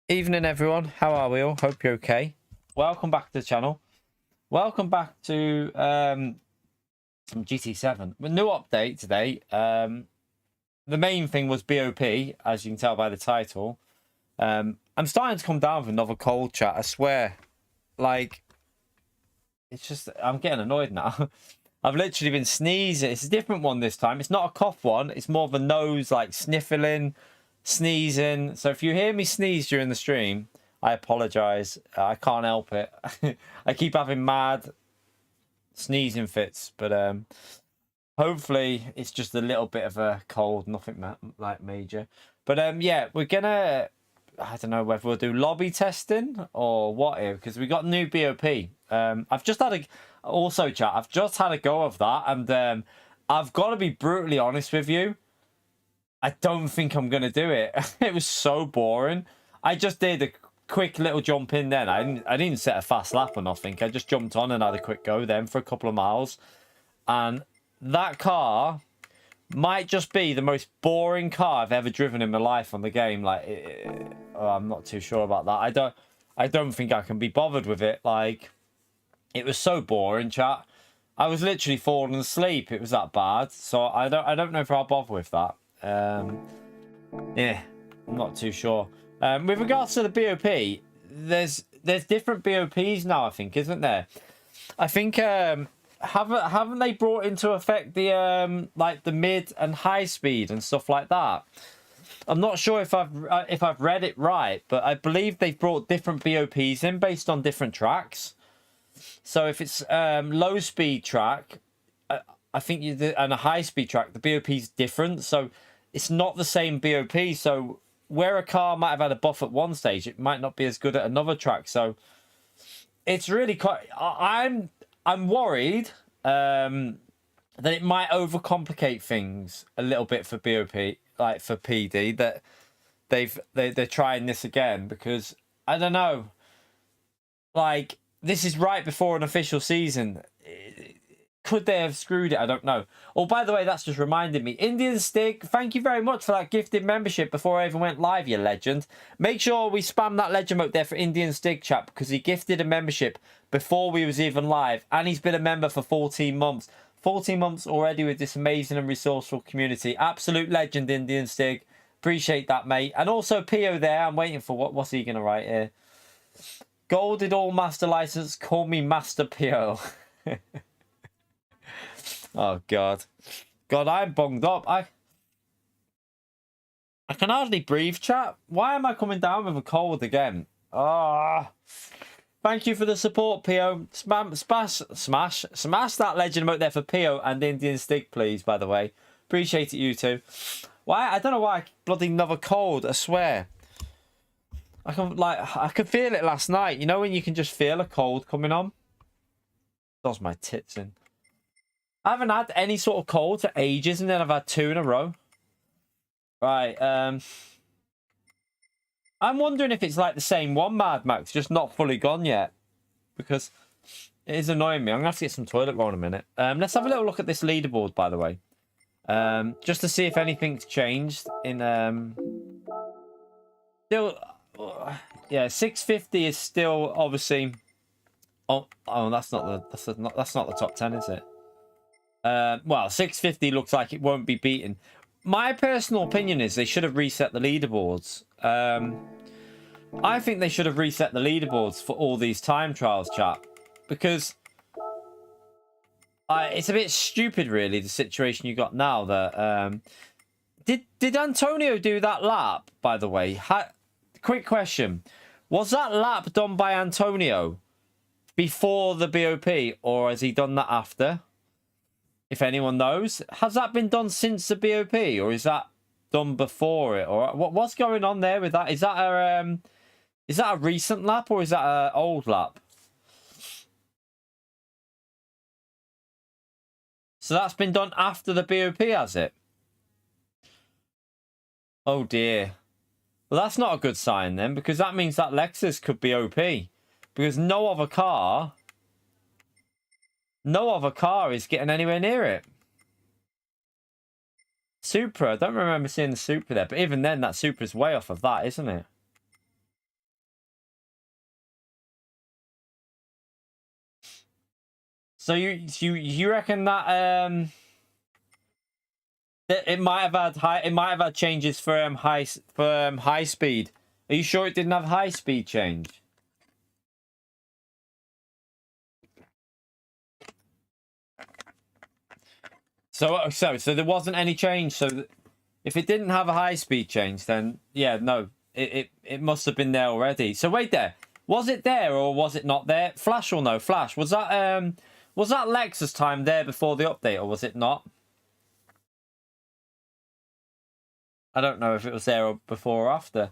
Evening, everyone. How are we all? Hope you're okay. Welcome back to the channel. Welcome back to some GT7. A new update today. The main thing was BOP, as you can tell by the title. I'm starting to come down with another cold chat. I swear, like, it's just I'm getting annoyed now. I've literally been sneezing. It's a different one this time. It's not a cough one. It's more of a nose, like sniffling, sneezing. So if you hear me sneeze during the stream, I apologize. I can't help it. I keep having mad sneezing fits, but hopefully it's just a little bit of a cold, nothing like major. But yeah, we're gonna, I don't know whether we'll do lobby testing or what here, because we got new BOP. I've just had I've just had a go of that, and I've got to be brutally honest with you. I don't think I'm gonna do it. It was so boring. I just did a quick little jump in then. I didn't set a fast lap or nothing. I just jumped on and had a quick go then for a couple of miles. And that car might just be the most boring car I've ever driven in my life on the game. Like, I'm not too sure about that. I don't think I can be bothered with it. Like, it was so boring, chat. I was literally falling asleep. It was that bad. So I don't know if I'll bother with that. Yeah, I'm not too sure. With regards to the BOP, there's different BOPs now, I think, isn't there? I think haven't they brought into effect the like the mid and high speed and stuff like that? I'm not sure if I've read it right, but I believe they've brought different BOPs in based on different tracks. So if it's low speed track, I think and a high speed track, the BOP is different. So it's not the same BOP. So where a car might have had a buff at one stage, it might not be as good at another track. So it's really quite. I'm worried that it might overcomplicate things a little bit for BOP, like for PD. That they're trying this again, because I don't know. Like, this is right before an official season. Could they have screwed it? I don't know. Oh, by the way, that's just reminded me. Indian Stig, thank you very much for that gifted membership before I even went live, you legend. Make sure we spam that legend out there for Indian Stig, chap, because he gifted a membership before we was even live, and he's been a member for 14 months. 14 months already with this amazing and resourceful community. Absolute legend, Indian Stig. Appreciate that, mate. And also Pio there. I'm waiting for what's he going to write here. Golded all master license. Call me Master Pio. Oh, God. God, I'm bunged up. I can hardly breathe, chat. Why am I coming down with a cold again? Ah. Thank you for the support, Pio. Smash that legend out there for Pio and Indian Stig, please, by the way. Appreciate it, you two. Why? I don't know why. Bloody another cold, I swear. I could feel it last night. You know when you can just feel a cold coming on? Does my tits in. I haven't had any sort of cold for ages, and then I've had 2 in a row. Right, I'm wondering if it's like the same one, Mad Max, just not fully gone yet. Because it is annoying me. I'm going to have to get some toilet roll in a minute. Let's have a little look at this leaderboard, by the way. Just to see if anything's changed in... Still... yeah, 650 is still, obviously... Oh, that's not the top 10, is it? Well, 650 looks like it won't be beaten. My personal opinion is they should have reset the leaderboards. I think they should have reset the leaderboards for all these time trials, chat. Because it's a bit stupid, really, the situation you got now. That did Antonio do that lap, by the way? Quick question. Was that lap done by Antonio before the BOP, or has he done that after? If anyone knows, has that been done since the BOP, or is that done before it, or what's going on there with that? Is that a recent lap, or is that an old lap? So that's been done after the BOP, has it? Oh dear. Well, that's not a good sign then, because that means that Lexus could be OP, because no other car is getting anywhere near it. Supra, I don't remember seeing the Supra there, but even then, that Supra's way off of that, isn't it? So you reckon that it might have had changes for high speed? Are you sure it didn't have high speed change? So there wasn't any change. So if it didn't have a high speed change, then yeah, no, it must have been there already. So wait there, was it there or was it not there? Flash or no Flash? Was that Lexus time there before the update or was it not? I don't know if it was there before or after.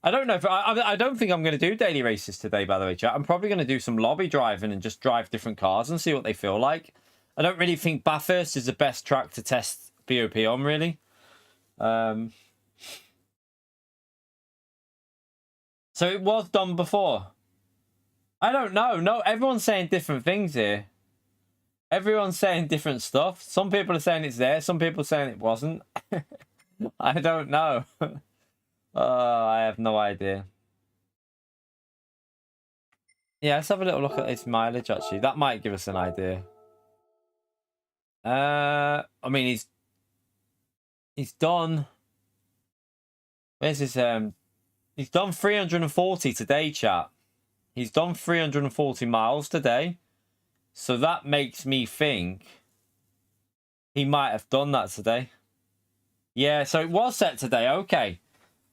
I don't know if I don't think I'm going to do daily races today, by the way, chat. I'm probably going to do some lobby driving and just drive different cars and see what they feel like. I don't really think Bathurst is the best track to test BOP on, really. So it was done before. I don't know. No, everyone's saying different things here. Everyone's saying different stuff. Some people are saying it's there. Some people are saying it wasn't. I don't know. I have no idea. Yeah, let's have a little look at its mileage, actually. That might give us an idea. I mean, he's done... Where's his... He's done 340 today, chat. He's done 340 miles today. So that makes me think he might have done that today. Yeah, so it was set today. Okay.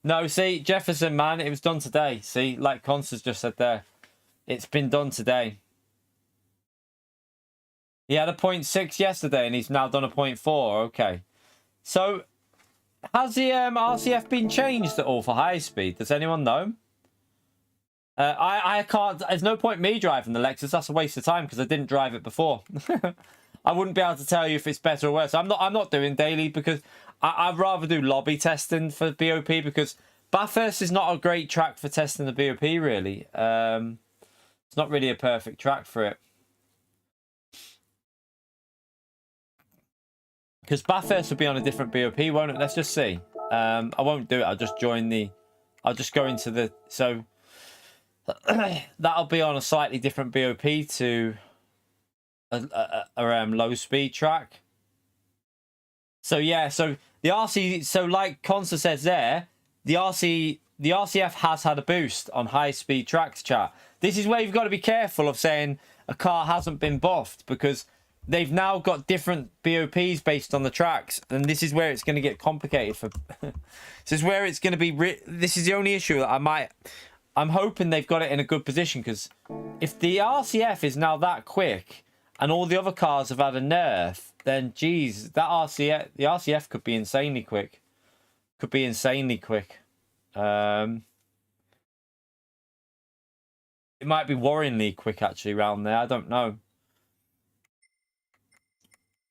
No, see, Jefferson, man, it was done today. See, like Constance just said there. It's been done today. He had a 0.6 yesterday, and he's now done a 0.4. Okay. So, has the RCF been changed at all for high speed? Does anyone know? I can't... There's no point me driving the Lexus. That's a waste of time, because I didn't drive it before. I wouldn't be able to tell you if it's better or worse. I'm not doing daily, because... I'd rather do lobby testing for BOP because Bathurst is not a great track for testing the BOP, really. It's not really a perfect track for it. Because Bathurst will be on a different BOP, won't it? Let's just see. I won't do it. I'll just join the... I'll just go into the... So, that'll be on a slightly different BOP to a low-speed track. So yeah, so the RC, so like Consta says there, the RCF has had a boost on high speed tracks, chat. This is where you've got to be careful of saying a car hasn't been buffed because they've now got different BOPs based on the tracks, and this is where it's going to get complicated for. This is where it's going to be. This is the only issue that I'm hoping they've got it in a good position because if the RCF is now that quick and all the other cars have had a nerf, then geez, the RCF could be insanely quick. Could be insanely quick. It might be worryingly quick actually around there. I don't know.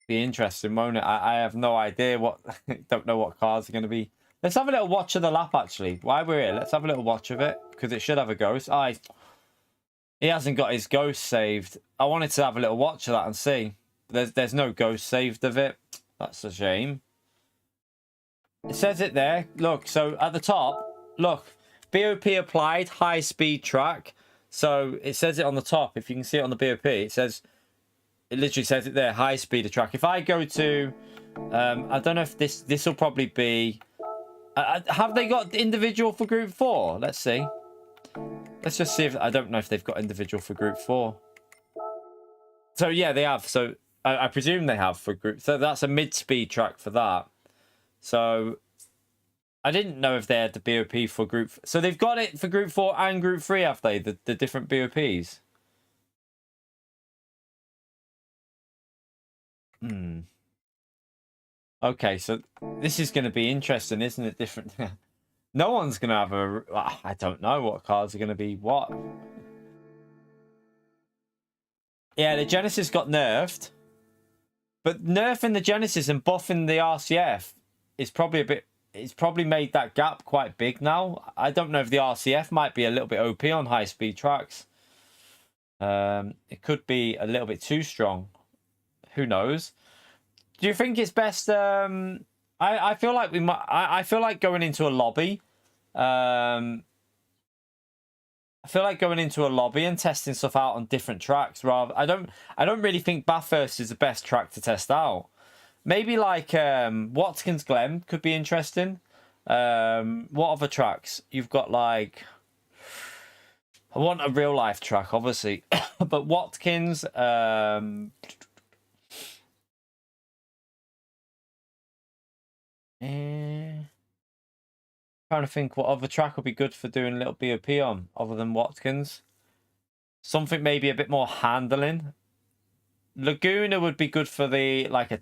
Be interesting, won't it? I have no idea what. Don't know what cars are going to be. Let's have a little watch of the lap actually. While we're here, let's have a little watch of it because it should have a ghost. He hasn't got his ghost saved. I wanted to have a little watch of that and see. There's no ghost saved of it. That's a shame. It says it there. Look, so at the top, look. BOP applied, high speed track. So it says it on the top. If you can see it on the BOP, it literally says it there, high speed track. If I go to, I don't know if this will probably be, have they got individual for group 4? Let's see. Let's just see if, I don't know if they've got individual for group 4. So yeah, they have. So I presume they have for group. So that's a mid-speed track for that. So I didn't know if they had the BOP for group. So they've got it for group 4 and group 3, have they? The different BOPs. Okay, so this is going to be interesting, isn't it? Different. No one's going to have a... I don't know what cars are going to be what. Yeah, the Genesis got nerfed. But nerfing the Genesis and buffing the RCF is probably a bit... It's probably made that gap quite big now. I don't know if the RCF might be a little bit OP on high-speed tracks. It could be a little bit too strong. Who knows? Do you think it's best... I feel like we might... I feel like going into a lobby... I feel like going into a lobby and testing stuff out on different tracks. Rather, I don't really think Bathurst is the best track to test out. Maybe like Watkins Glen could be interesting. What other tracks? You've got like, I want a real life track, obviously, but Watkins. Trying to think what other track would be good for doing a little BOP on, other than Watkins. Something maybe a bit more handling. Laguna would be good for the like a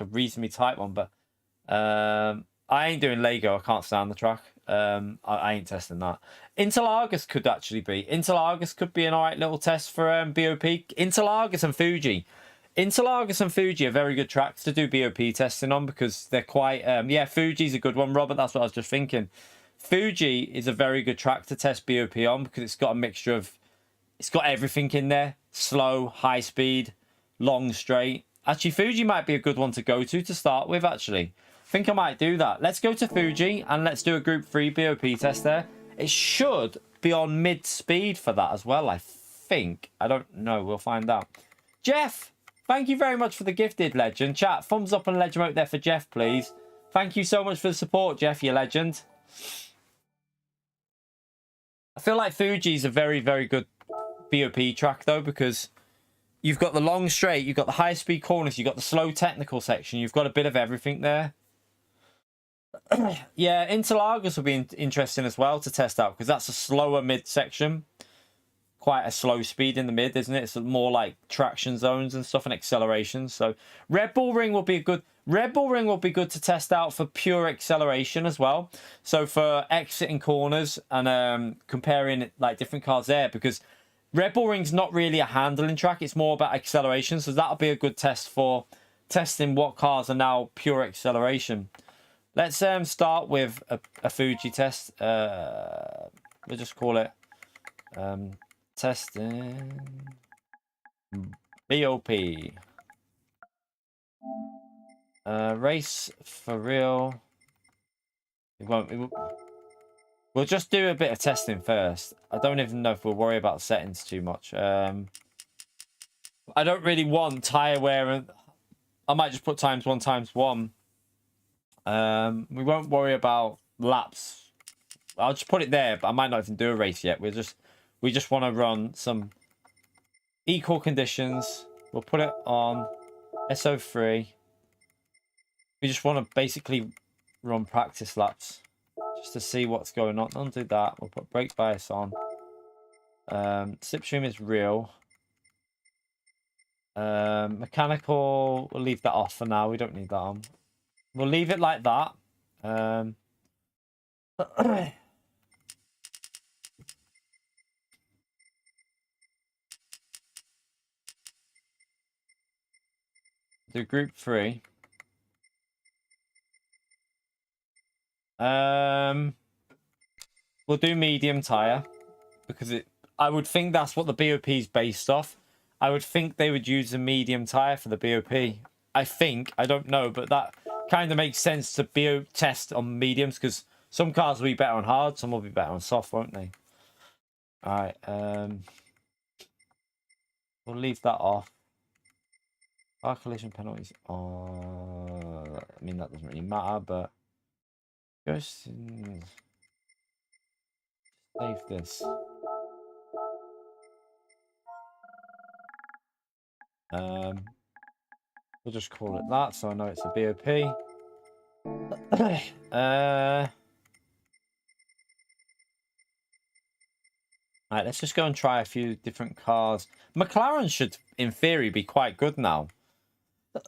reasonably tight one, but I ain't doing Lego. I can't stand the track. I ain't testing that. Interlagos could actually be. Interlagos could be an alright little test for BOP. Interlagos and Fuji. Interlagos and Fuji are very good tracks to do BOP testing on because they're quite... yeah, Fuji's a good one, Robert. That's what I was just thinking. Fuji is a very good track to test BOP on because it's got a mixture of... It's got everything in there. Slow, high speed, long, straight. Actually, Fuji might be a good one to go to start with, actually. I think I might do that. Let's go to Fuji and let's do a Group 3 BOP test there. It should be on mid-speed for that as well, I think. I don't know. We'll find out. Jeff, thank you very much for the gifted, legend. Chat, thumbs up and legend out there for Jeff, please. Thank you so much for the support, Jeff, you legend. I feel like Fuji's a very, very good BOP track, though, because you've got the long straight, you've got the high-speed corners, you've got the slow technical section, you've got a bit of everything there. Yeah, Interlagos will be interesting as well to test out because that's a slower mid-section. Quite a slow speed in the mid, isn't it? It's more like traction zones and stuff and accelerations. So Red Bull Ring will be a good... Red Bull Ring will be good to test out for pure acceleration as well. So for exiting corners and comparing like different cars there, because Red Bull Ring's not really a handling track. It's more about acceleration. So that'll be a good test for testing what cars are now pure acceleration. Let's start with a Fuji test. We'll just call it testing BOP. Race for real. We'll just do a bit of testing first. I don't even know if we'll worry about settings too much. I don't really want tire wear, and I might just put ×1 ×1. We won't worry about laps. I'll just put it there, but I might not even do a race yet. We just want to run some equal conditions. We'll put it on SO3. We just want to basically run practice laps just to see what's going on. Don't do that. We'll put brake bias on. Slipstream is real. Mechanical, we'll leave that off for now. We don't need that on. We'll leave it like that. Do Group 3. We'll do medium tire because I would think that's what the BOP is based off. I would think they would use a medium tire for the BOP. I think, I don't know, but that kind of makes sense to test on mediums because some cars will be better on hard, some will be better on soft, won't they? All right, we'll leave that off. Car collision penalties on. I mean, that doesn't really matter, but just save this. We'll just call it that, so I know it's a BOP. Alright, let's just go and try a few different cars. McLaren should, in theory, be quite good now.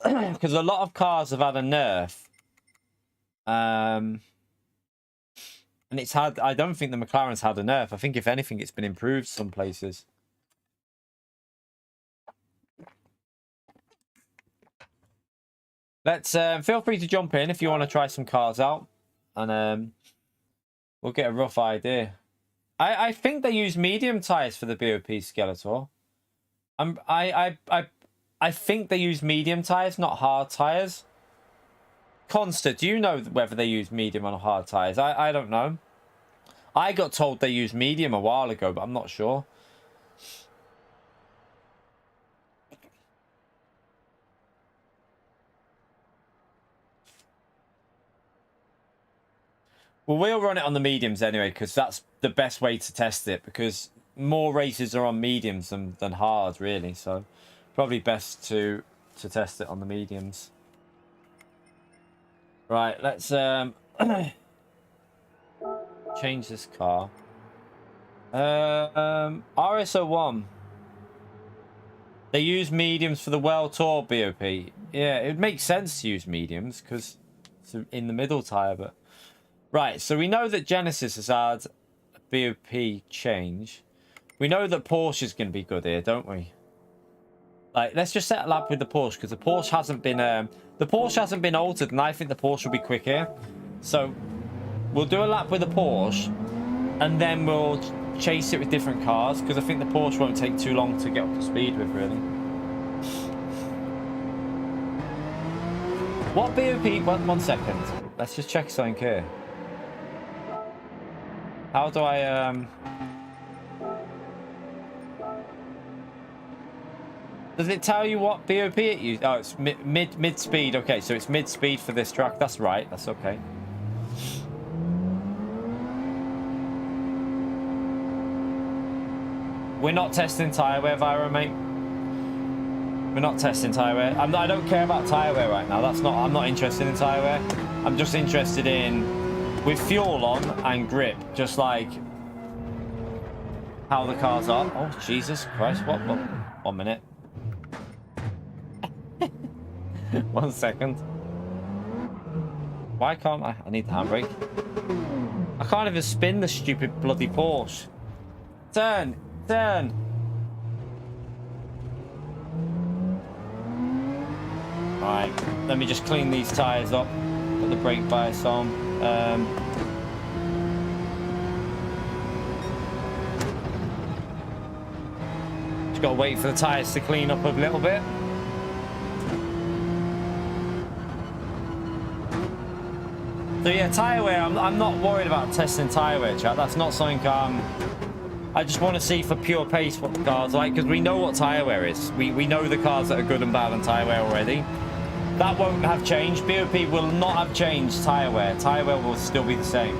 Because a lot of cars have had a nerf. And it's had... I don't think the McLaren's had a nerf. I think, if anything, it's been improved some places. Let's feel free to jump in if you want to try some cars out, and we'll get a rough idea. I think they use medium tires for the BOP Skeletor. I think they use medium tires, not hard tires. Consta, do you know whether they use medium or hard tires? I don't know. I got told they use medium a while ago, but I'm not sure. Well, we'll run it on the mediums anyway, because that's the best way to test it, because more races are on mediums than hard, really. So probably best to test it on the mediums. Right, let's change this car. RS01. They use mediums for the World Tour BOP. Yeah, it would make sense to use mediums because it's in the middle tire, but right, so we know that Genesis has had a BOP change. We know that Porsche is going to be good here, don't we? Like, let's just set a lap with the Porsche, because the Porsche hasn't been altered, and I think the Porsche will be quick here. So we'll do a lap with the Porsche, and then we'll chase it with different cars, because I think the Porsche won't take too long to get up to speed with, really. What BOP? One second. Let's just check something here. How do I Does it tell you what BOP it uses? Oh, it's mid speed. Okay, so it's mid speed for this track. That's right. That's okay. We're not testing tire wear, Viro, mate. We're not testing tire wear. I don't care about tire wear right now. I'm not interested in tire wear. I'm just interested in with fuel on and grip, just like how the cars are. Oh, Jesus Christ. What? 1 minute. 1 second. Why can't I? I need the handbrake. I can't even spin the stupid bloody Porsche. Turn. Right, let me just clean these tyres up. Put the brake bias on. Just got to wait for the tyres to clean up a little bit. So yeah, tyre wear, I'm not worried about testing tyre wear, chat. That's not something I just want to see for pure pace what the car's like, because we know what tyre wear is. We know the cars that are good and bad on tyre wear already. That won't have changed. BOP will not have changed tyre wear. Tyre wear will still be the same.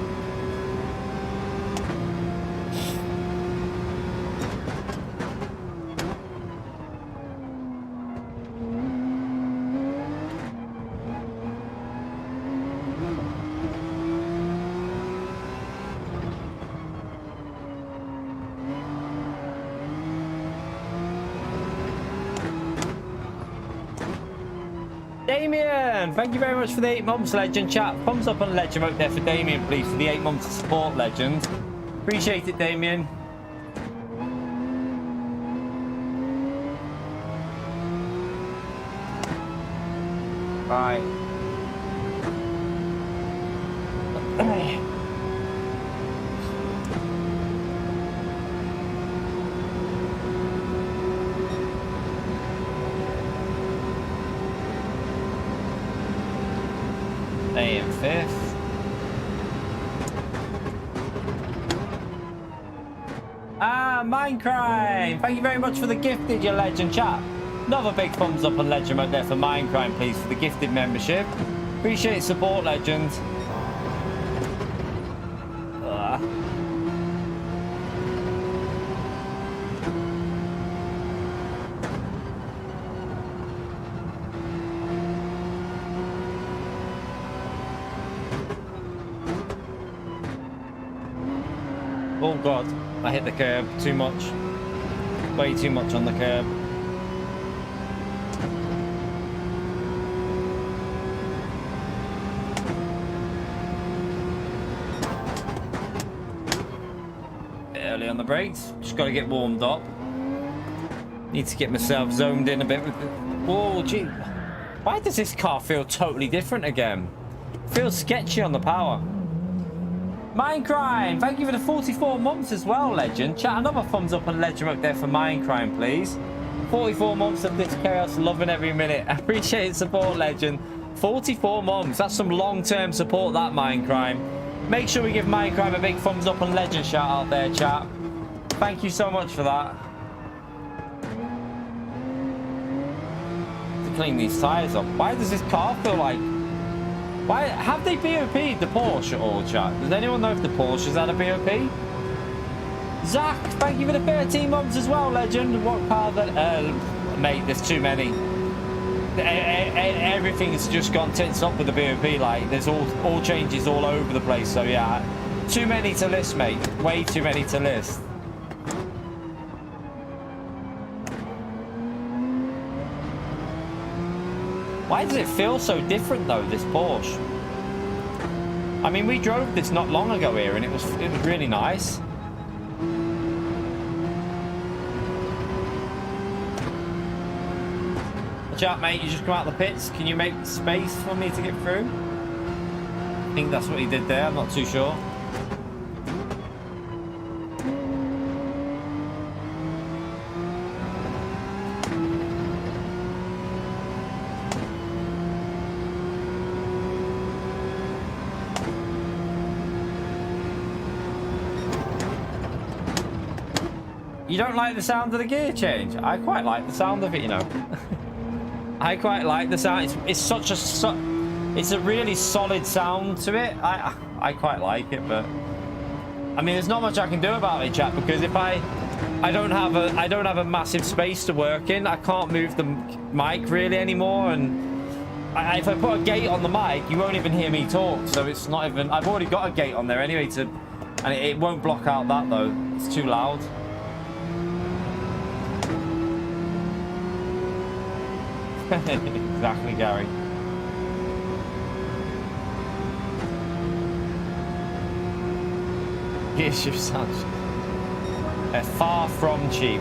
Damien, thank you very much for the 8 months, legend. Chat, thumbs up on legend out there for Damien, please, for the 8 months of support, legend. Appreciate it, Damien. Right. AM 5th. Mindcrime! Thank you very much for the gifted, your legend, chat. Another big thumbs up on legend out there for Mindcrime, please, for the gifted membership. Appreciate support, legend. Oh god, I hit the curb too much. Way too much on the curb. Early on the brakes, just got to get warmed up. Need to get myself zoned in a bit with the... Whoa, gee. Why does this car feel totally different again? Feels sketchy on the power. Mindcrime, thank you for the 44 months as well, legend. Chat, another thumbs up and legend up there for Mindcrime, please. 44 months of this chaos, loving every minute. I appreciate support, legend. 44 months, that's some long-term support, that Mindcrime. Make sure we give Minecraft a big thumbs up and legend shout out there, chat. Thank you so much for that. To clean these tires up. Why does this car feel like... Why have they BOP'd the Porsche at all, chat? Does anyone know if the Porsche's had a BOP? Zach, thank you for the 13 months as well, legend. What car that... mate, there's too many. Everything's just gone tits up with the BOP. Like, there's all changes all over the place. So, yeah. Too many to list, mate. Way too many to list. Why does it feel so different, though, this Porsche? I mean, we drove this not long ago here, and it was really nice. Watch out, mate. You just come out the pits. Can you make space for me to get through? I think that's what he did there. I'm not too sure. You don't like the sound of the gear change? I quite like the sound of it, you know. I quite like the sound. It's such a it's a really solid sound to it. I quite like it, but I mean, there's not much I can do about it, chat, because if I don't have a massive space to work in. I can't move the mic really anymore, and if I put a gate on the mic, you won't even hear me talk. So it's not even. I've already got a gate on there anyway and it won't block out that though. It's too loud. Exactly, Gary. Gear shift sounds. They're far from cheap.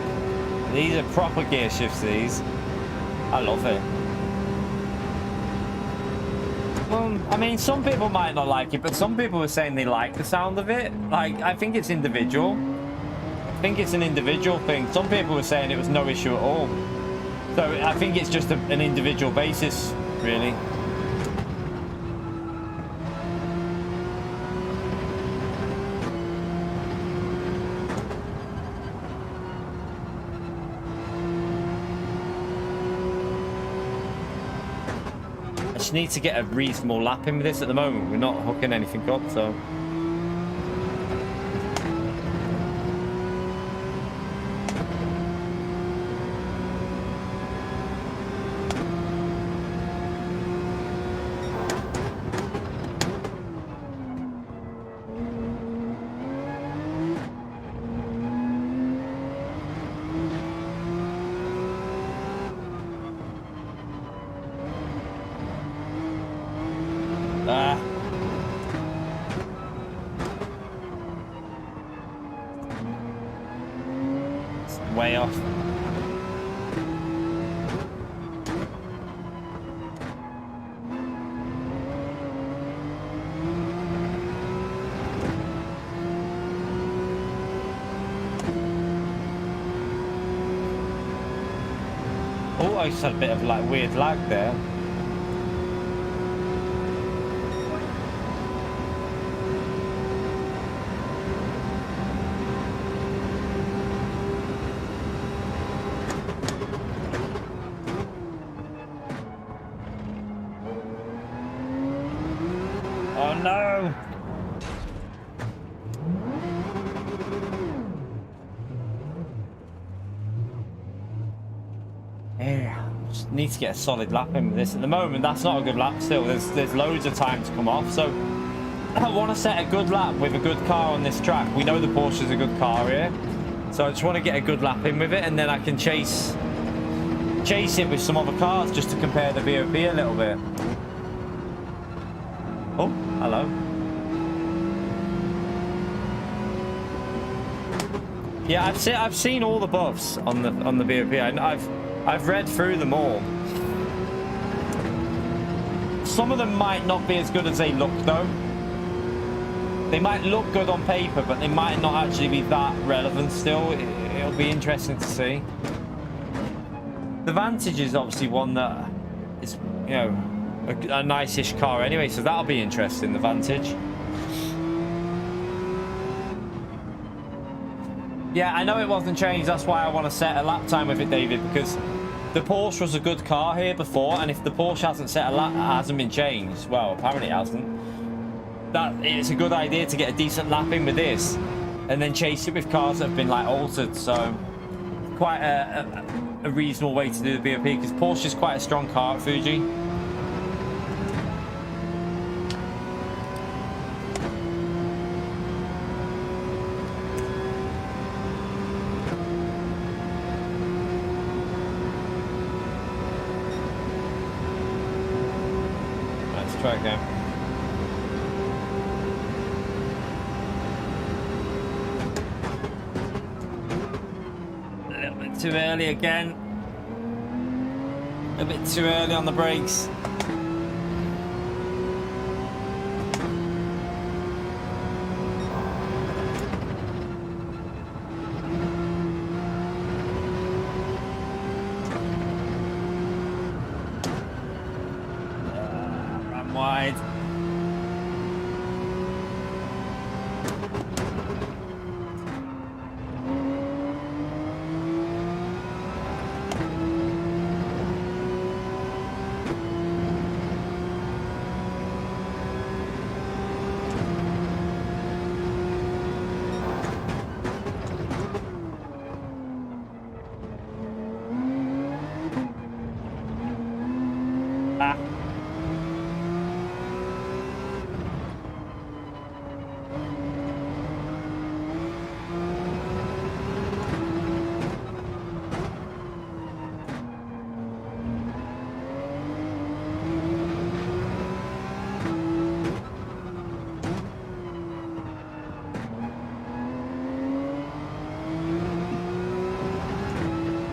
These are proper gear shifts, these. I love it. Well, I mean, some people might not like it, but some people are saying they like the sound of it. Like, I think it's individual. I think it's an individual thing. Some people were saying it was no issue at all. So I think it's just an individual basis, really. I just need to get a reasonable lap in with this at the moment. We're not hooking anything up, so... Way off. Oh, I just had a bit of like weird lag there. No. Yeah, just need to get a solid lap in with this. At the moment, that's not a good lap still. There's loads of time to come off. So I want to set a good lap with a good car on this track. We know the Porsche is a good car here. So I just want to get a good lap in with it, and then I can chase it with some other cars just to compare the BOP a little bit. Oh, hello. Yeah, I've seen all the buffs on the BOP. I've read through them all. Some of them might not be as good as they look, though. They might look good on paper, but they might not actually be that relevant still. It'll be interesting to see. The Vantage is obviously one that is, you know, a nice-ish car anyway, so that'll be interesting, the Vantage. Yeah, I know it wasn't changed. That's why I want to set a lap time with it, David, because the Porsche was a good car here before, and if the Porsche hasn't set a lap, hasn't been changed, well, apparently it hasn't. That it's a good idea to get a decent lap in with this, and then chase it with cars that have been like altered. So, quite a reasonable way to do the BOP, because Porsche is quite a strong car at Fuji. Try again. A little bit too early again. A bit too early on the brakes. Wide.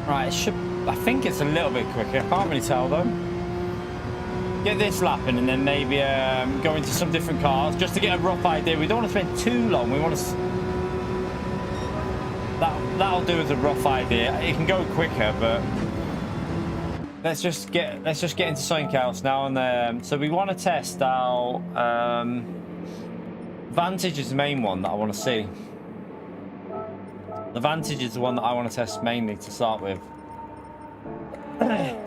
Right, it should. I think it's a little bit quicker. I can't really tell though. Get this lapping and then maybe go into some different cars just to get a rough idea. We don't want to spend too long. We want to. That'll do as a rough idea. It can go quicker, but let's just get into something else now. And so we want to test our Vantage is the main one that I want to see. The Vantage is the one that I want to test mainly to start with.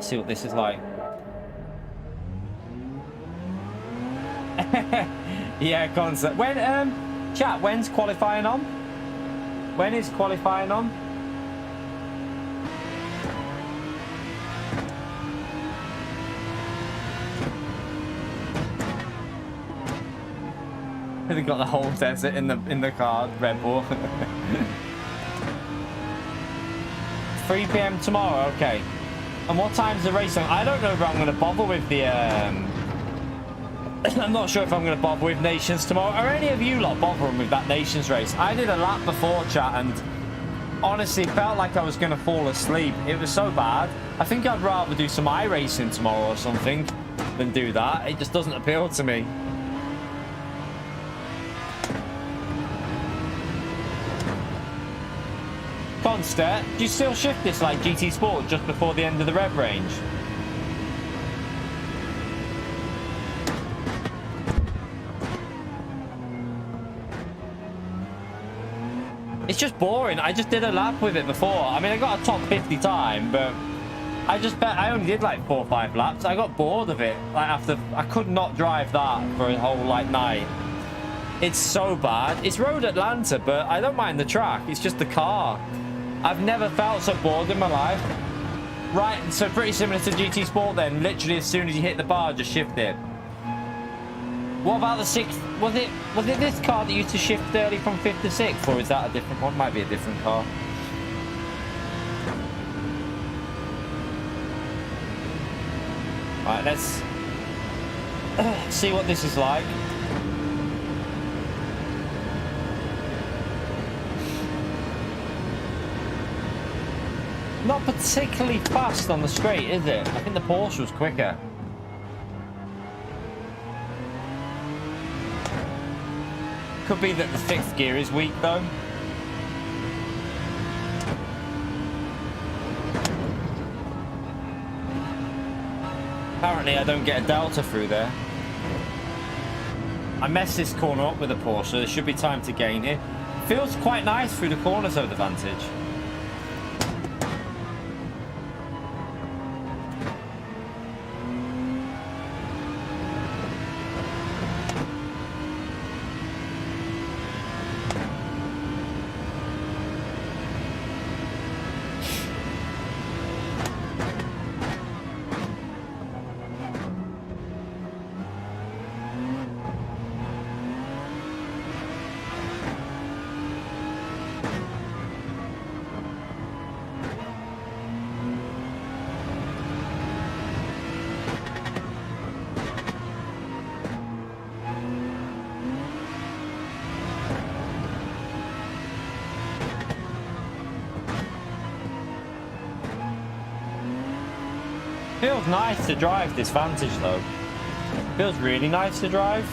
See what this is like. Yeah, concept. When chat, when's qualifying on? When is qualifying on? They've got the whole desert in the car, Red Bull. 3 PM tomorrow, okay. And what time's the race on? I don't know if I'm going to bother with the... I'm not sure if I'm going to bother with Nations tomorrow. Are any of you lot bothering with that Nations race? I did a lap before, chat, and honestly felt like I was going to fall asleep. It was so bad. I think I'd rather do some iRacing tomorrow or something than do that. It just doesn't appeal to me. Conster, do you still shift this like GT Sport just before the end of the rev range? It's just boring. I just did a lap with it before. I mean, I got a top 50 time, but I only did like 4 or 5 laps. I got bored of it. Like after, I could not drive that for a whole like night. It's so bad. It's Road Atlanta, but I don't mind the track. It's just the car. I've never felt so bored in my life. Right, so pretty similar to GT Sport then. Literally as soon as you hit the bar, just shift it. What about the 6th? Was it this car that used to shift early from 5th to 6th? Or is that a different one? Might be a different car. Alright, let's see what this is like. Not particularly fast on the straight, is it? I think the Porsche was quicker. Could be that the 6th gear is weak though. Apparently I don't get a delta through there. I messed this corner up with a Porsche, so there should be time to gain here. Feels quite nice through the corners of the Vantage. Feels nice to drive this Vantage though. Feels really nice to drive.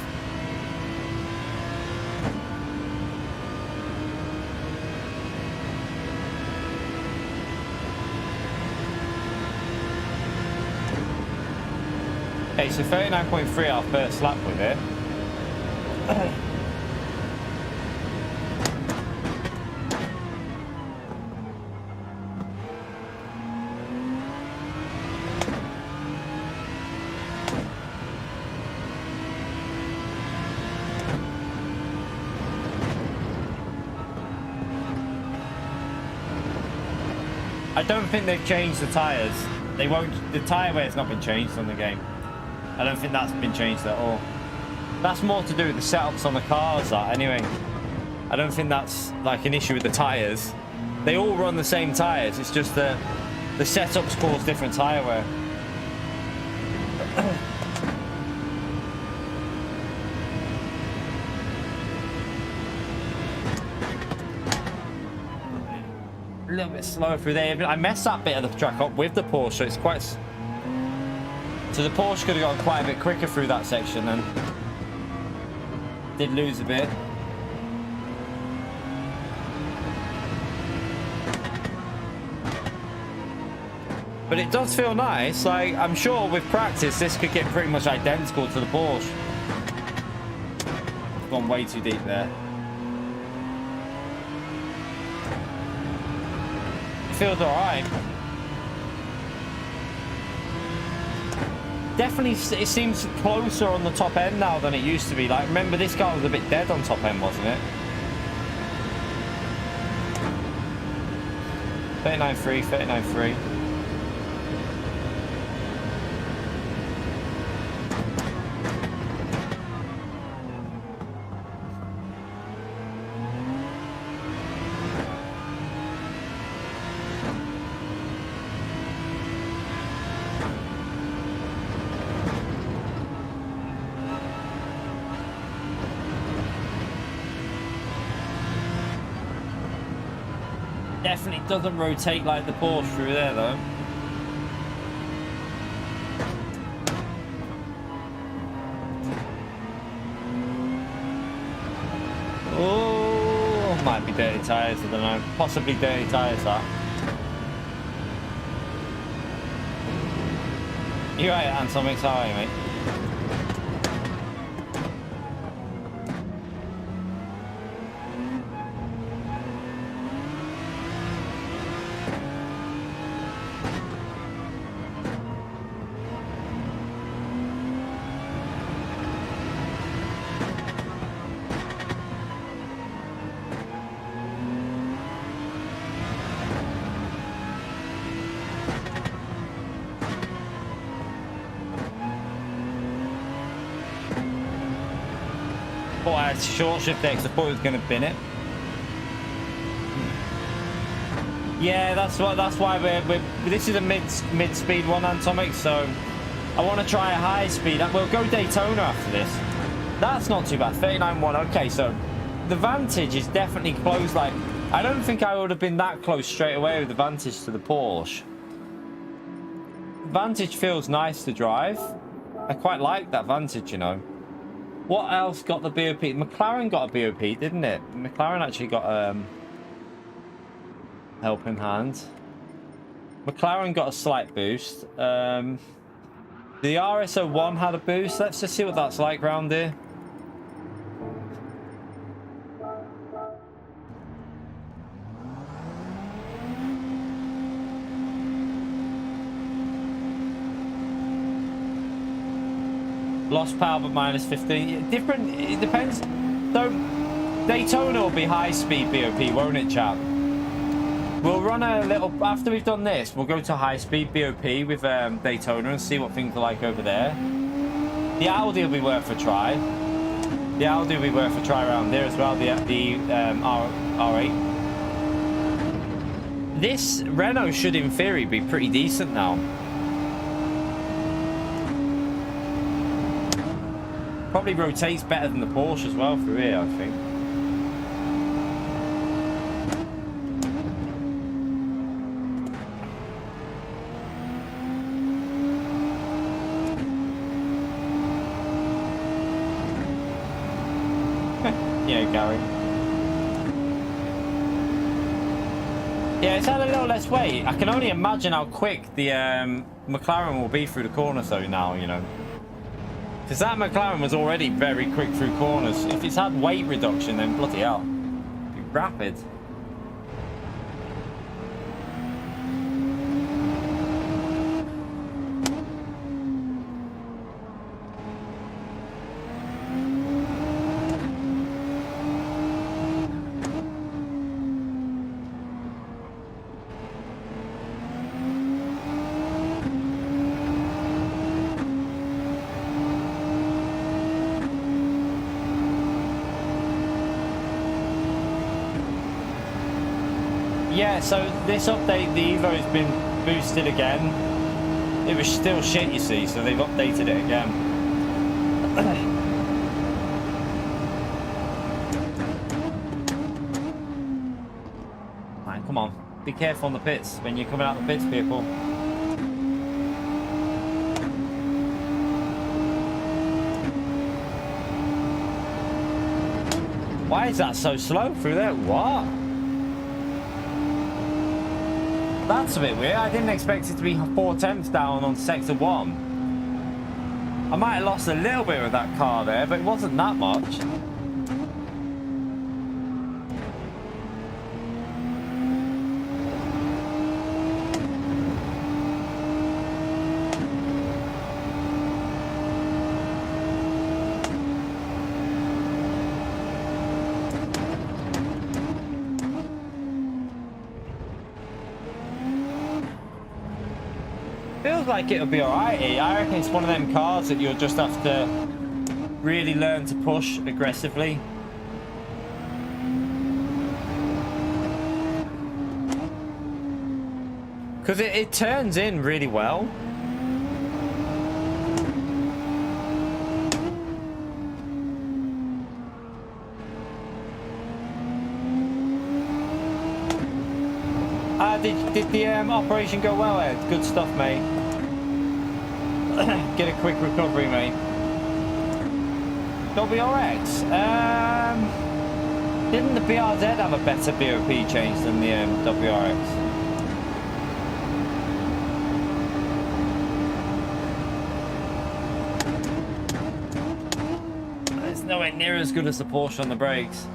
Okay, so 39.3 our first lap with it. I don't think they've changed the tyres. They won't. The tyre weight's not been changed on the game. I don't think that's been changed at all. That's more to do with the setups on the cars, that anyway. I don't think that's like an issue with the tyres. They all run the same tyres. It's just the setups cause different tyre wear. A little bit slower through there. I messed that bit of the track up with the Porsche, so it's quite... So the Porsche could have gone quite a bit quicker through that section and did lose a bit. But it does feel nice. Like, I'm sure with practice this could get pretty much identical to the Porsche. I've gone way too deep there. Feels alright. Definitely, it seems closer on the top end now than it used to be. Like, remember this car was a bit dead on top end, wasn't it? 39.3, 39.3. Definitely doesn't rotate like the Porsche through there though. Oh, might be dirty tyres, I don't know. Possibly dirty tyres, that. You're right, Antomics, how are you, mate? Short shift X, I thought it was going to bin it. Yeah, that's why we're this is a mid speed one, Antomic, so I want to try a high speed. We'll go Daytona after this. That's not too bad. 39.1. Okay, so the Vantage is definitely close. Like, I don't think I would have been that close straight away with the Vantage to the Porsche. Vantage feels nice to drive. I quite like that Vantage, you know. What else got the BOP? McLaren got a BOP, didn't it? McLaren actually got helping hand. McLaren got a slight boost. The RS01 had a boost. Let's just see what that's like round here. Lost power but minus 15. Different, it depends. So Daytona will be high speed BOP, won't it, chap? We'll run a little, after we've done this, we'll go to high speed BOP with Daytona and see what things are like over there. The Audi will be worth a try. The Audi will be worth a try around there as well, the R8. This Renault should in theory be pretty decent now. Probably rotates better than the Porsche as well through here, I think. Yeah, Gary. Yeah, it's had a little less weight. I can only imagine how quick the McLaren will be through the corners though now, you know. Because that McLaren was already very quick through corners. If it's had weight reduction, then bloody hell. It'd be rapid. Yeah, so this update, the Evo has been boosted again. It was still shit, you see, so they've updated it again. Man, come on. Be careful on the pits when you're coming out the pits, people. Why is that so slow through there? What? That's a bit weird. I didn't expect it to be 4/10 down on sector 1. I might have lost a little bit with that car there, but it wasn't that much. Feels like it'll be alright. I reckon it's one of them cars that you'll just have to really learn to push aggressively. Because it turns in really well. Did the operation go well, Ed? Good stuff, mate. Get a quick recovery, mate. WRX. Didn't the BRZ have a better BOP change than the WRX? It's nowhere near as good as the Porsche on the brakes.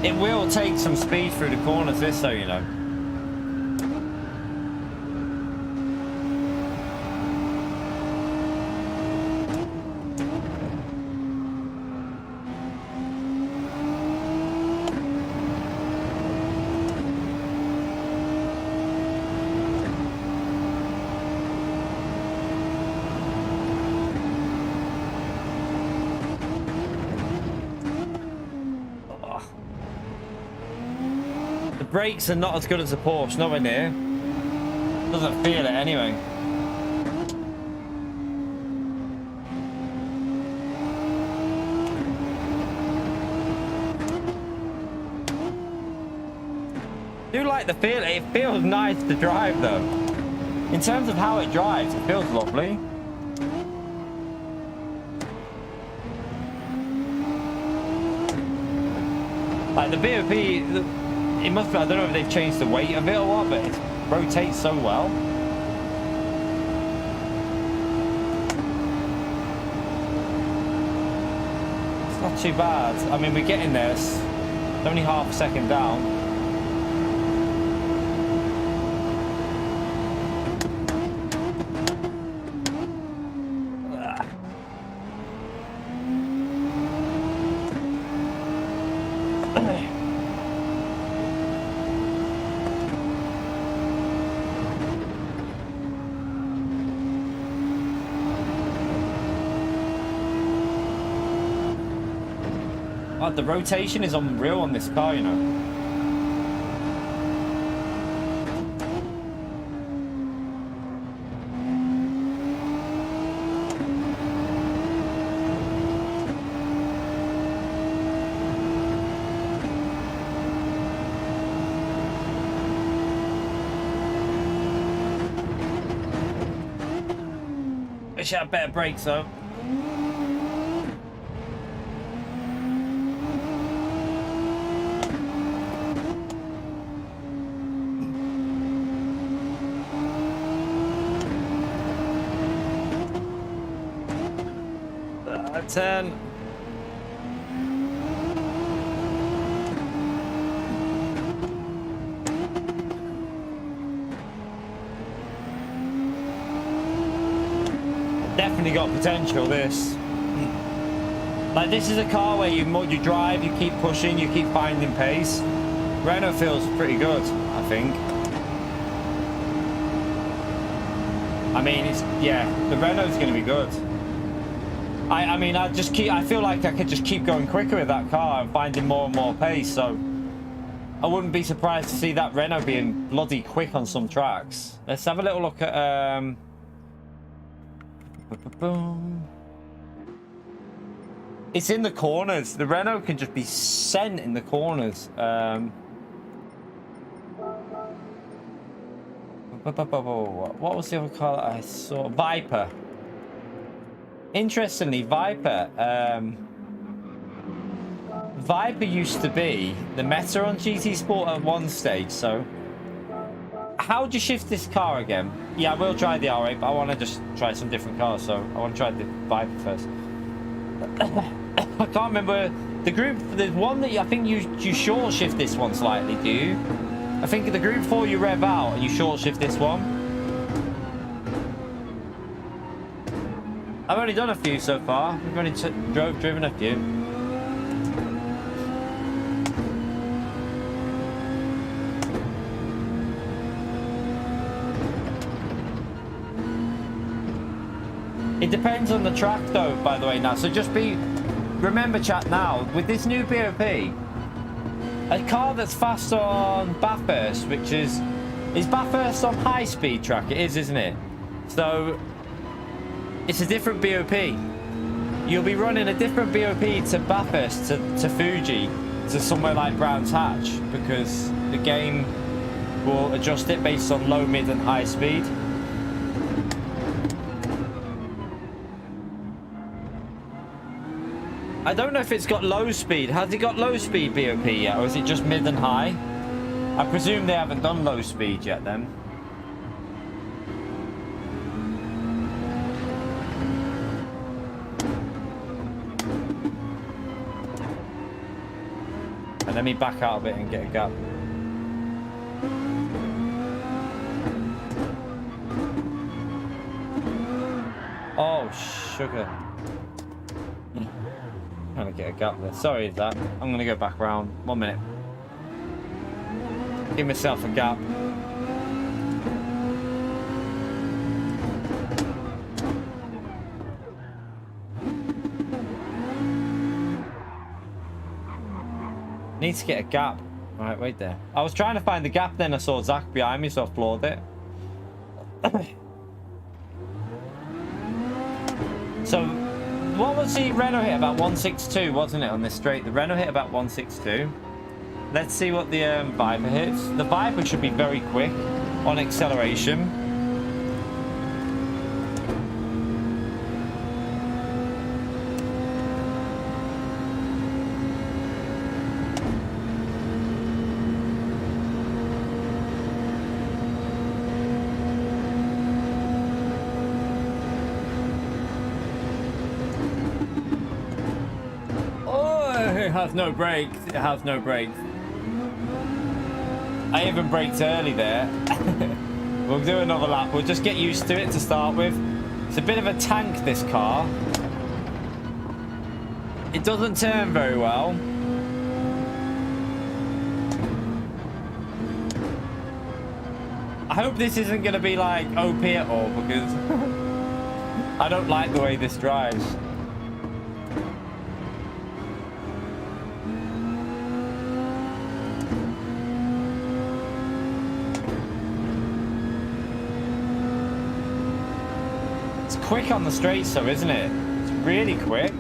It will take some speed through the corners, this, so you know. Brakes are not as good as a Porsche, nowhere near. Doesn't feel it anyway. I do like the feel. It feels nice to drive though. In terms of how it drives, it feels lovely. Like the BOP, it must be, I don't know if they've changed the weight of it or what, but it rotates so well. too bad. I mean, we're getting there. It's only half a second down. Oh, the rotation is unreal on this car, you know. I should have better brakes though. Turn. Definitely got potential, this. Like, this is a car where you drive, you keep pushing, you keep finding pace. Renault feels pretty good, I think. I mean, it's, yeah, the Renault's going to be good. I mean, I feel like I could just keep going quicker with that car and finding more and more pace, so I wouldn't be surprised to see that Renault being bloody quick on some tracks. Let's have a little look at, it's in the corners. The Renault can just be sent in the corners. What was the other car that I saw? Viper. Interestingly, Viper used to be the meta on GT Sport at one stage. So how do you shift this car again? Yeah, I will try the R8, but I want to just try some different cars, so I want to try the Viper first. I can't remember the group. There's one that I think you short shift this one slightly, do you? I think the group 4 you rev out and you short shift this one. I've only done a few so far. We've only driven a few. It depends on the track though, by the way, now. So just remember, chat, now, with this new BOP, a car that's fast on Bathurst, which is Bathurst on high speed track? It is, isn't it? So it's a different BOP. You'll be running a different BOP to Bathurst, to Fuji, to somewhere like Brands Hatch, because the game will adjust it based on low, mid and high speed. I don't know if it's got low speed. Has it got low speed BOP yet, or is it just mid and high? I presume they haven't done low speed yet then. And let me back out a bit and get a gap. Oh, sugar. Trying to get a gap there. Sorry for that. I'm going to go back around. 1 minute. Give myself a gap. Need to get a gap. Alright, wait there. I was trying to find the gap, then I saw Zach behind me, so I floored it. So, what was the Renault hit? About 162, wasn't it, on this straight? The Renault hit about 162. Let's see what the Viper hits. The Viper should be very quick on acceleration. Oh! It has no brakes. It has no brakes. I even braked early there. We'll do another lap. We'll just get used to it to start with. It's a bit of a tank, this car. It doesn't turn very well. I hope this isn't going to be like OP at all, because I don't like the way this drives. It's quick on the straights though, isn't it? It's really quick.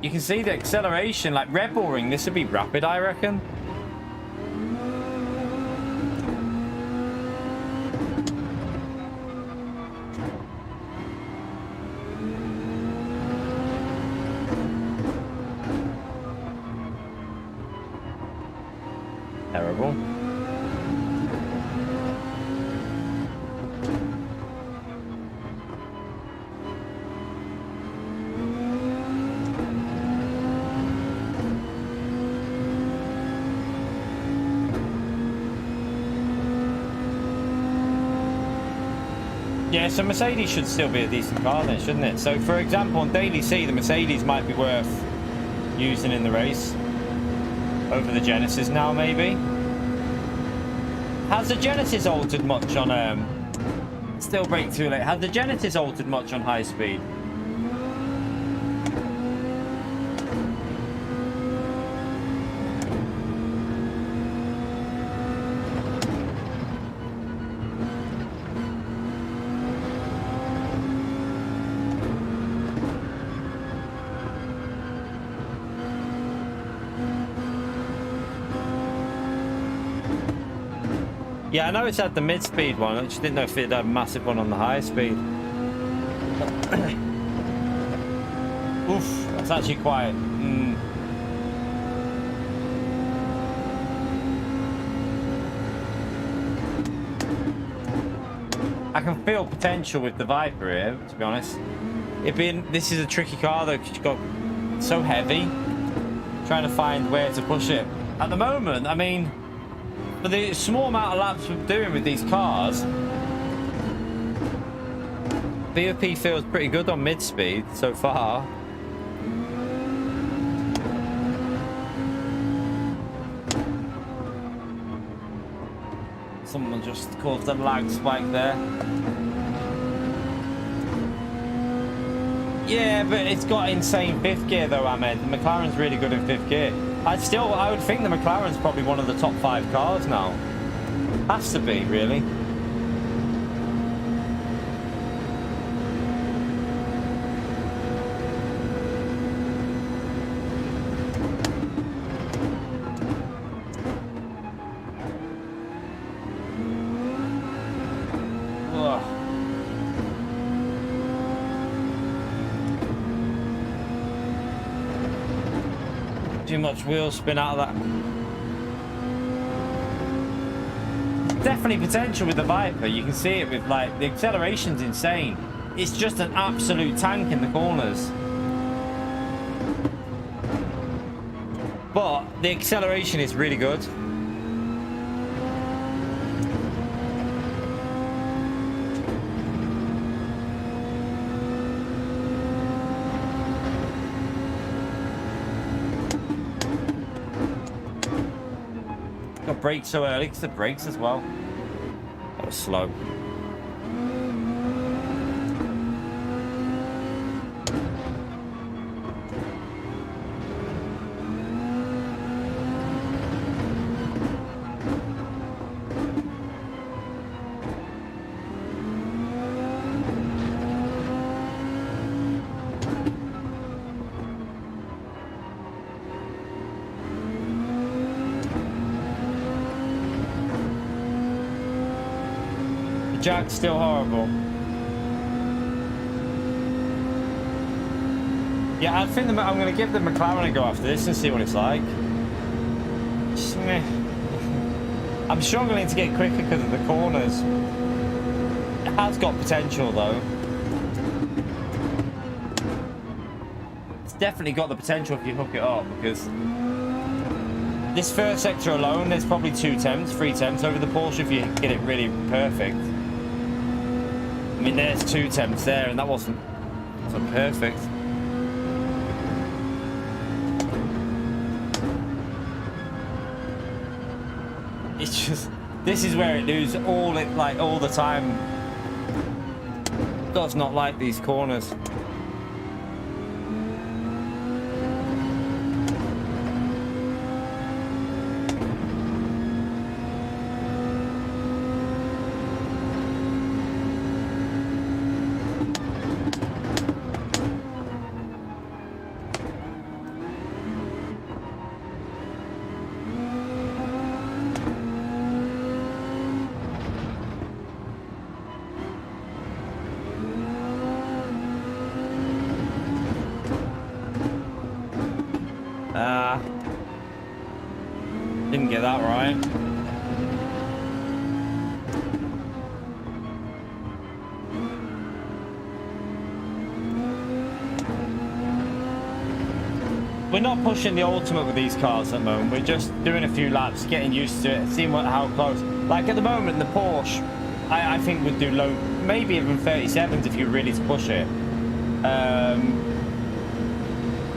You can see the acceleration, like Red Bull Ring, this would be rapid, I reckon. Terrible. Yeah, so Mercedes should still be a decent car then, shouldn't it? So, for example, on Daily C, the Mercedes might be worth using in the race over the Genesis now, maybe. Has the Genesis altered much on... Still brake too late. Has the Genesis altered much on high speed? Yeah, I know it's had the mid-speed one. I just didn't know if it had a massive one on the high speed. Oof, that's actually quite... I can feel potential with the Viper here, to be honest. This is a tricky car though, because you've got so heavy. Trying to find where to push it. At the moment, I mean... For the small amount of laps we're doing with these cars, BOP feels pretty good on mid-speed so far. Someone just caused a lag spike there. Yeah, but it's got insane fifth gear though, Ahmed. The McLaren's really good in fifth gear. I would think the McLaren's probably one of the top 5 cars now. Has to be, really. Too much wheel spin out of that. Definitely potential with the Viper. You can see it with, like, the acceleration's insane. It's just an absolute tank in the corners. But the acceleration is really good. Brakes so early because the brakes as well. That was slow. Jack's still horrible. Yeah, I think I'm going to give the McLaren a go after this and see what it's like. Just, I'm struggling to get quicker because of the corners. It has got potential though. It's definitely got the potential if you hook it up, because this first sector alone, there's probably 2 temps, 3 temps over the Porsche if you get it really perfect. I mean, there's 2 temps there, and that wasn't perfect. It's just, this is where it does all the time. Does not like these corners. Didn't get that right. We're not pushing the ultimate with these cars at the moment. We're just doing a few laps, getting used to it, seeing how close. Like at the moment, the Porsche, I think would do low, maybe even 37s if you're really to push it. I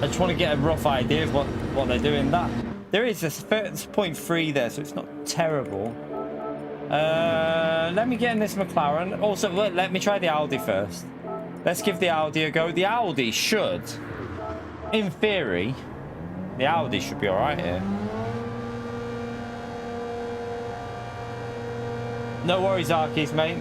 just want to get a rough idea of what they're doing. That there is a 0.3 there, so it's not terrible. Let me get in this McLaren. Also, let me try the Audi first. Let's give the Audi a go. The Audi should, in theory, the Audi should be all right here. No worries, Arkies, mate.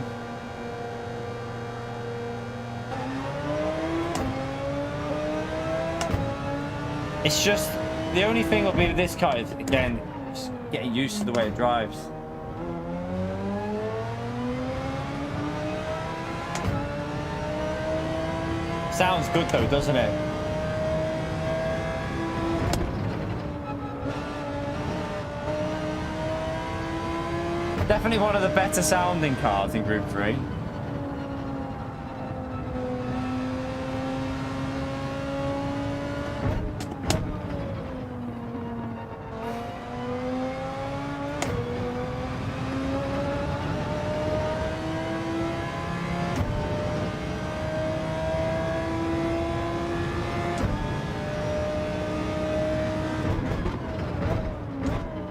It's just, the only thing will be with this car is, again, just getting used to the way it drives. Sounds good though, doesn't it? Definitely one of the better sounding cars in Group 3.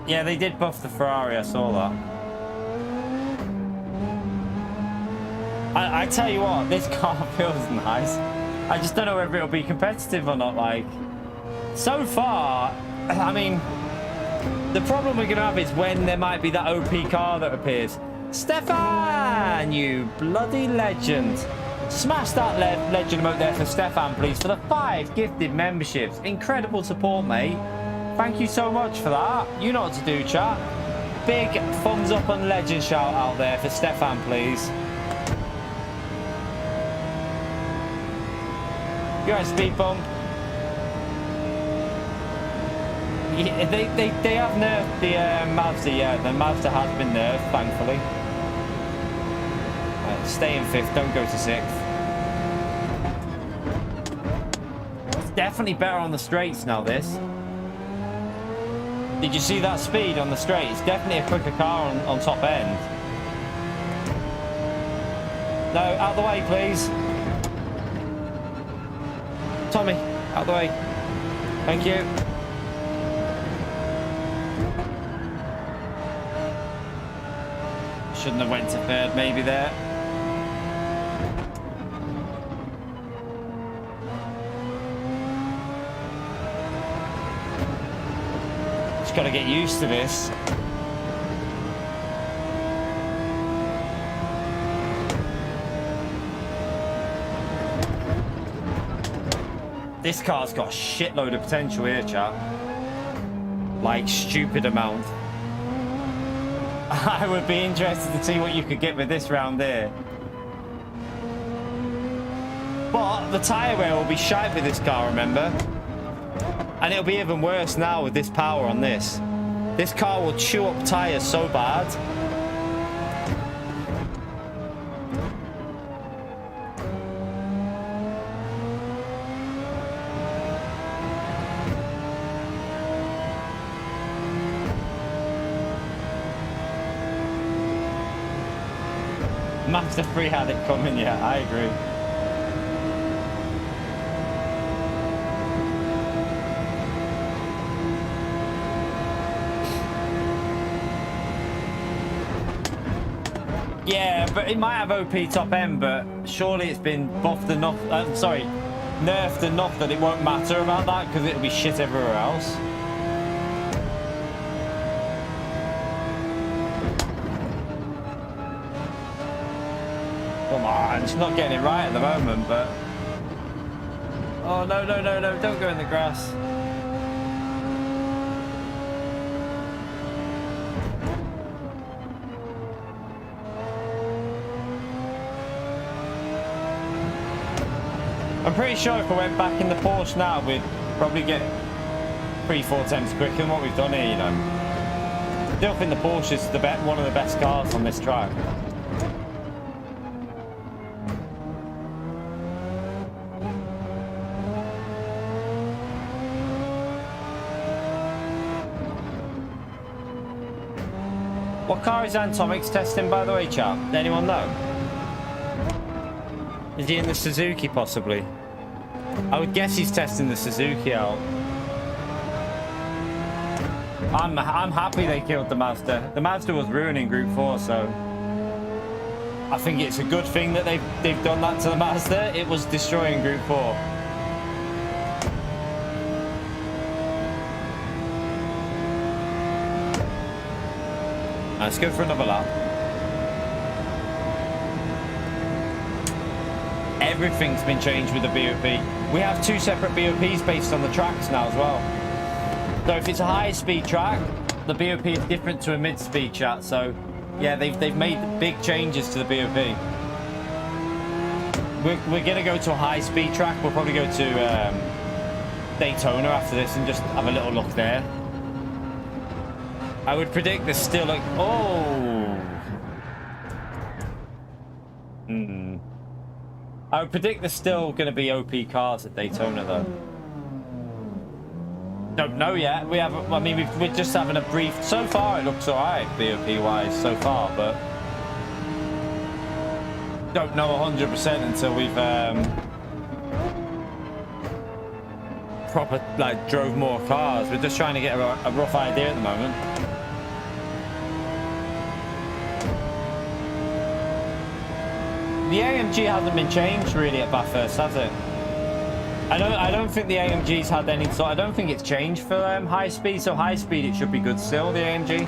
Yeah, they did buff the Ferrari, I saw that. I tell you what, this car feels nice. I just don't know whether it'll be competitive or not. Like, so far, I mean, the problem we're going to have is when there might be that OP car that appears. Stefan, you bloody legend. Smash that legend emote there for Stefan, please, for the 5 gifted memberships. Incredible support, mate. Thank you so much for that. You know what to do, chat. Big thumbs up and legend shout out there for Stefan, please. You're at speed bump. Yeah, they have nerfed the Mazda, yeah. The Mazda has been nerfed, thankfully. Stay in 5th, don't go to 6th. It's definitely better on the straights now, this. Did you see that speed on the straight? It's definitely a quicker car on top end. No, out the way, please. Tommy, out the way. Thank you. Shouldn't have went to 3rd, maybe there. Got to get used to this. This car's got a shitload of potential here, chat. Like, stupid amount. I would be interested to see what you could get with this round here. But the tyre wear will be shite with this car, remember? And it'll be even worse now with this power on this. This car will chew up tyres so bad. Mazda 3 had it coming, yeah, I agree. Yeah, but it might have OP top end, but surely it's been buffed enough, nerfed enough that it won't matter about that because it'll be shit everywhere else. Come on, it's not getting it right at the moment, but... Oh, no, no, no, no, don't go in the grass. I'm pretty sure if I went back in the Porsche now, we'd probably get 3-4 times quicker than what we've done here, you know. I still think the Porsche is one of the best cars on this track. What car is Antomix testing, by the way, chap? Does anyone know? Is he in the Suzuki, possibly? I would guess he's testing the Suzuki out. I'm happy they killed the Mazda. The Mazda was ruining Group 4, so... I think it's a good thing that they've done that to the Mazda. It was destroying Group 4. Let's go for another lap. Everything's been changed with the BOP. We have 2 separate BOPs based on the tracks now as well. So if it's a high-speed track, the BOP is different to a mid-speed track. So yeah, they've made big changes to the BOP. We're gonna go to a high-speed track. We'll probably go to Daytona after this and just have a little look there. I would predict there's still like, oh. I would predict there's still going to be OP cars at Daytona though. Don't know yet. We have. I mean, we're just having a brief. So far, it looks alright, BOP wise, so far, but don't know 100% until we've proper drove more cars. We're just trying to get a rough idea at the moment. The AMG hasn't been changed really at Bathurst, has it? I don't think the AMG's had any sort. I don't think it's changed for high speed. So high speed, it should be good still. The AMG.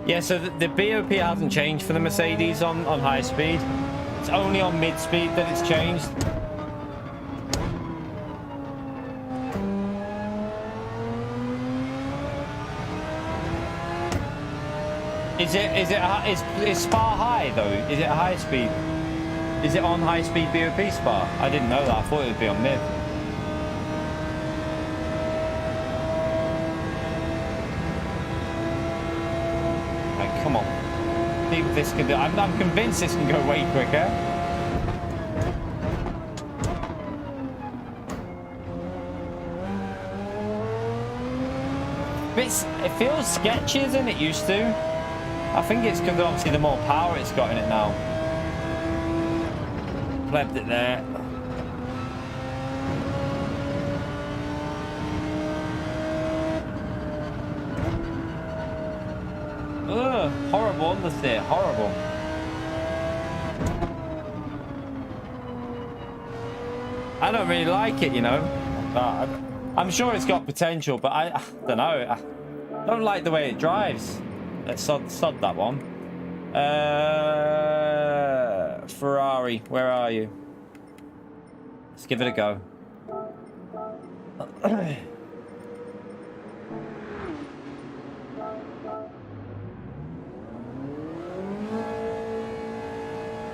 Yeah, so the BOP hasn't changed for the Mercedes on high speed. It's only on mid-speed that it's changed. Is Spa high though? Is it high speed? Is it on high speed BOP Spa? I didn't know that. I thought it would be on mid. Right, come on. I think this can do. I'm convinced this can go way quicker. It feels sketchy than it used to. I think it's because obviously the more power it's got in it now. Plebbed it there. Ugh, horrible understeer, horrible. I don't really like it, you know. I'm sure it's got potential, but I don't know. I don't like the way it drives. Let's sod that one. Ferrari, where are you? Let's give it a go.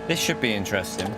This should be interesting.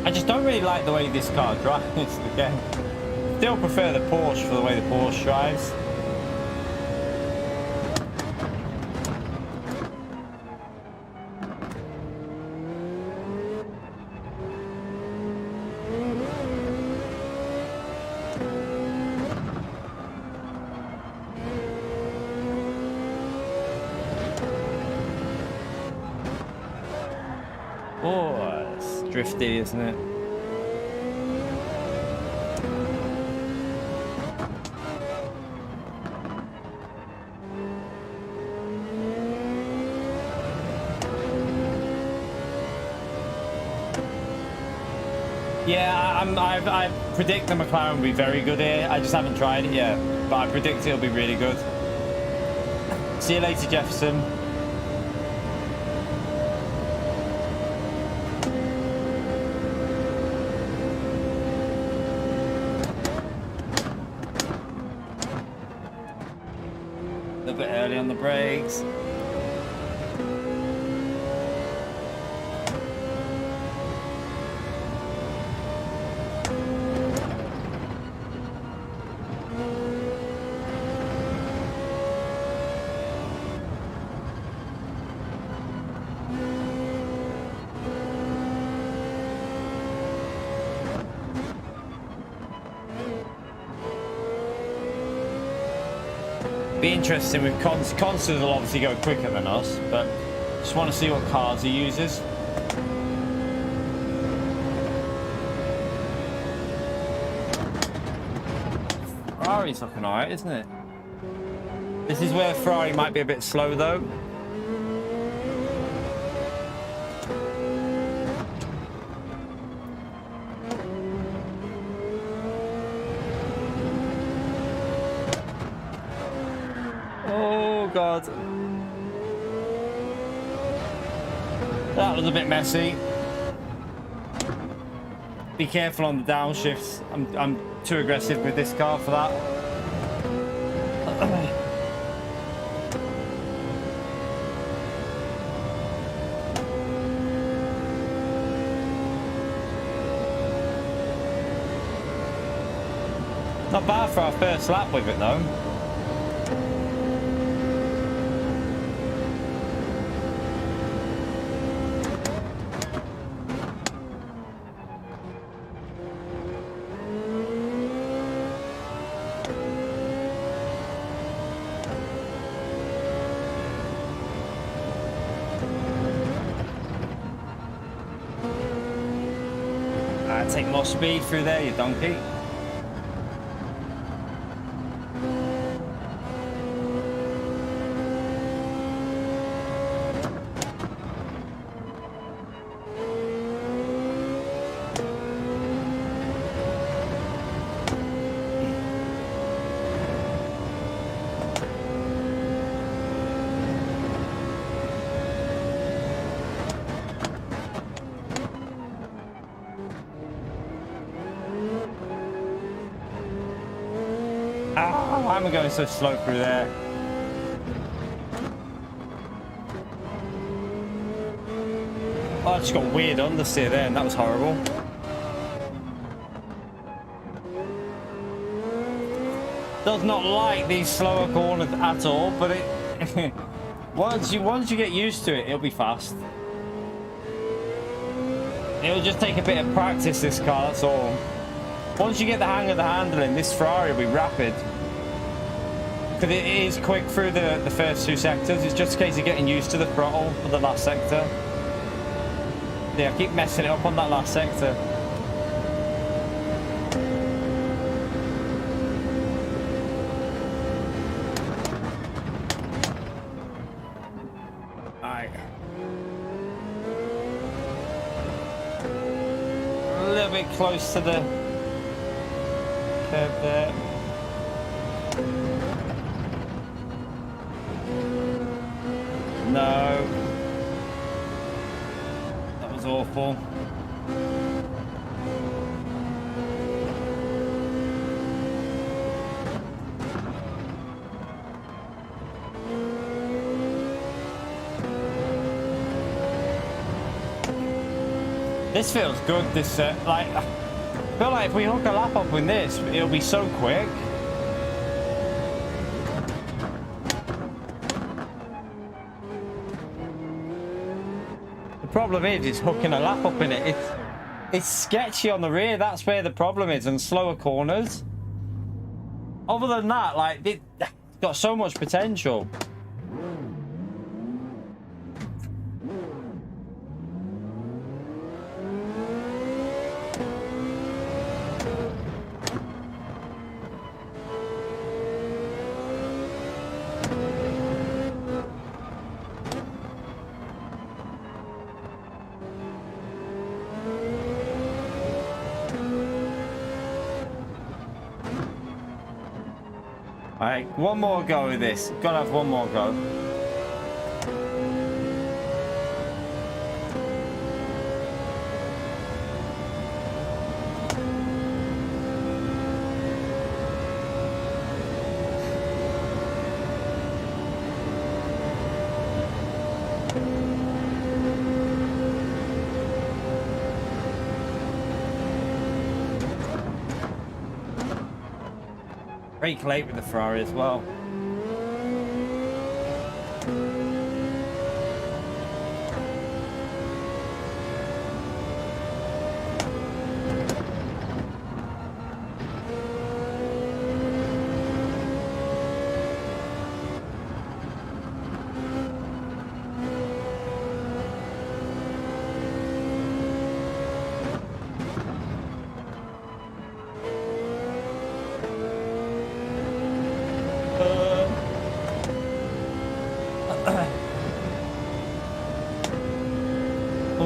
I just don't really like the way this car drives again. Still prefer the Porsche for the way the Porsche drives. Oh, it's drifty, isn't it? Yeah, I predict the McLaren will be very good here. I just haven't tried it yet, but I predict it'll be really good. See you later, Jefferson. A little bit early on the brakes. Be interesting with Constance will obviously go quicker than us, but just want to see what cars he uses. Ferrari's looking alright, isn't it? This is where Ferrari might be a bit slow though. God, that was a bit messy. Be careful on the downshifts. I'm too aggressive with this car for that. Not bad for our first lap with it though. Take more speed through there, you donkey. Why am I going so slow through there? Oh, I just got weird understeer there and that was horrible. Does not like these slower corners at all, but it once you get used to it, it'll be fast. It'll just take a bit of practice, this car, that's all. Once you get the hang of the handling, this Ferrari will be rapid. Because it is quick through the first two sectors. It's just a case of getting used to the throttle for the last sector. Yeah, I keep messing it up on that last sector. Alright. A little bit close to the curb there. No. That was awful. This feels good. This like, I feel like if we hook a lap up with this, it'll be so quick. The problem is hooking a lap up in it. It's sketchy on the rear. That's where the problem is, and slower corners. Other than that, like, it's got so much potential. Alright, one more go with this. Gotta have one more go. Brake late with the Ferrari as well.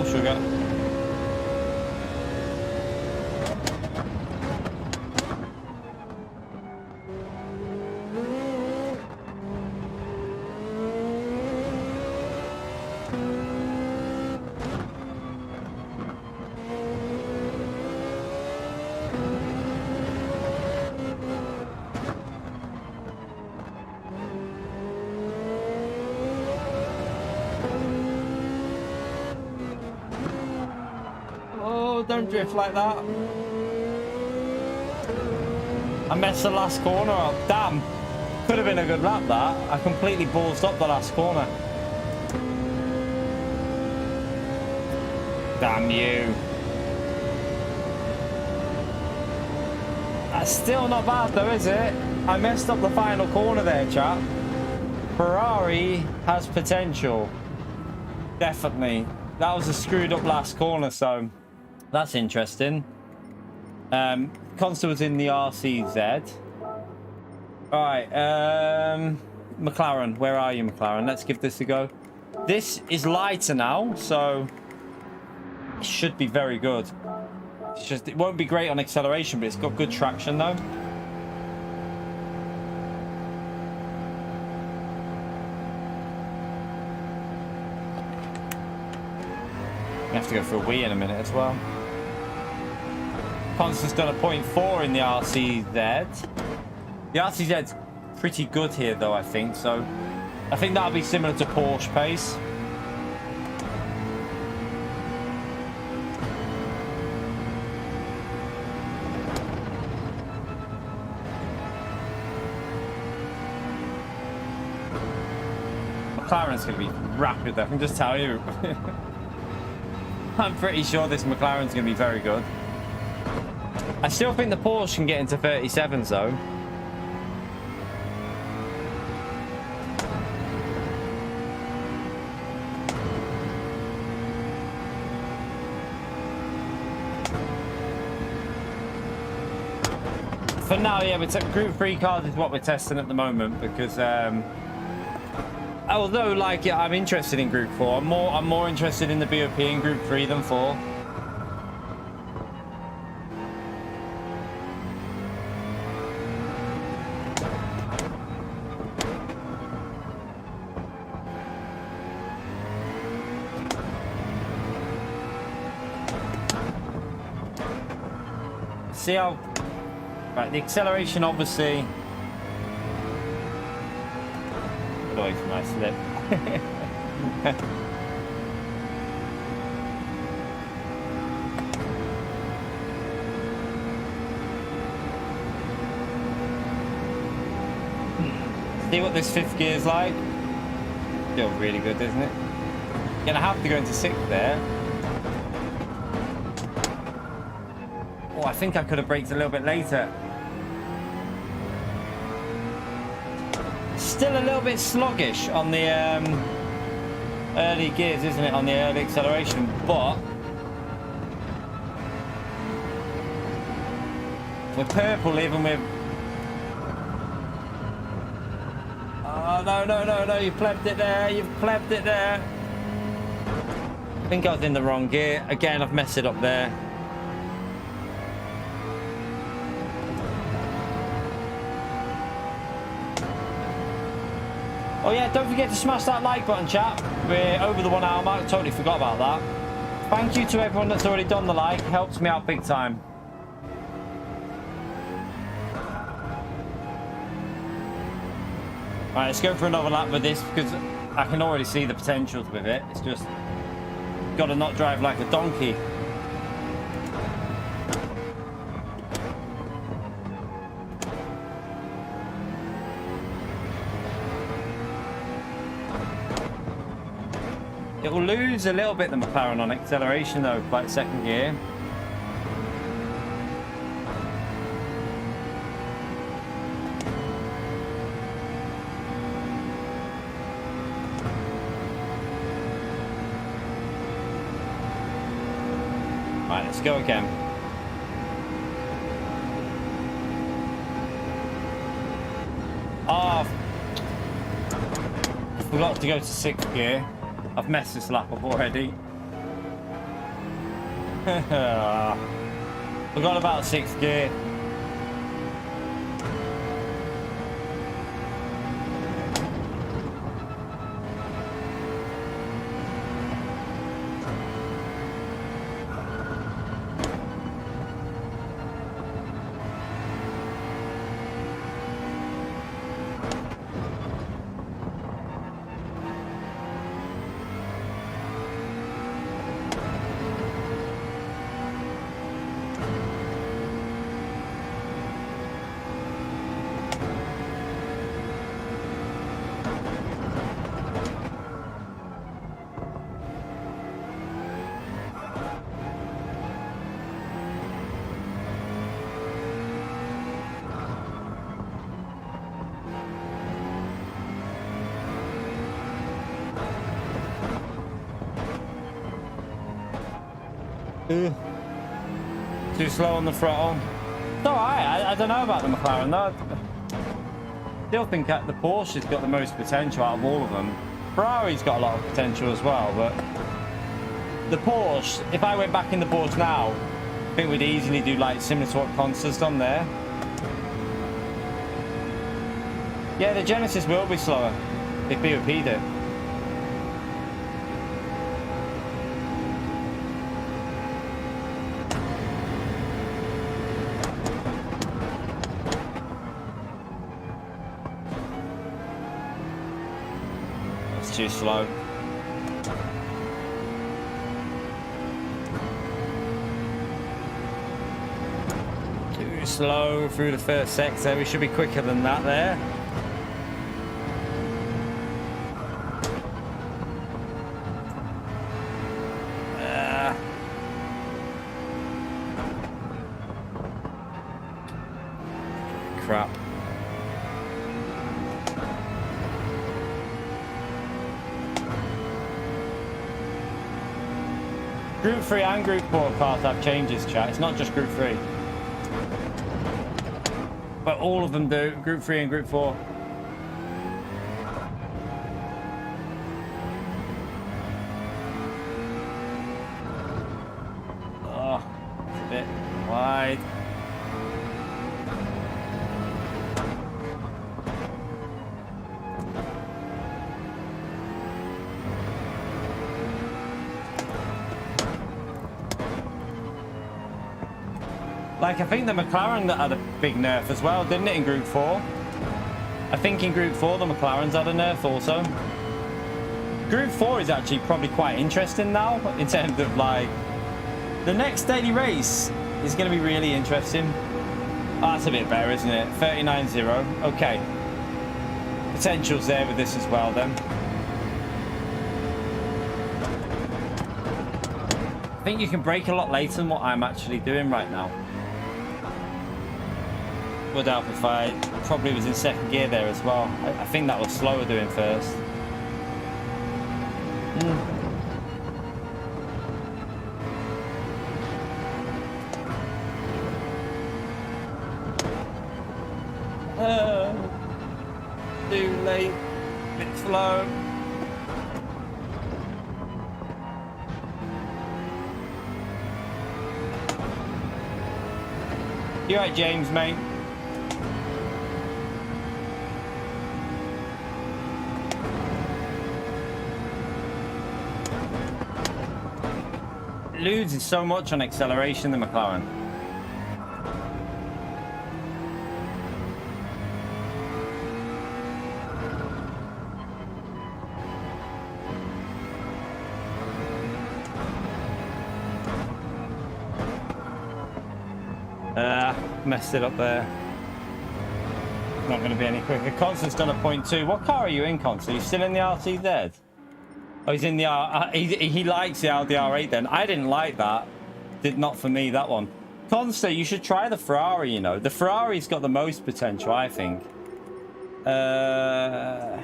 Sugar. Don't drift like that. I messed the last corner up. Damn. Could have been a good lap, that. I completely ballsed up the last corner. Damn you. That's still not bad though, is it? I messed up the final corner there, chap. Ferrari has potential. Definitely. That was a screwed up last corner, so that's interesting. Consta was in the RCZ. Alright, McLaren, where are you, McLaren? Let's give this a go. This is lighter now, so it should be very good. It's just, it won't be great on acceleration, but it's got good traction though. I have to go for a wee in a minute as well. Constant's done a 0.4 in the RCZ. The RCZ's pretty good here though, I think. So I think that'll be similar to Porsche pace. McLaren's going to be rapid, I can just tell you. I'm pretty sure this McLaren's going to be very good. I still think the Porsche can get into 37s though. For now, yeah, Group 3 cars is what we're testing at the moment because although, like, yeah, I'm interested in Group 4. I'm more interested in the BOP in Group 3 than 4. See how... Right, the acceleration, obviously... Get away from my slip. See what this fifth gear is like. Feels really good, doesn't it? Gonna have to go into sixth there. Oh, I think I could have braked a little bit later. Still a little bit sluggish on the early gears, isn't it? On the early acceleration, but we're purple even with... Oh, no, you plebbed it there, you've plebbed it there. I think I was in the wrong gear. Again, I've messed it up there. Oh yeah, don't forget to smash that like button, chat. We're over the 1 hour mark, totally forgot about that. Thank you to everyone that's already done the like, helps me out big time. Alright, let's go for another lap with this because I can already see the potentials with it. It's just got to not drive like a donkey. It will lose a little bit the McLaren on acceleration though, like second gear. Right, let's go again. Oh, forgot to go to sixth gear. I've messed this lap up already. Forgot about sixth gear. Too slow on the throttle. It's alright, I don't know about the McLaren though. I still think the Porsche's got the most potential out of all of them. Ferrari's got a lot of potential as well, but the Porsche, if I went back in the Porsche now, I think we'd easily do like similar to what Concer's done there. Yeah, the Genesis will be slower if BOP'd it. Too slow. Too slow through the first sector. We should be quicker than that there. Crap. Group 3 and Group 4 cars have changes, chat. It's not just Group 3. But all of them do. Group 3 and Group 4. Oh, it's a bit wide. Like, I think the McLaren that had a big nerf as well, didn't it, in Group 4? I think in Group 4 the McLarens had a nerf also. Group 4 is actually probably quite interesting now, in terms of, like, the next daily race is going to be really interesting. Oh, that's a bit better, isn't it? 39.0. Okay. Potential's there with this as well then. I think you can brake a lot later than what I'm actually doing right now. Would help if I probably was in second gear there as well. I think that was slower doing first. Too late. Bit slow. You right, James, mate? Loses so much on acceleration, the McLaren. Messed it up there. Not going to be any quicker. Constant's done a 0.2. What car are you in, Constant? Are you still in the RTZ? Oh, he's in the he likes the Audi R8 then. I didn't like that. Not for me, that one. Constant, you should try the Ferrari, you know. The Ferrari's got the most potential, I think. Had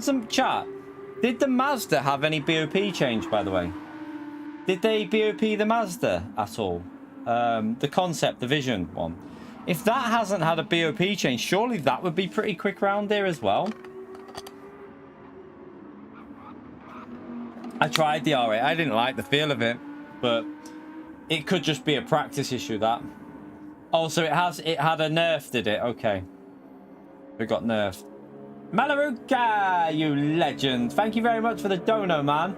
some chat. Did the Mazda have any BOP change, by the way? Did they BOP the Mazda at all? The concept, the Vision one. If that hasn't had a BOP change, surely that would be pretty quick round there as well. I tried the R8. I didn't like the feel of it, but it could just be a practice issue, that. Oh, so it had a nerf, did it? Okay. It got nerfed. Malaruka, you legend. Thank you very much for the dono, man.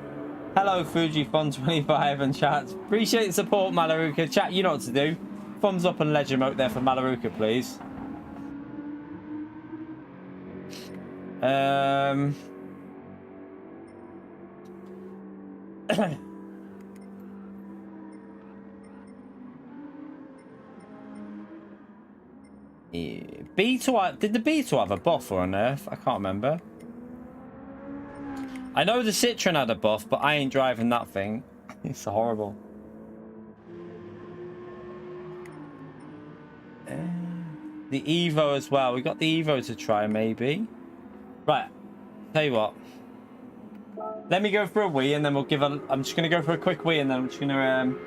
Hello, FujiFun25 and chat. Appreciate the support, Malaruka. Chat, you know what to do. Thumbs up and ledge emote there for Malaruka, please. B2, did the B2 have a buff or a nerf? I can't remember. I know the Citroen had a buff, but I ain't driving that thing. It's horrible. The Evo as well. We got the Evo to try, maybe. Right. Tell you what. Let me go for a wee, and then we'll give a... I'm just going to go for a quick wee, and then I'm just going to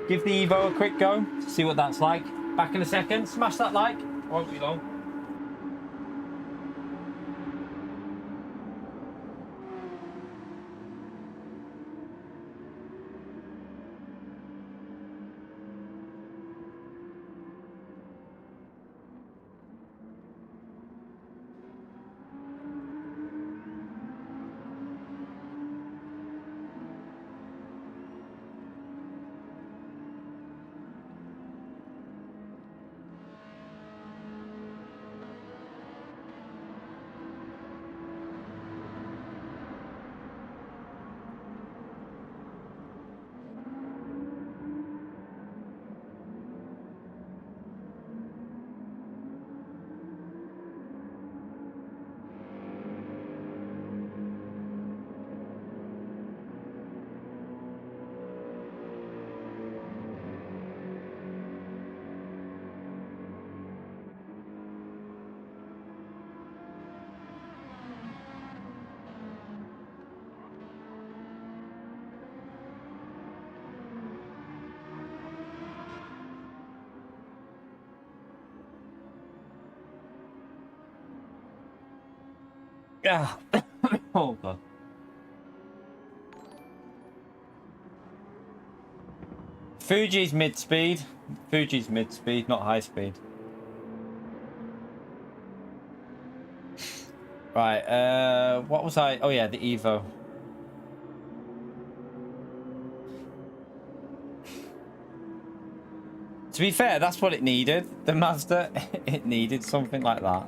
give the Evo a quick go to see what that's like. Back in a second. Smash that like. Won't be long. Yeah. Oh god. Fuji's mid-speed. Fuji's mid-speed, not high-speed. Right, what was I? Oh yeah, the Evo. To be fair, that's what it needed. The Mazda, it needed something like that.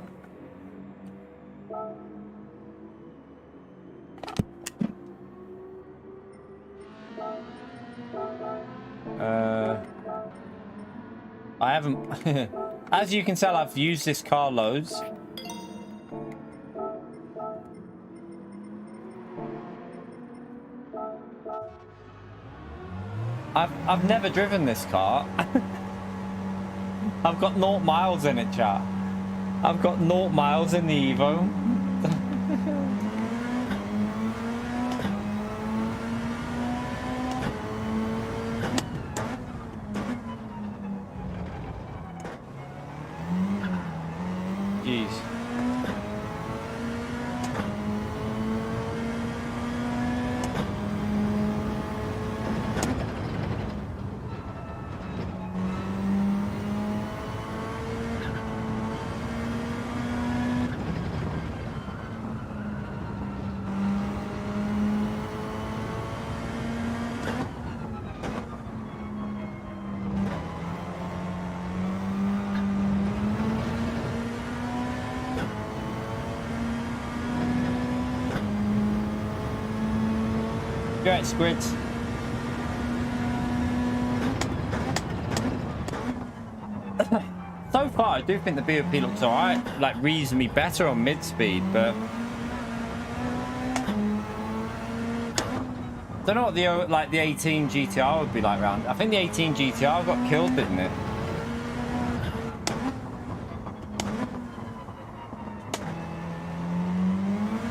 I haven't... As you can tell, I've used this car loads. I've never driven this car. I've got 0 miles in it, chat. I've got 0 miles in the Evo. Jeez. Great squids. So far, I do think the BOP looks alright, like reasonably better on mid-speed, but don't know what the 18 GTR would be like round. I think the 18 GTR got killed, didn't it?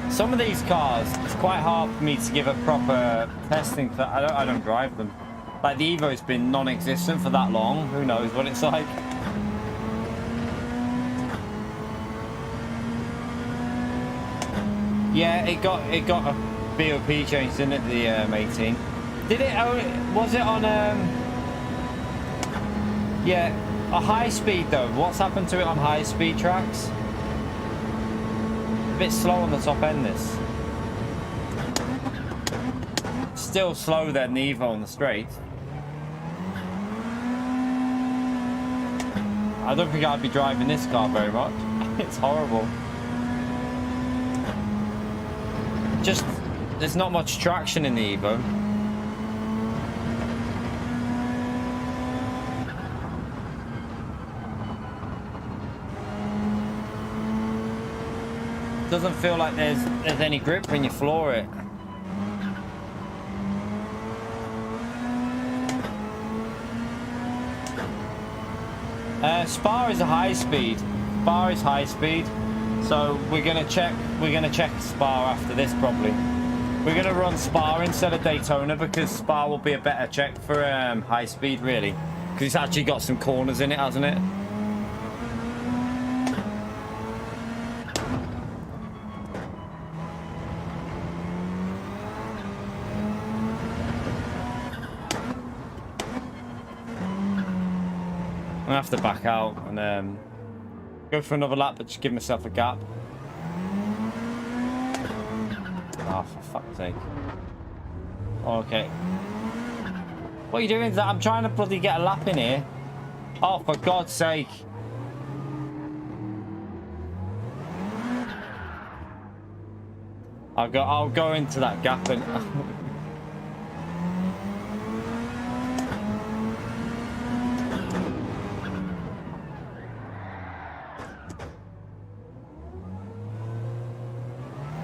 Some of these cars, it's quite hard for me to give a proper testing for. I don't drive them. Like the Evo's been non-existent for that long. Who knows what it's like? Yeah, it got a BOP change, didn't it? The 18. Did it? Oh, was it on? Yeah, a high speed though. What's happened to it on high speed tracks? A bit slow on the top end. This still slower than the Evo on the straight. I don't think I'd be driving this car very much. It's horrible. Just there's not much traction in the Evo. Doesn't feel like there's any grip when you floor it. Spa is a high speed. Spa is high speed. So we're gonna check Spa after this probably. We're gonna run Spa instead of Daytona because Spa will be a better check for high speed really. Because it's actually got some corners in it, hasn't it? I'm gonna have to back out and go for another lap, but just give myself a gap. Oh, for fuck's sake. Okay. What are you doing? I'm trying to bloody get a lap in here. Oh, for God's sake. I'll go into that gap and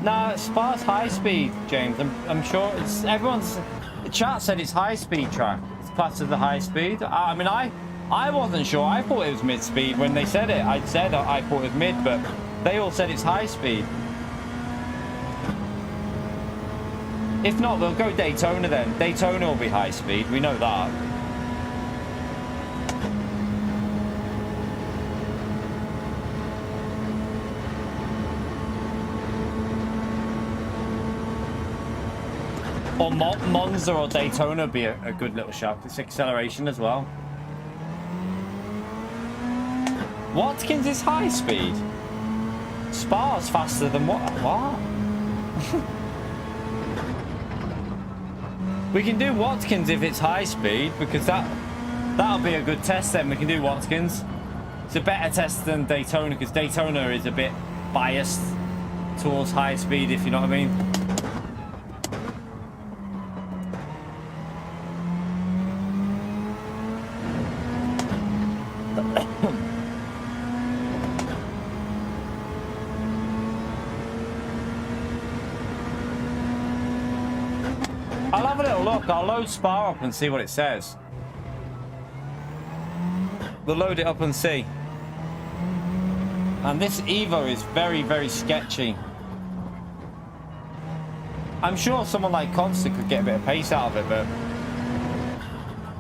Nah, Spa's high speed, James. I'm sure it's everyone's. The chat said it's high speed track. It's classed as the high speed. I mean, I wasn't sure. I thought it was mid speed when they said it. I said I thought it was mid, but they all said it's high speed. If not, we'll go Daytona then. Daytona will be high speed. We know that. Or Monza or Daytona would be a good little shout. It's acceleration as well. Watkins is high speed. Spa's faster than what? We can do Watkins if it's high speed because that'll be a good test. Then we can do Watkins. It's a better test than Daytona because Daytona is a bit biased towards high speed, if you know what I mean. I'll have a little look. I'll load Spa up and see what it says. We'll load it up and see. And this Evo is very, very sketchy. I'm sure someone like Constant could get a bit of pace out of it, but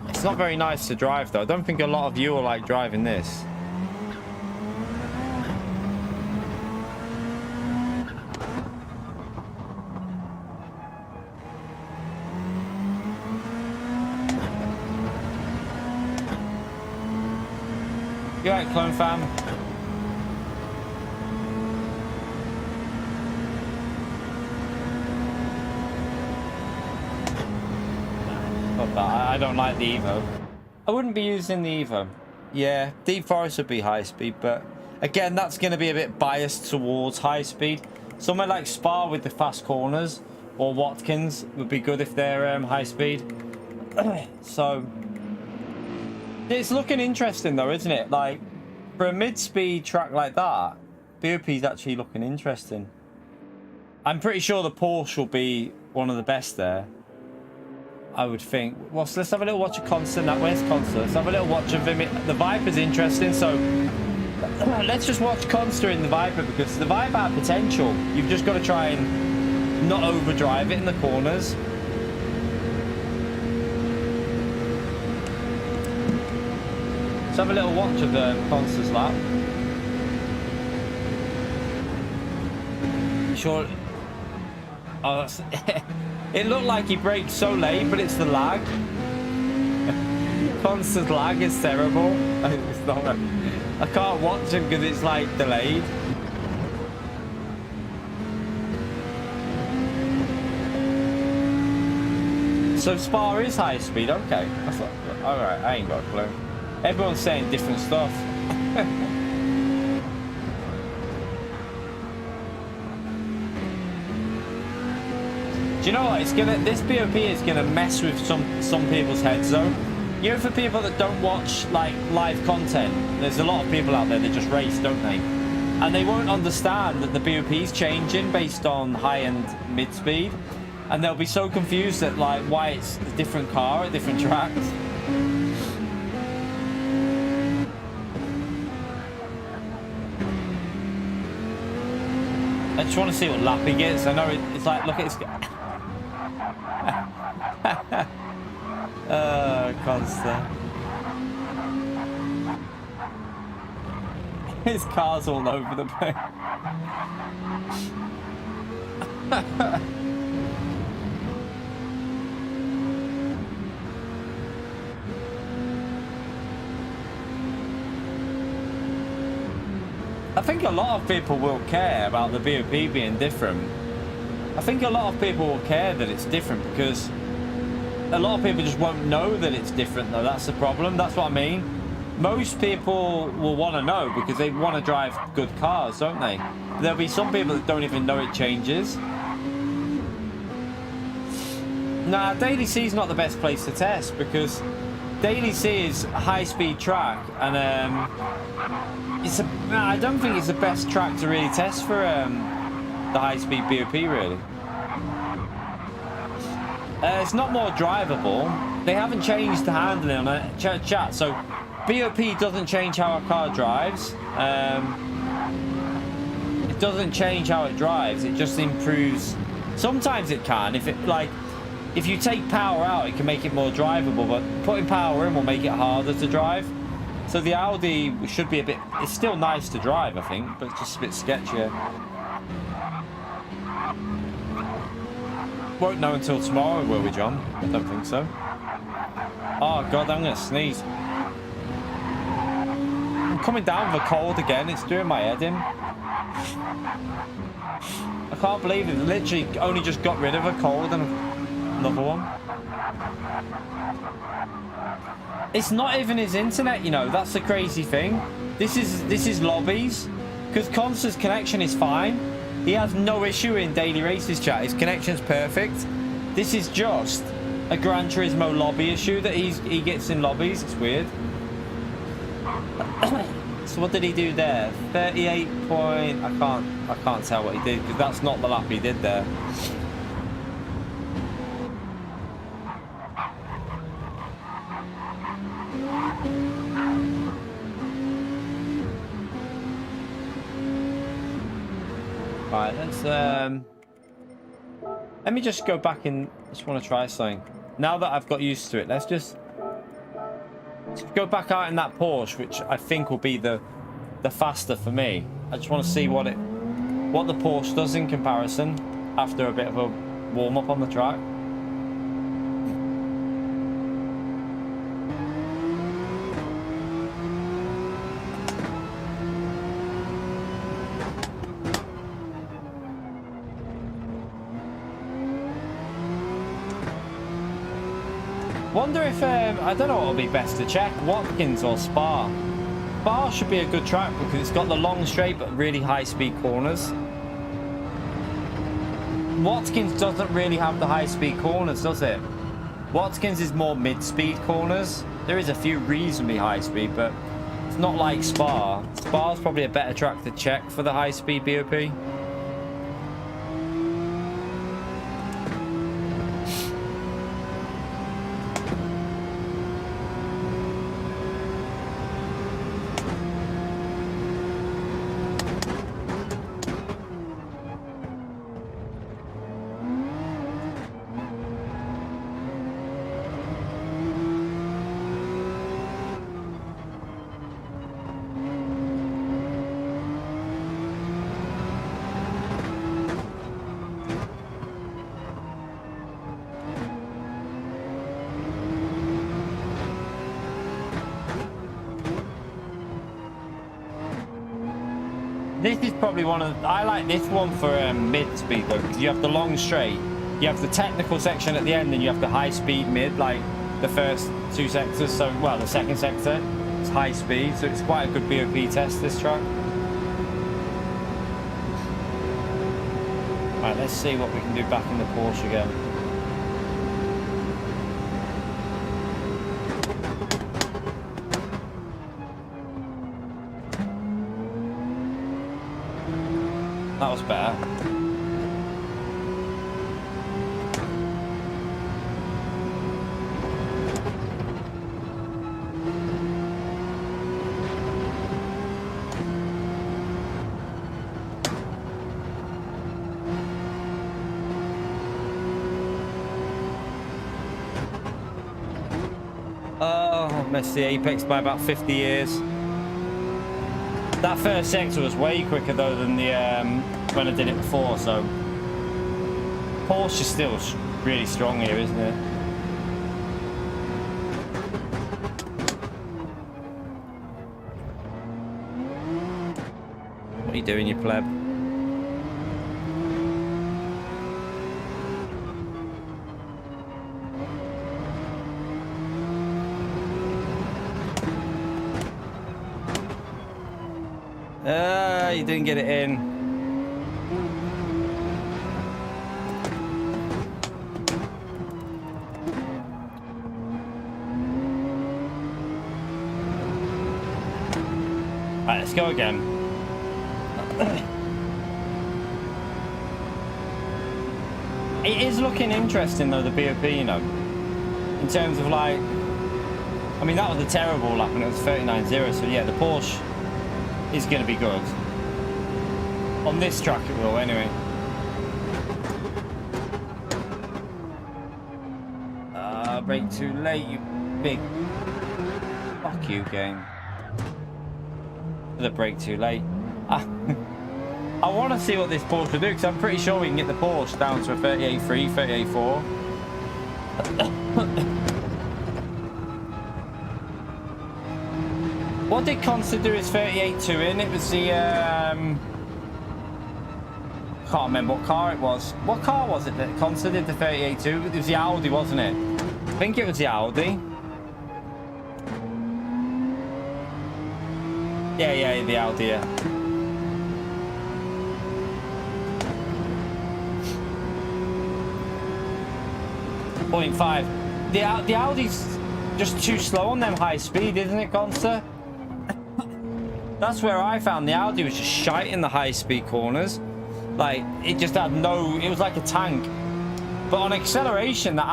it's not very nice to drive, though. I don't think a lot of you will like driving this. You right, Clone Fam? I don't like the Evo. I wouldn't be using the Evo. Yeah, Deep Forest would be high speed, but again, that's going to be a bit biased towards high speed. Somewhere like Spa with the fast corners or Watkins would be good if they're high speed. So it's looking interesting though, isn't it? Like for a mid-speed track like that, BOP is actually looking interesting. I'm pretty sure the Porsche will be one of the best there. I would think. Well, so let's have a little watch of Constant. That where's Constant? Let's have a little watch of him. The Viper's interesting, so let's just watch Constant in the Viper, because the Viper had potential. You've just got to try and not overdrive it in the corners. Let's have a little watch of the Constant's lap. Sure. Oh, that's it looked like he braked so late, but it's the lag. Constant lag is terrible. It's not. I can't watch him because it's like delayed. So Spa is high speed. Okay. All right. I ain't got a clue. Everyone's saying different stuff. Do you know what? It's gonna. This BOP is gonna mess with some people's heads, though. You know, for people that don't watch like live content, there's a lot of people out there that just race, don't they? And they won't understand that the BOP is changing based on high and mid speed, and they'll be so confused at like why it's a different car at different tracks. I just want to see what lap he gets. I know it's like, look at his. Constant. His car's all over the place. I think a lot of people will care about the BOP being different. I think a lot of people will care that it's different because a lot of people just won't know that it's different, though. That's the problem. That's what I mean. Most people will want to know because they want to drive good cars, don't they? There'll be some people that don't even know it changes. Nah, Daily C is not the best place to test because Daily C is a high-speed track, and I don't think it's the best track to really test for the high-speed BOP, really. It's not more drivable. They haven't changed the handling on it. Chat. So BOP doesn't change how a car drives. It doesn't change how it drives. It just improves. Sometimes it can. If you take power out, it can make it more drivable. But putting power in will make it harder to drive. So the Audi should be a bit. It's still nice to drive, I think, but it's just a bit sketchier. Won't know until tomorrow, will we, John? I don't think so. Oh, God, I'm going to sneeze. I'm coming down with a cold again. It's doing my head in. I can't believe it. Literally only just got rid of a cold and another one. It's not even his internet, you know. That's the crazy thing. This is lobbies. Because Constant's connection is fine. He has no issue in daily races, chat. His connection's perfect. This is just a Gran Turismo lobby issue that he gets in lobbies. It's weird. So what did he do there? 38 point. I can't tell what he did because that's not the lap he did there. let's let me just go back in. I just want to try something. Now that I've got used to it, let's just go back out in that Porsche, which I think will be the faster for me. I just want to see what the Porsche does in comparison after a bit of a warm up on the track. Wonder if I don't know what would be best to check, Watkins or Spa. Spa should be a good track because it's got the long straight but really high speed corners. Watkins doesn't really have the high speed corners, does it? Watkins is more mid speed corners. There is a few reasonably high speed, but it's not like Spa. Spa's probably a better track to check for the high speed BOP. This is probably one of I like this one for mid speed though, because you have the long straight, you have the technical section at the end, and you have the high speed mid, like the first two sectors. So well, the second sector is high speed, so it's quite a good BOP test, this track. Alright, let's see what we can do back in the Porsche again. That was better. Oh, missed the apex by about 50 years. That first sector was way quicker though than the when I did it before, so Porsche is still really strong here, isn't it? What are you doing, you pleb? You didn't get it in. Right, let's go again. It is looking interesting though, the BOP, you know, in terms of like, I mean, that was a terrible lap and it was 39.0, so yeah, the Porsche is going to be good. On this track it will, anyway. Brake too late, you big... Fuck you, game. The brake too late. I want to see what this Porsche will do, because I'm pretty sure we can get the Porsche down to a 38.3, 38.4. What did Consta do his 38.2 in? It was the... can't remember what car it was. What car was it that Consta did the 38.2? It was the Audi, wasn't it? I think it was the Audi. Yeah, the Audi, yeah. 0.5. The Audi's just too slow on them high speed, isn't it, Consta? That's where I found the Audi was just shite in the high speed corners. Like, it just had no, it was like a tank. But on acceleration, the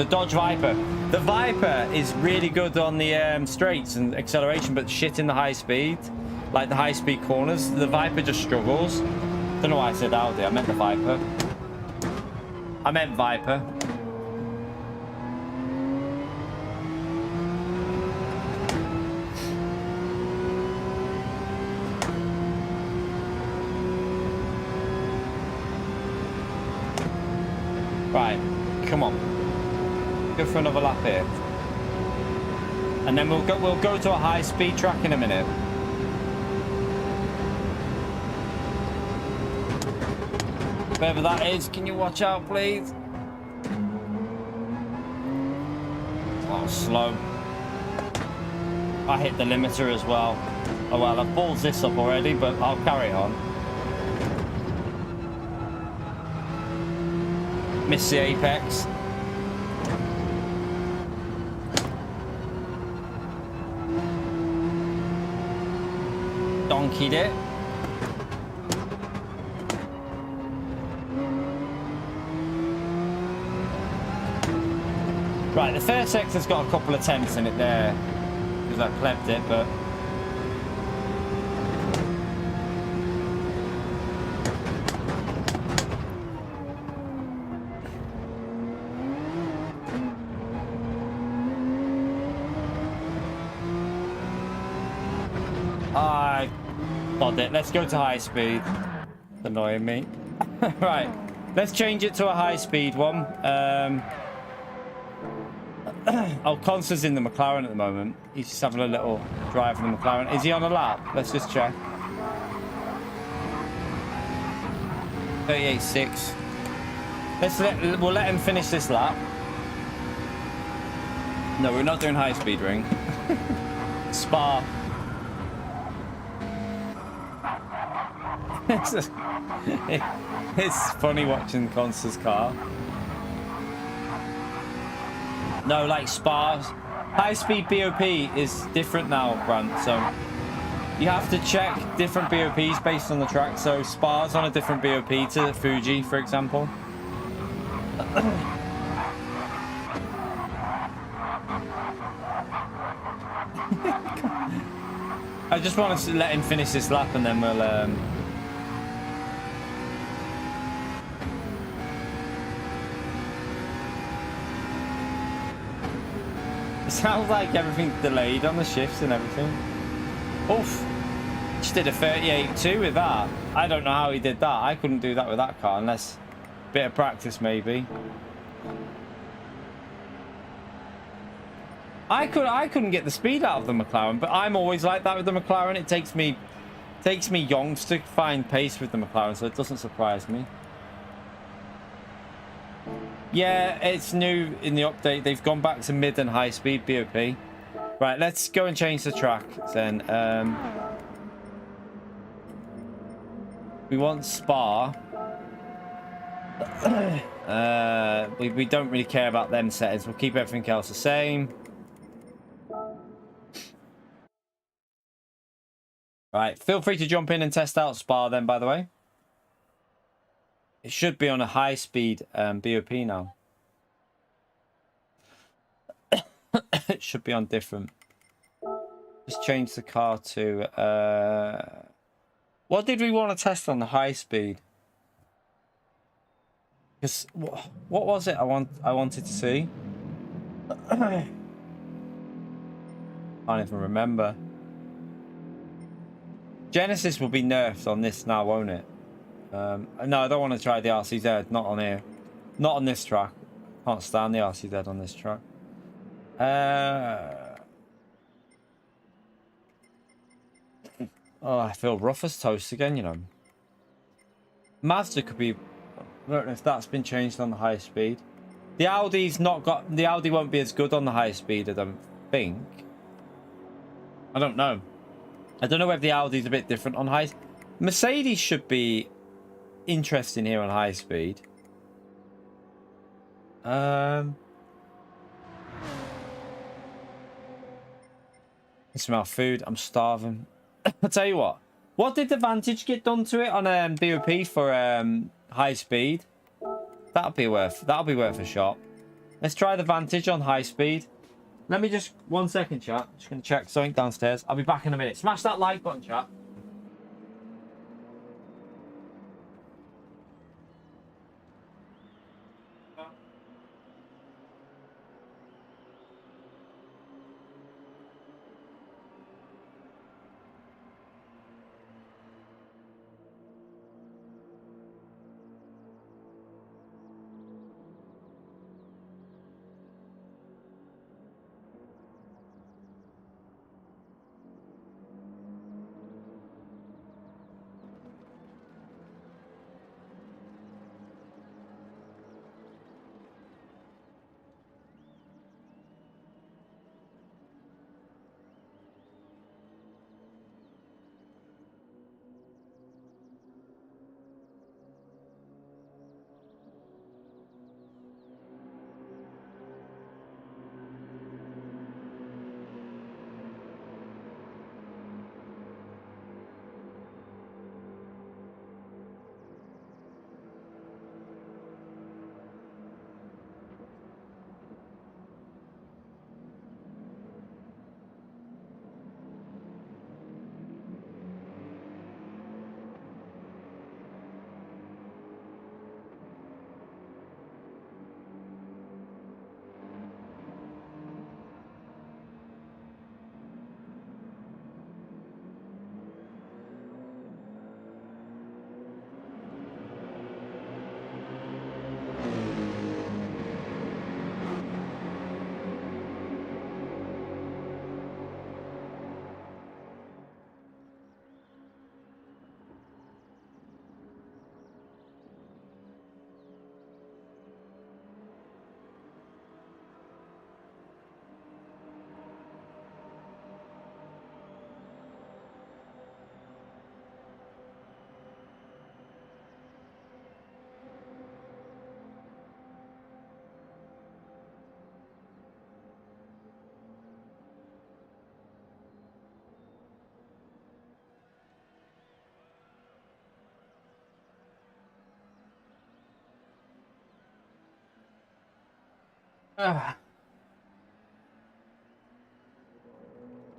Dodge Viper. The Viper is really good on the straights and acceleration, but shit in the high speed. like the high-speed corners. The Viper just struggles. Don't know why I said Audi. I meant the Viper. I meant Viper. Right, come on. Go for another lap here. And then we'll go to a high-speed track in a minute. Wherever that is, can you watch out, please? Oh, slow. I hit the limiter as well. Oh well, I've ballsed this up already, but I'll carry on. Miss the apex. Donkeyed it. Right, the first sector's got a couple of tenths in it there because I clepped it, but I bod it. Let's go to high speed. It's annoying me. Right, let's change it to a high speed one. Oh, Consta's in the McLaren at the moment. He's just having a little drive in the McLaren. Is he on a lap? Let's just check. 38.6. We'll let him finish this lap. No, we're not doing high speed ring. Spa. It's funny watching Consta's car. No, like Spas. High-speed BOP is different now, Grant. So you have to check different BOPs based on the track. So Spas on a different BOP to Fuji, for example. I just wanted to let him finish this lap and then we'll... Sounds like everything's delayed on the shifts and everything. Oof. Just did a 38.2 with that. I don't know how he did that. I couldn't do that with that car unless a bit of practice maybe. I couldn't get the speed out of the McLaren, but I'm always like that with the McLaren. It takes me yonks to find pace with the McLaren, so it doesn't surprise me. Yeah, it's new in the update. They've gone back to mid and high speed BOP. Right, let's go and change the track then. We want Spa. We don't really care about them settings. We'll keep everything else the same. Right, feel free to jump in and test out Spa then, by the way. It should be on a high speed BOP now. It should be on different. Just change the car to... What did we want to test on the high speed? Because what was it I wanted to see? I can't even remember. Genesis will be nerfed on this now, won't it? No, I don't want to try the RCZ. Not on here. Not on this track. Can't stand the RCZ on this track. Oh, I feel rough as toast again, you know. Mazda could be... I don't know if that's been changed on the high speed. The Audi's not got... The Audi won't be as good on the high speed, I don't think. I don't know. I don't know whether the Audi's a bit different on high... Mercedes should be interesting here on high speed. I smell food. I'm starving. I'll tell you what. What did the Vantage get done to it on BOP for high speed? That'll be worth a shot. Let's try the Vantage on high speed. Let me just 1 second, chat. Just gonna check something downstairs. I'll be back in a minute. Smash that like button, chat.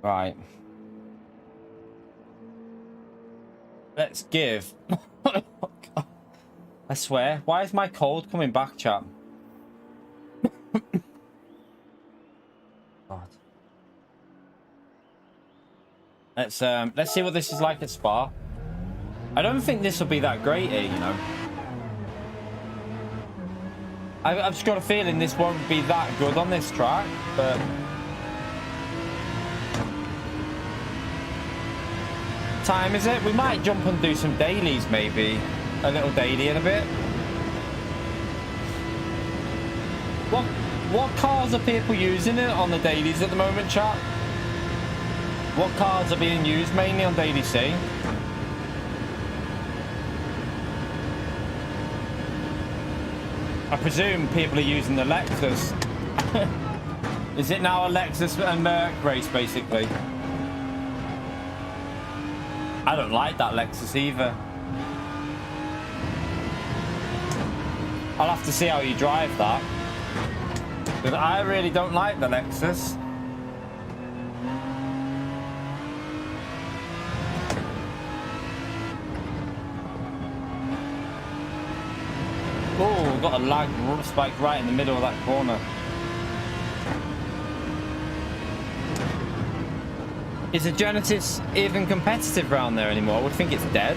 Right. Let's give. I swear. Why is my cold coming back, chap? God. Let's see what this is like at Spa. I don't think this will be that great here, you know. I've just got a feeling this won't be that good on this track, but time is it? We might jump and do some dailies, maybe a little daily in a bit. What cars are people using it on the dailies at the moment, chat? What cars are being used mainly on Daily C? I presume people are using the Lexus. Is it now a Lexus and Merc race, basically? I don't like that Lexus either. I'll have to see how you drive that. Because I really don't like the Lexus. Oh, got a lag spike right in the middle of that corner. Is the Genesis even competitive around there anymore? I would think it's dead.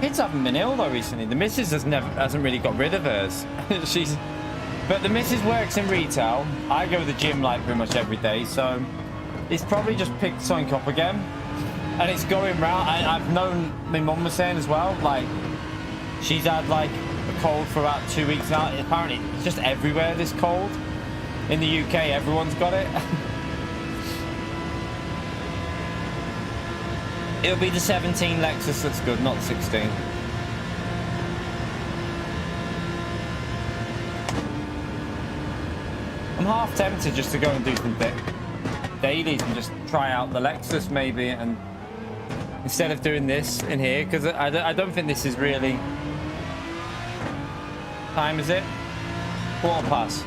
Kids haven't been ill though recently. The missus hasn't really got rid of hers. But the missus works in retail. I go to the gym like pretty much every day, so it's probably just picked something up again, and it's going round. I've known, my mum was saying as well, like she's had like a cold for about 2 weeks now. Apparently it's just everywhere, this cold. In the UK, everyone's got it. It'll be the 17 Lexus that's good, not the 16. I'm half tempted just to go and do some dailies and just try out the Lexus maybe, and instead of doing this in here, because I don't think this is really. Time is it? Quarter past.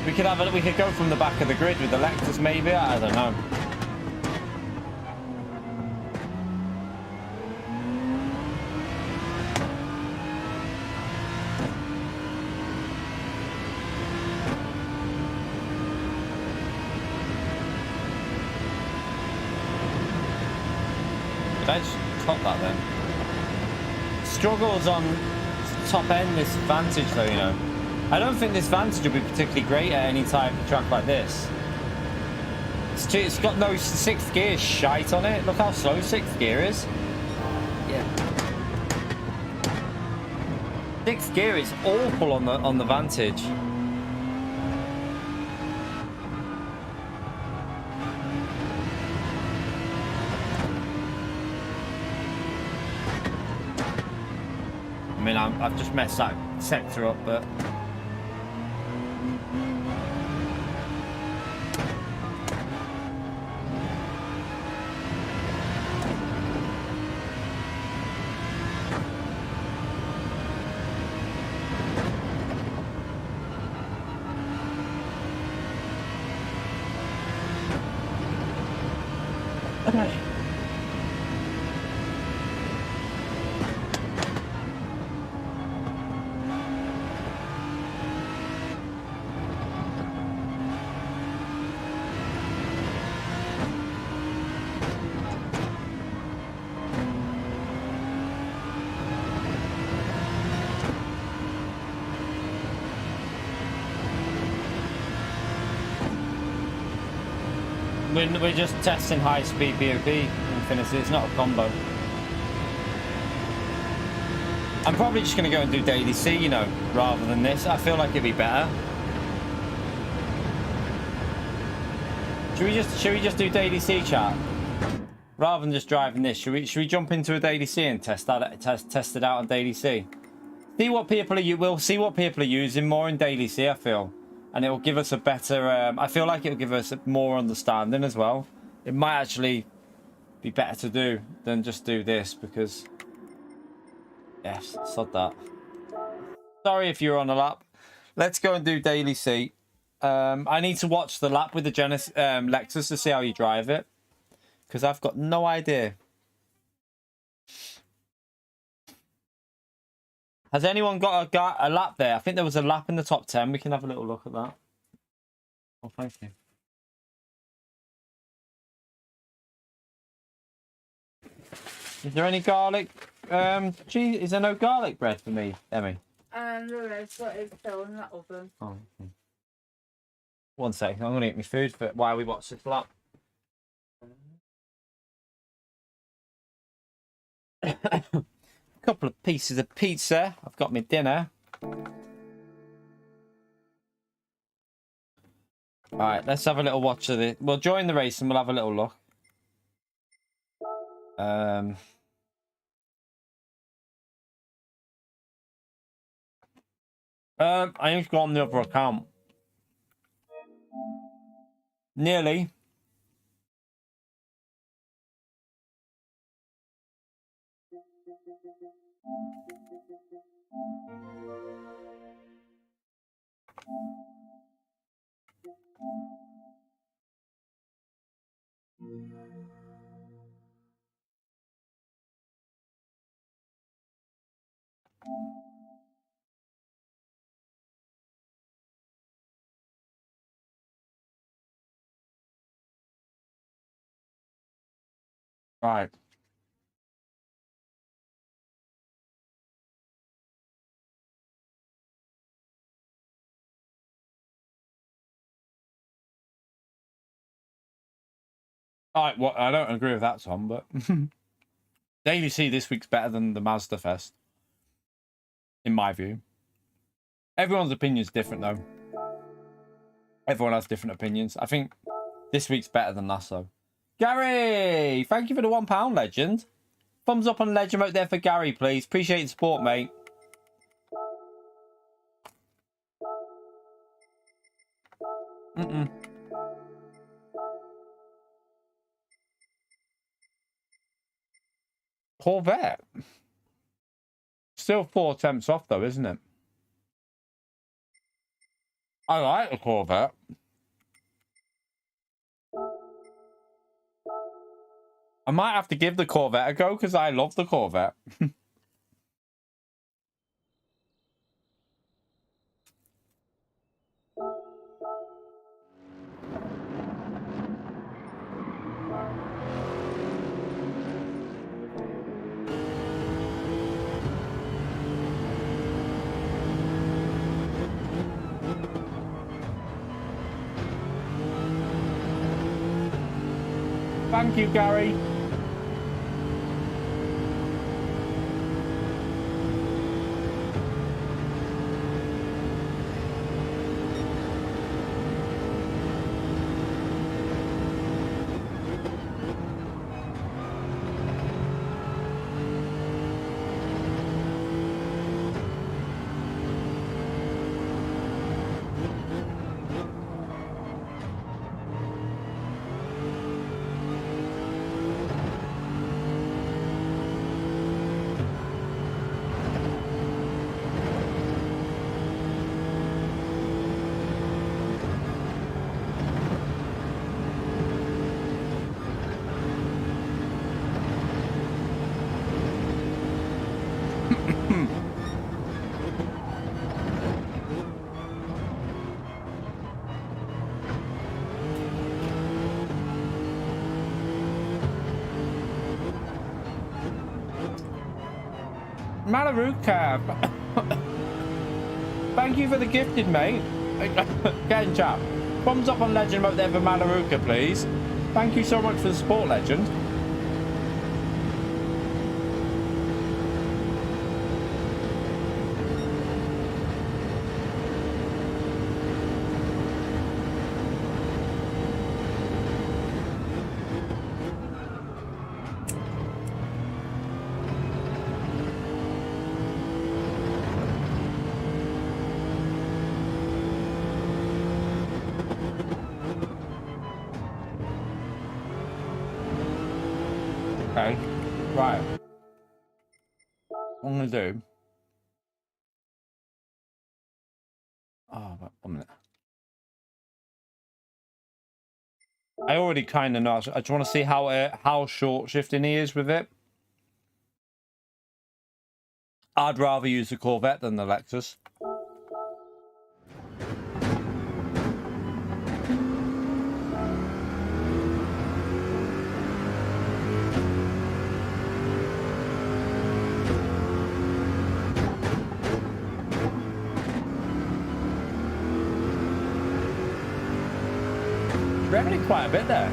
We could go from the back of the grid with the Lexus maybe. I don't know. Did I just top that then? Struggles on top end this Vantage though, you know. I don't think this Vantage will be particularly great at any type of track like this. It's got no 6th gear shite on it. Look how slow 6th gear is. Yeah. 6th gear is awful on the Vantage. I mean, I've just messed that sector up, but we're just testing high-speed BOP Infinity. It's not a combo. I'm probably just going to go and do Daily C, you know, rather than this. I feel like it'd be better. Should we just do Daily C, chat? Rather than just driving this, should we jump into a Daily C and test it out on Daily C? See what people we'll see what people are using more in Daily C, I feel. And it will give us a better, I feel like it will give us more understanding as well it might actually be better to do than just do this because, yes, sod that. Sorry if you're on a lap. Let's go and do daily seat. I need to watch the lap with the Lexus to see how you drive it because I've got no idea. Has anyone got a lap there? I think there was a lap in the top 10. We can have a little look at that. Oh, thank you. Is there any garlic? Is there no garlic bread for me, Emmy? There is, but it's still in that oven. Oh, okay. 1 second. I'm going to eat my food while we watch this lap. A couple of pieces of pizza. I've got my dinner. Alright, let's have a little watch of it. We'll join the race and we'll have a little look. I need to go on the other account. Nearly. Right. Alright, well, I don't agree with that, Tom, but Daily C this week's better than the Mazda Fest. In my view. Everyone's opinion is different, though. Everyone has different opinions. I think this week's better than last, though. Gary! Thank you for the £1, legend. Thumbs up on legend out there for Gary, please. Appreciate the support, mate. Corvette. Still 4 attempts off, though, isn't it? I like the Corvette. I might have to give the Corvette a go because I love the Corvette. Thank you, Gary. Malaruka. Thank you for the gifted, mate. Get in chat. Thumbs up on legend out there for Malaruka, please. Thank you so much for the support, legend. Okay. Right. What I'm gonna do. Oh, wait, 1 minute. I already kind of know. I just want to see how short shifting he is with it. I'd rather use the Corvette than the Lexus. Revving quite a bit there.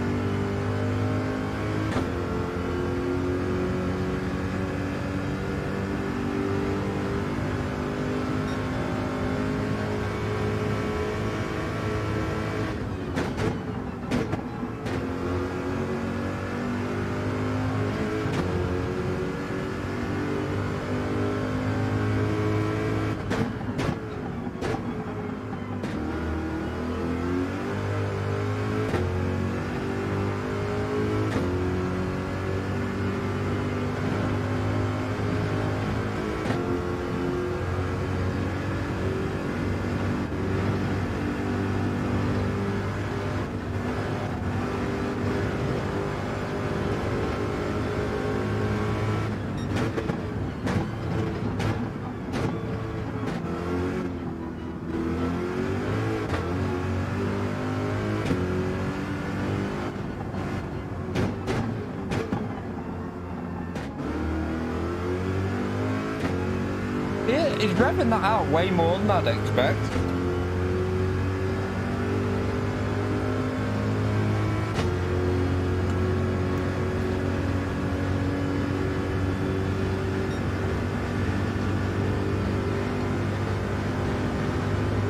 He's revving that out way more than I'd expect.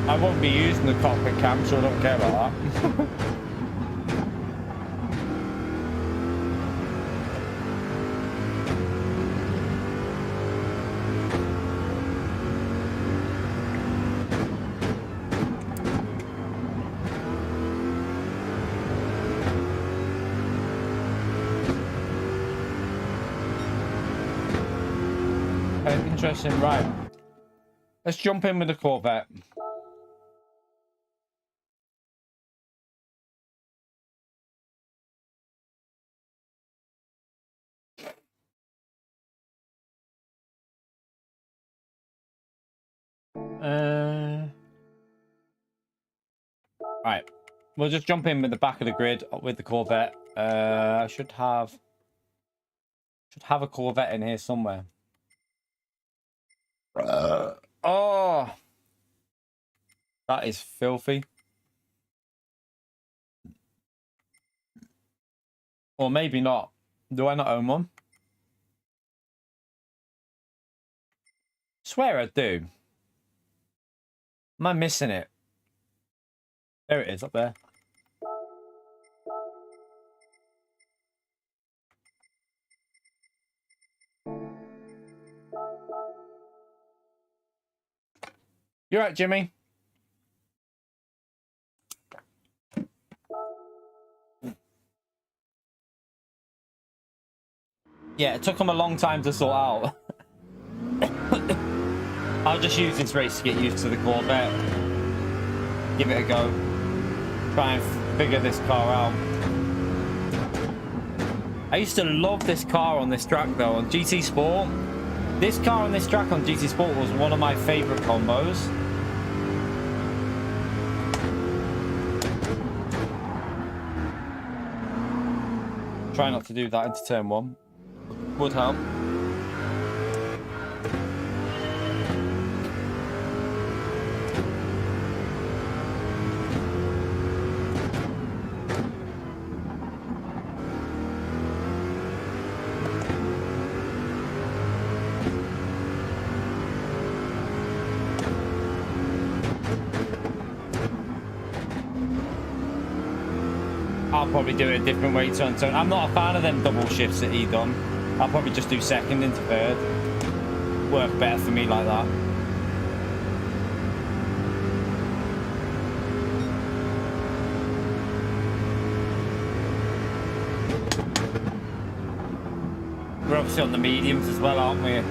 I won't be using the cockpit cam, so I don't care about that. Interesting, right. Let's jump in with the Corvette. Right. We'll just jump in with the back of the grid with the Corvette. I should have a Corvette in here somewhere. Oh, that is filthy. Or maybe not. Do I not own one? Swear I do. Am I missing it? There it is, up there. You're right, Jimmy. Yeah, it took him a long time to sort out. I'll just use this race to get used to the Corvette. Give it a go. Try and figure this car out. I used to love this car on this track though, on GT Sport. This car on this track on GT Sport was one of my favourite combos. Try not to do that into turn one. Would help. I'll probably do it a different way turn turn. I'm not a fan of them double shifts that he done. I'll probably just do second into third. Work better for me like that. obviously on the mediums as well, aren't we?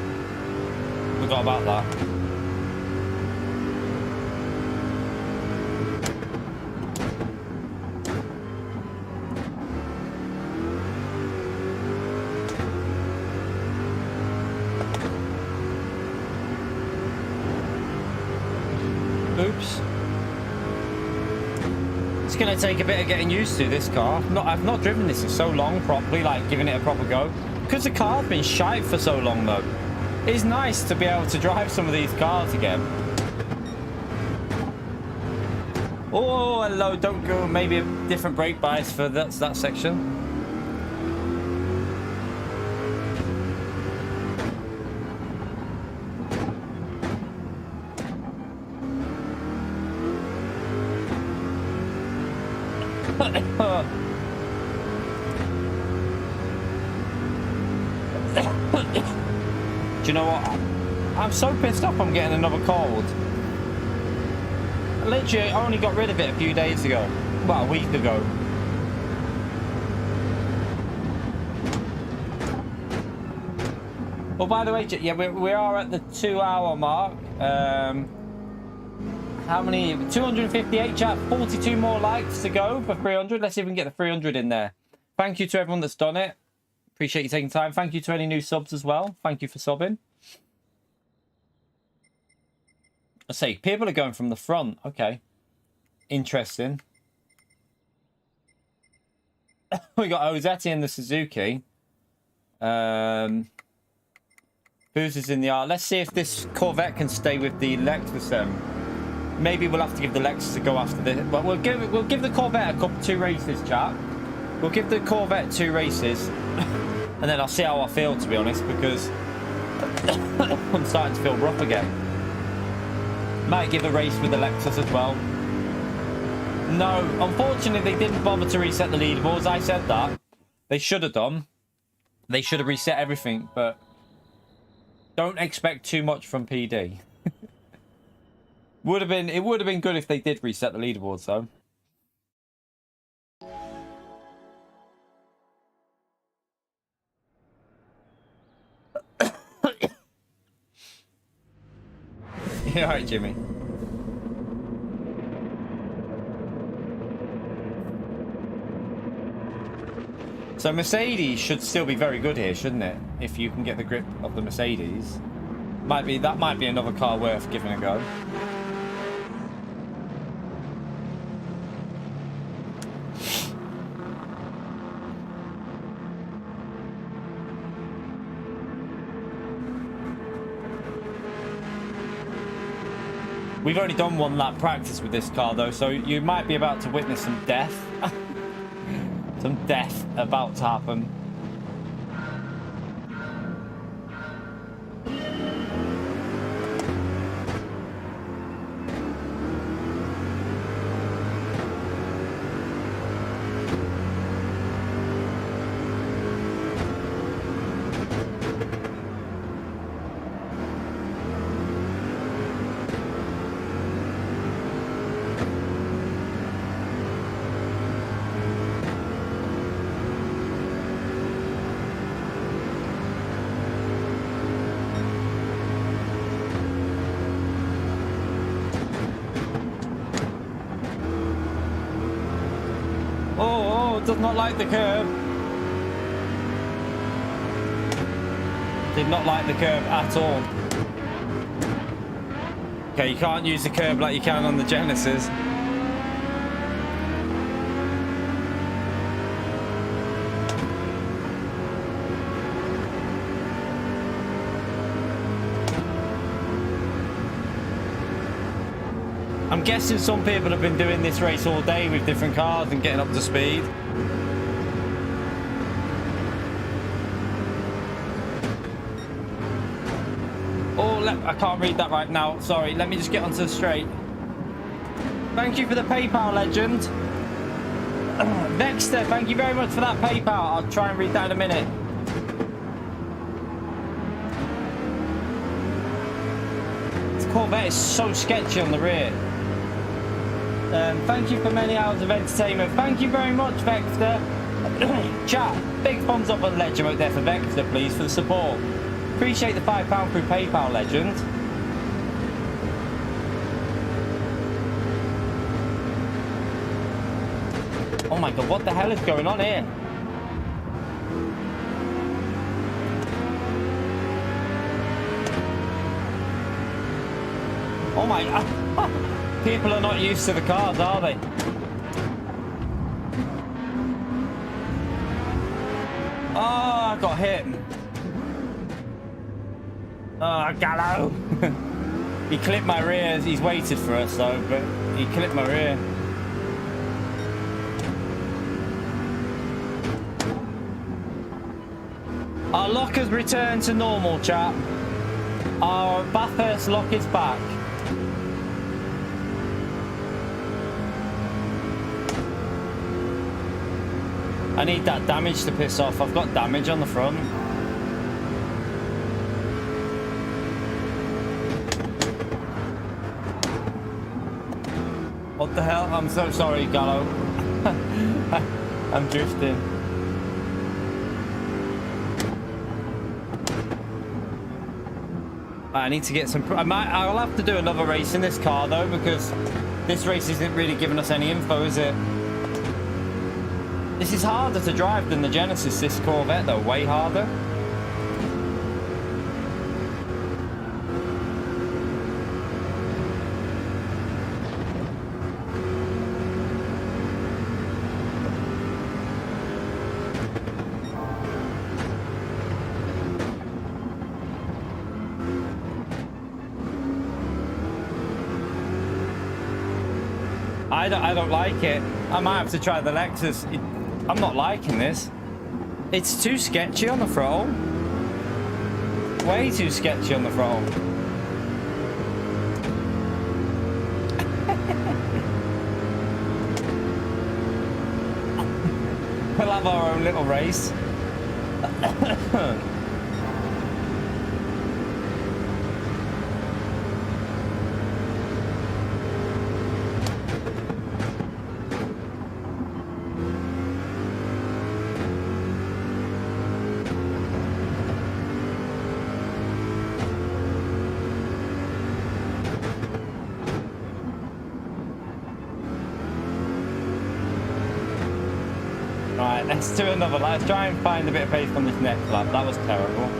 Forgot about that. Oops. It's going to take a bit of getting used to this car. I've not driven this in so long properly, like giving it a proper go. Because the car's been shite for so long though. It's nice to be able to drive some of these cars again. Oh, hello, don't go. Maybe a different brake bias for that section. Do you know what? I'm so pissed off I'm getting another cold. Literally, I only got rid of it a few days ago. Well, a week ago. Well, by the way, yeah, we are at the 2-hour mark. How many? 258 chat, 42 more likes to go for 300. Let's see if we can get the 300 in there. Thank you to everyone that's done it. Appreciate you taking time. Thank you to any new subs as well. Thank you for subbing. I say, people are going from the front. Okay. Interesting. We got Ozetti and the Suzuki. Booze is in the art. Let's see if this Corvette can stay with the Lexus then. Maybe we'll have to give the Lexus a go after this. But we'll give the Corvette two races, chat. We'll give the Corvette 2 races. And then I'll see how I feel, to be honest, because I'm starting to feel rough again. Might give a race with the Lexus as well. No, unfortunately, they didn't bother to reset the leaderboards. I said that. They should have done. They should have reset everything, but don't expect too much from PD. It would have been good if they did reset the leaderboards, though. Yeah, all right, Jimmy. So Mercedes should still be very good here, shouldn't it? If you can get the grip of the Mercedes. That might be another car worth giving a go. We've only done one lap practice with this car though, so you might be about to witness some death. Some death about to happen. Does not like the curb. Did not like the curb at all. Okay, you can't use the curb like you can on the Genesis. I'm guessing some people have been doing this race all day with different cars and getting up to speed. Oh, I can't read that right now. Sorry, let me just get onto the straight. Thank you for the PayPal, legend. Dexter, thank you very much for that PayPal. I'll try and read that in a minute. This Corvette is so sketchy on the rear. Thank you for many hours of entertainment. Thank you very much, Vector. Chat, big thumbs up on Legend out there for Vector, please, for the support. Appreciate the £5 through PayPal, Legend. Oh my god, what the hell is going on here? Oh my god. People are not used to the cars, are they? Oh, I got hit. Oh, Gallo. He clipped my rear. He's waited for us though, but he clipped my rear. Our lock has returned to normal, chat. Our Bathurst lock is back. I need that damage to piss off. I've got damage on the front. What the hell? I'm so sorry, Gallo. I'm drifting. I need to get some... I'll have to do another race in this car, though, because this race isn't really giving us any info, is it? This is harder to drive than the Genesis, this Corvette, though. Way harder. I don't like it. I might have to try the Lexus. I'm not liking this. It's too sketchy on the throttle. Way too sketchy on the throttle. We'll have our own little race. Let's do another lap. Let's try and find a bit of pace on this next lap. That was terrible.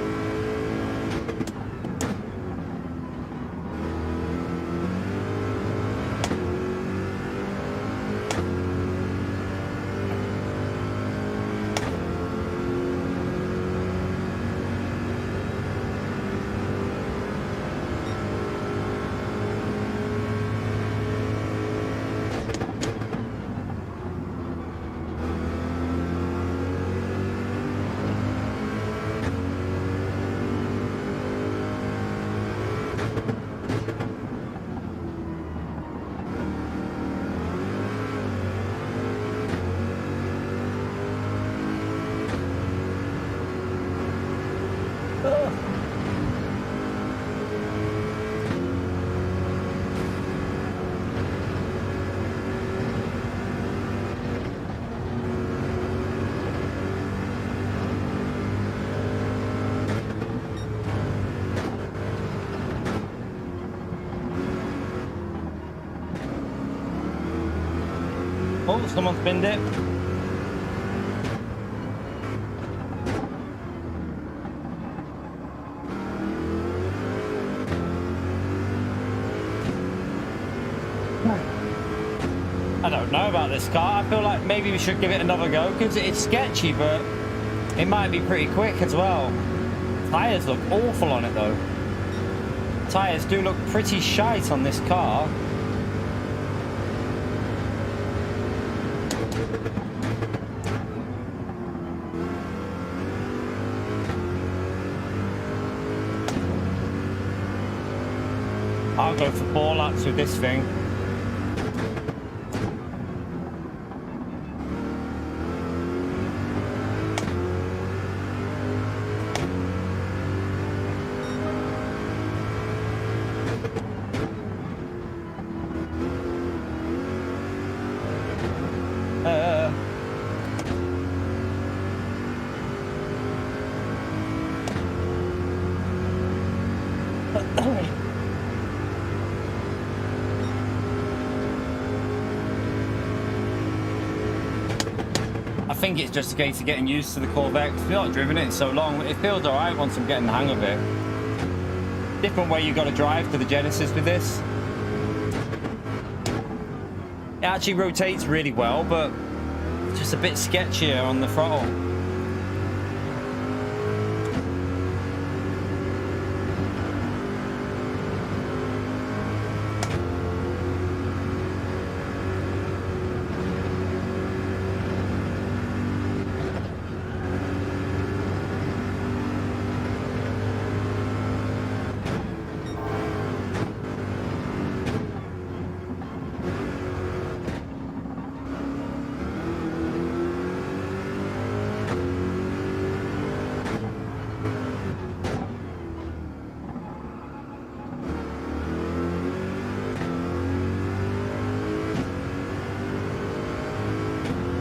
Oh, someone spinned it. I don't know about this car. I feel like maybe we should give it another go because it's sketchy, but it might be pretty quick as well. Tires look awful on it though. Tires do look pretty shite on this car. I'll go for 4 laps with this thing. think it's just a case of getting used to the Corvette. If you're not driven it in so long, it feels alright once I'm getting the hang of it. Different way you got to drive to the Genesis with this. It actually rotates really well, but it's just a bit sketchier on the throttle.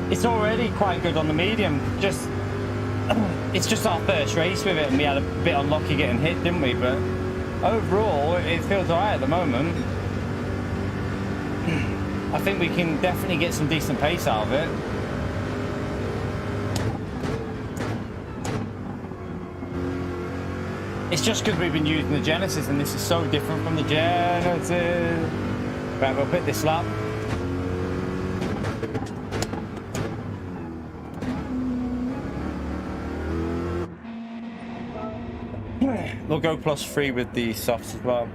It's already quite good on the medium. Just it's just our first race with it, and we had a bit unlucky getting hit, didn't we? But overall, it feels alright at the moment. I think we can definitely get some decent pace out of it. It's just because we've been using the Genesis, and this is so different from the Genesis. Right, we'll put this lap. We'll go +3 with the softs as well.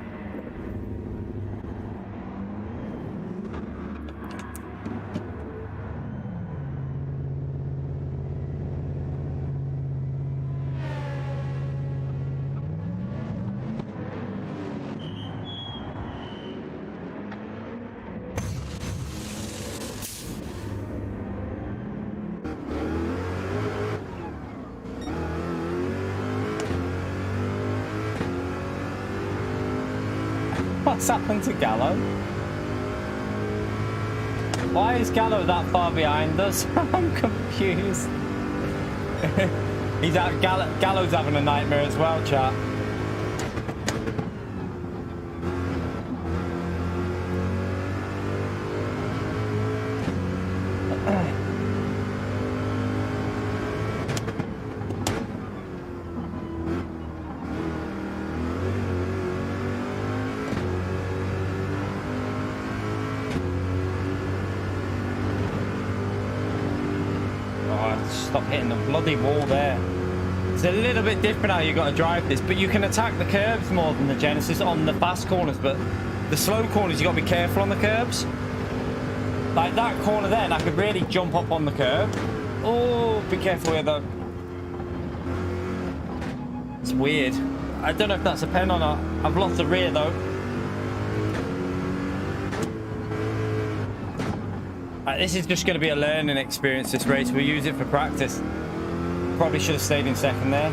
What's happened to Gallo? Why is Gallo that far behind us? I'm confused. He's out. Gallo's having a nightmare as well, chat. Stop hitting the bloody wall there. It's a little bit different how you got to drive this, but you can attack the curbs more than the Genesis on the fast corners, but the slow corners you got to be careful on the curbs. Like that corner there, and I could really jump up on the curb. Oh, be careful here though. It's weird. I don't know if that's a pen or not. I've lost the rear though. This is just going to be a learning experience, this race. We'll use it for practice. Probably should have stayed in second there.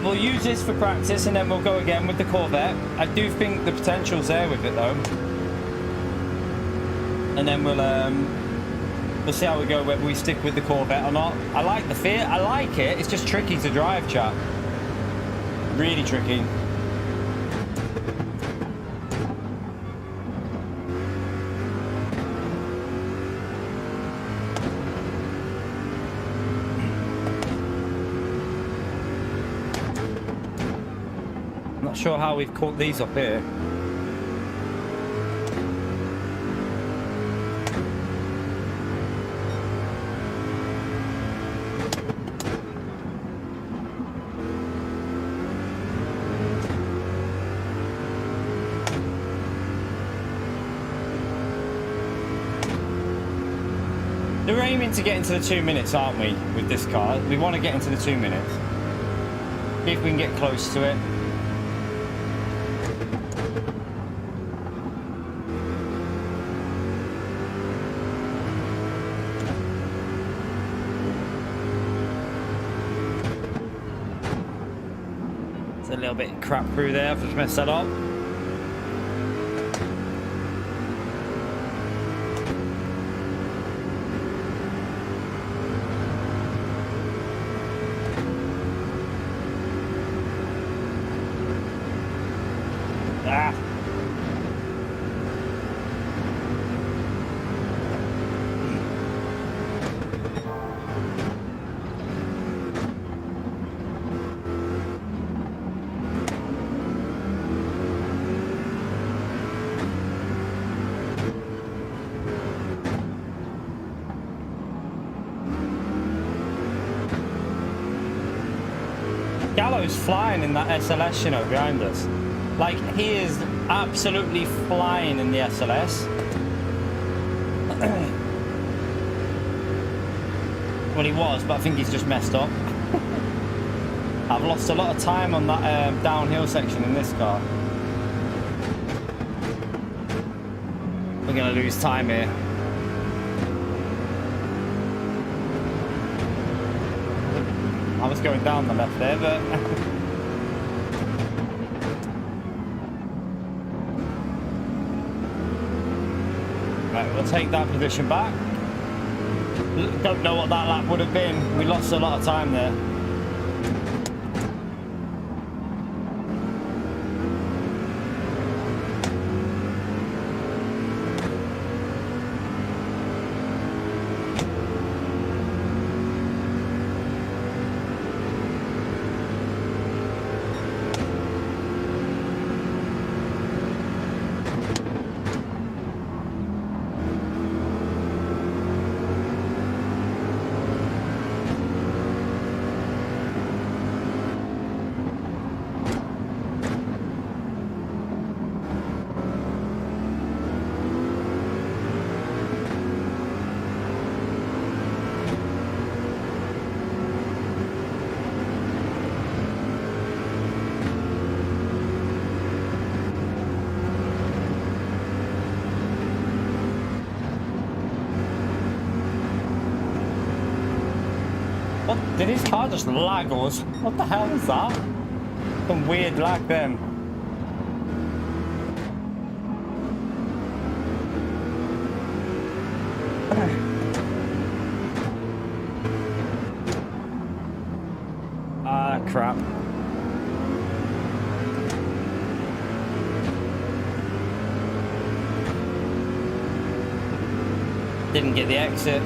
We'll use this for practice and then we'll go again with the Corvette. I do think the potential's there with it though. And then we'll see how we go, whether we stick with the Corvette or not. I like the Fiat. I like it. It's just tricky to drive, chat. Really tricky. Not sure how we've caught these up here. We're aiming to get into the 2 minutes, aren't we, with this car? We want to get into the 2 minutes. See if we can get close to it. It's a little bit crap through there. I've just messed that up. Gallo's flying in that SLS, you know, behind us. Like, he is absolutely flying in the SLS. Well, he was, but I think he's just messed up. I've lost a lot of time on that downhill section in this car. We're going to lose time here. I was going down the left there, but... Right, we'll take that position back. Don't know what that lap would have been. We lost a lot of time there. Did his car just lag or what the hell is that? Some weird lag then. Ah, crap. Didn't get the exit.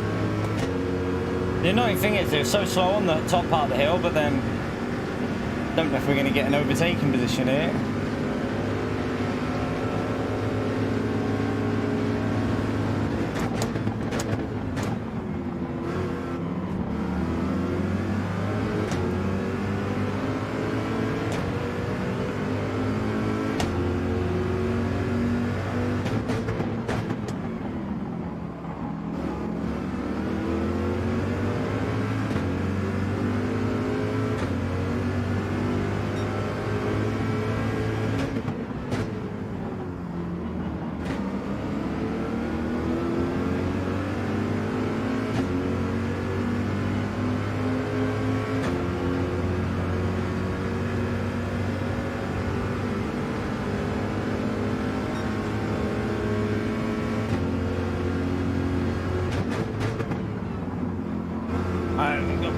The annoying thing is they're so slow on the top part of the hill, but then don't know if we're going to get an overtaking position here.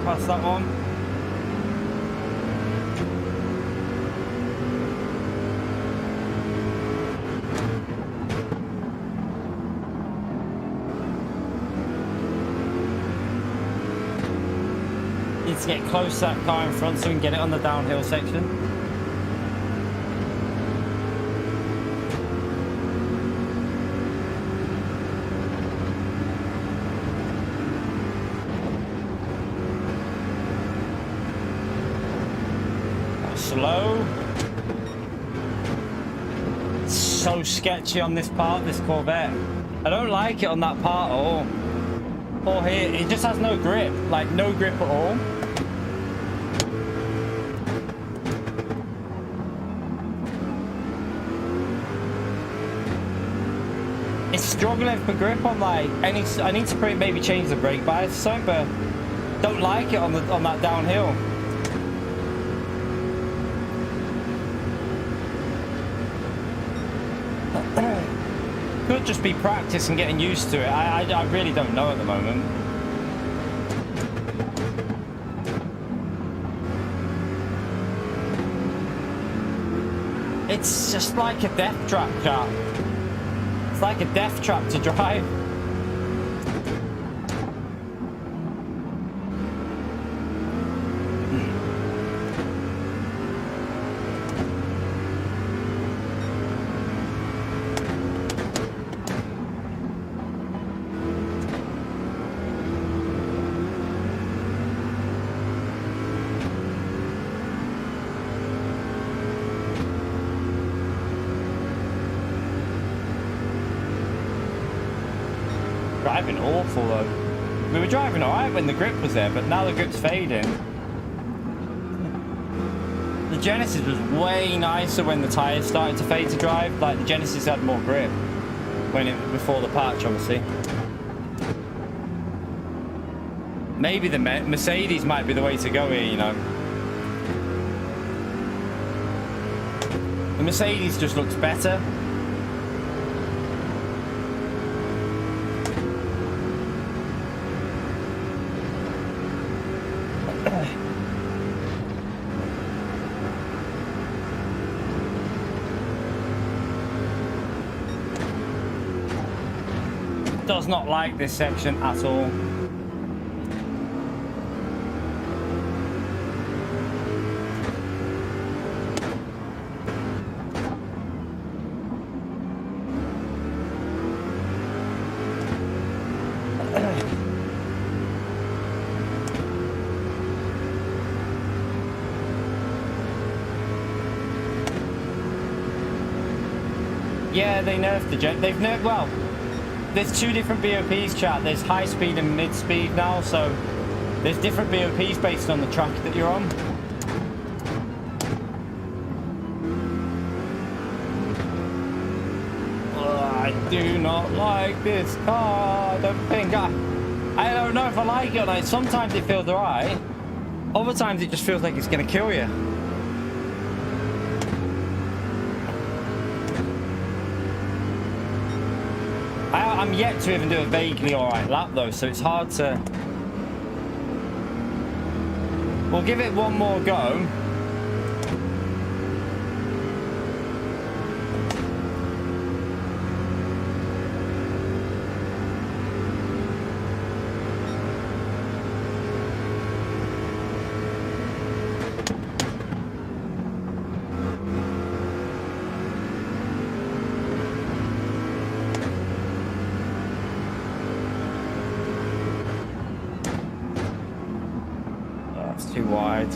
Past that one. Need to get close to that car in front so we can get it on the downhill section. Slow. It's so sketchy on this part, this Corvette. I don't like it on that part at all. Or here, it just has no grip, like no grip at all. It's struggling for grip on like any. I need to maybe change the brake bias or something, but don't like it on that downhill. Could just be practice and getting used to it. I really don't know at the moment. It's just like a death trap, chap. It's like a death trap to drive. driving awful though. We were driving alright when the grip was there, but now the grip's fading. The Genesis was way nicer when the tyres started to fade to drive. Like the Genesis had more grip before the patch, obviously. Maybe the Mercedes might be the way to go here, you know. The Mercedes just looks better. Does not like this section at all. Yeah, they nerfed the Gen. They've nerfed, well, there's two different BOPs, chat. There's high speed and mid speed now, so there's different BOPs based on the track that you're on. I do not like this car. I don't think I don't know if I like it or not. Sometimes it feels alright. Other times it just feels like it's gonna kill you. I'm yet to even do a vaguely alright lap though, so it's hard to... We'll give it one more go. Too wide.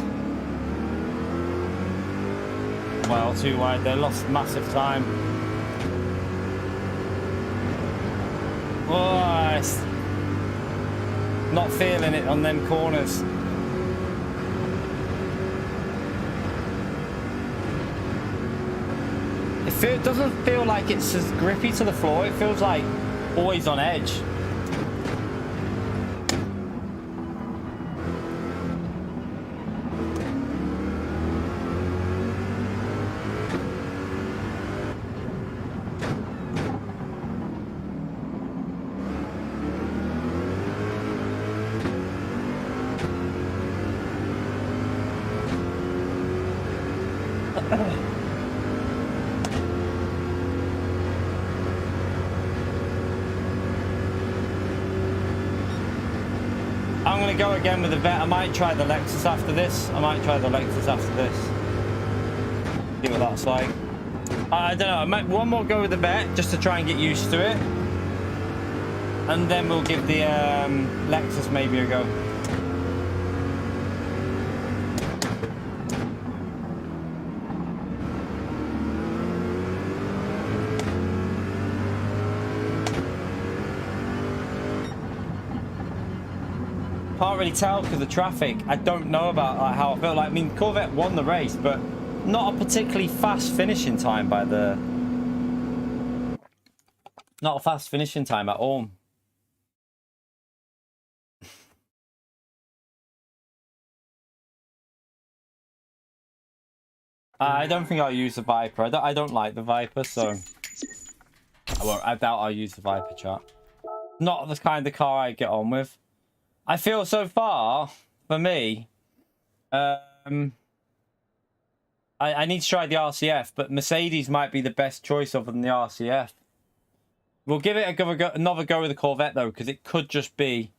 Well, too wide. They lost massive time. Oh, it's not feeling it on them corners. It doesn't feel like it's as grippy to the floor. It feels like always on edge. I'm going to go again with the Vet. I might try the Lexus after this. See what that's like. I don't know. I might one more go with the Vet just to try and get used to it. And then we'll give the Lexus maybe a go. Can't really tell because of traffic. I don't know about how I felt. Like, I mean, Corvette won the race, but not a particularly fast finishing time by the... Not a fast finishing time at all. I don't think I'll use the Viper. I don't like the Viper, so... I doubt I'll use the Viper, chat. Not the kind of car I get on with. I feel so far, for me, I need to try the RCF, but Mercedes might be the best choice other than the RCF. We'll give it another go with the Corvette, though, because it could just be...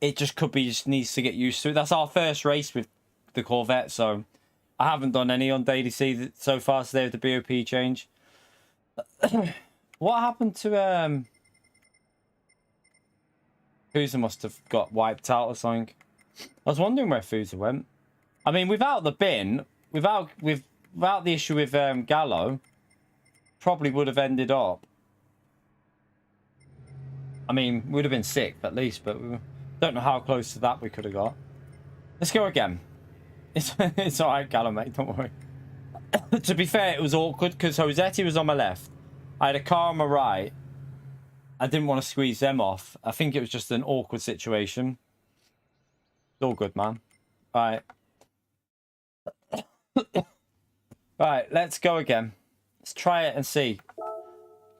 It just could be, just needs to get used to it. That's our first race with the Corvette, so... I haven't done any on Daily C so far today with the BOP change. What happened to... Fusa must have got wiped out or something. I was wondering where Fusa went. I mean, without the bin, without the issue with Gallo, probably would have ended up. I mean, we would have been sick at least, but we don't know how close to that we could have got. Let's go again. It's all right, Callum, mate. Don't worry. To be fair, it was awkward because Josetti was on my left. I had a car on my right. I didn't want to squeeze them off. I think it was just an awkward situation. It's all good, man. All right. Right, let's go again. Let's try it and see.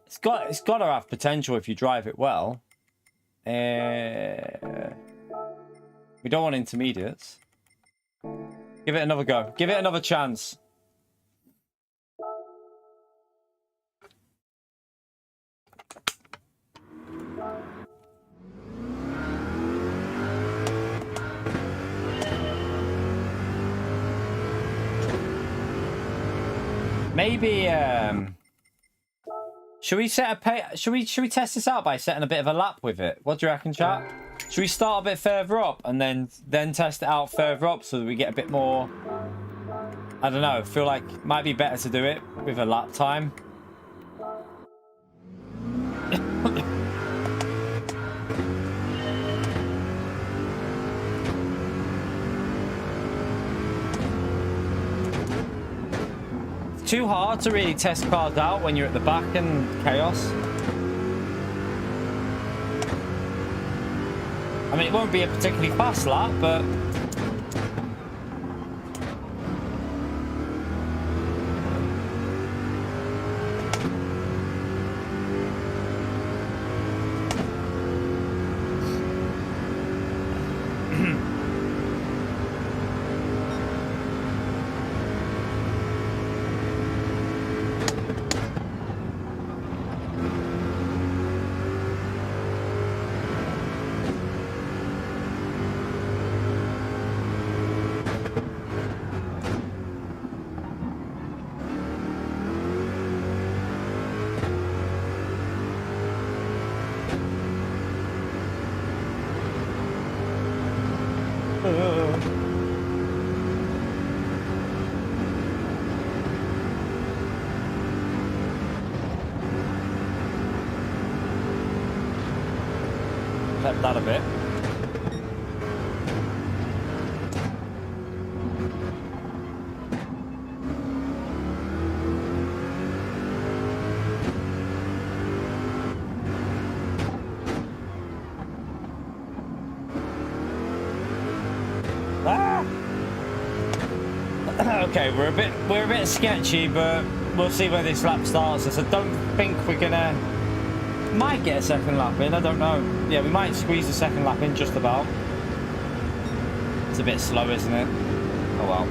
It's got to have potential if you drive it well. We don't want intermediates. Give it another go. Give it another chance. Maybe should we set a should we test this out by setting a bit of a lap with it? What do you reckon, chat? Should we start a bit further up and then test it out further up so that we get a bit more? I don't know. I feel like it might be better to do it with a lap time. Too hard to really test cars out when you're at the back and chaos. I mean, it won't be a particularly fast lap, but that a bit. Okay, we're a bit sketchy, but we'll see where this lap starts us. I don't think we're gonna. Might get a second lap in, I don't know. Yeah, we might squeeze a second lap in just about. It's a bit slow, isn't it? Oh well.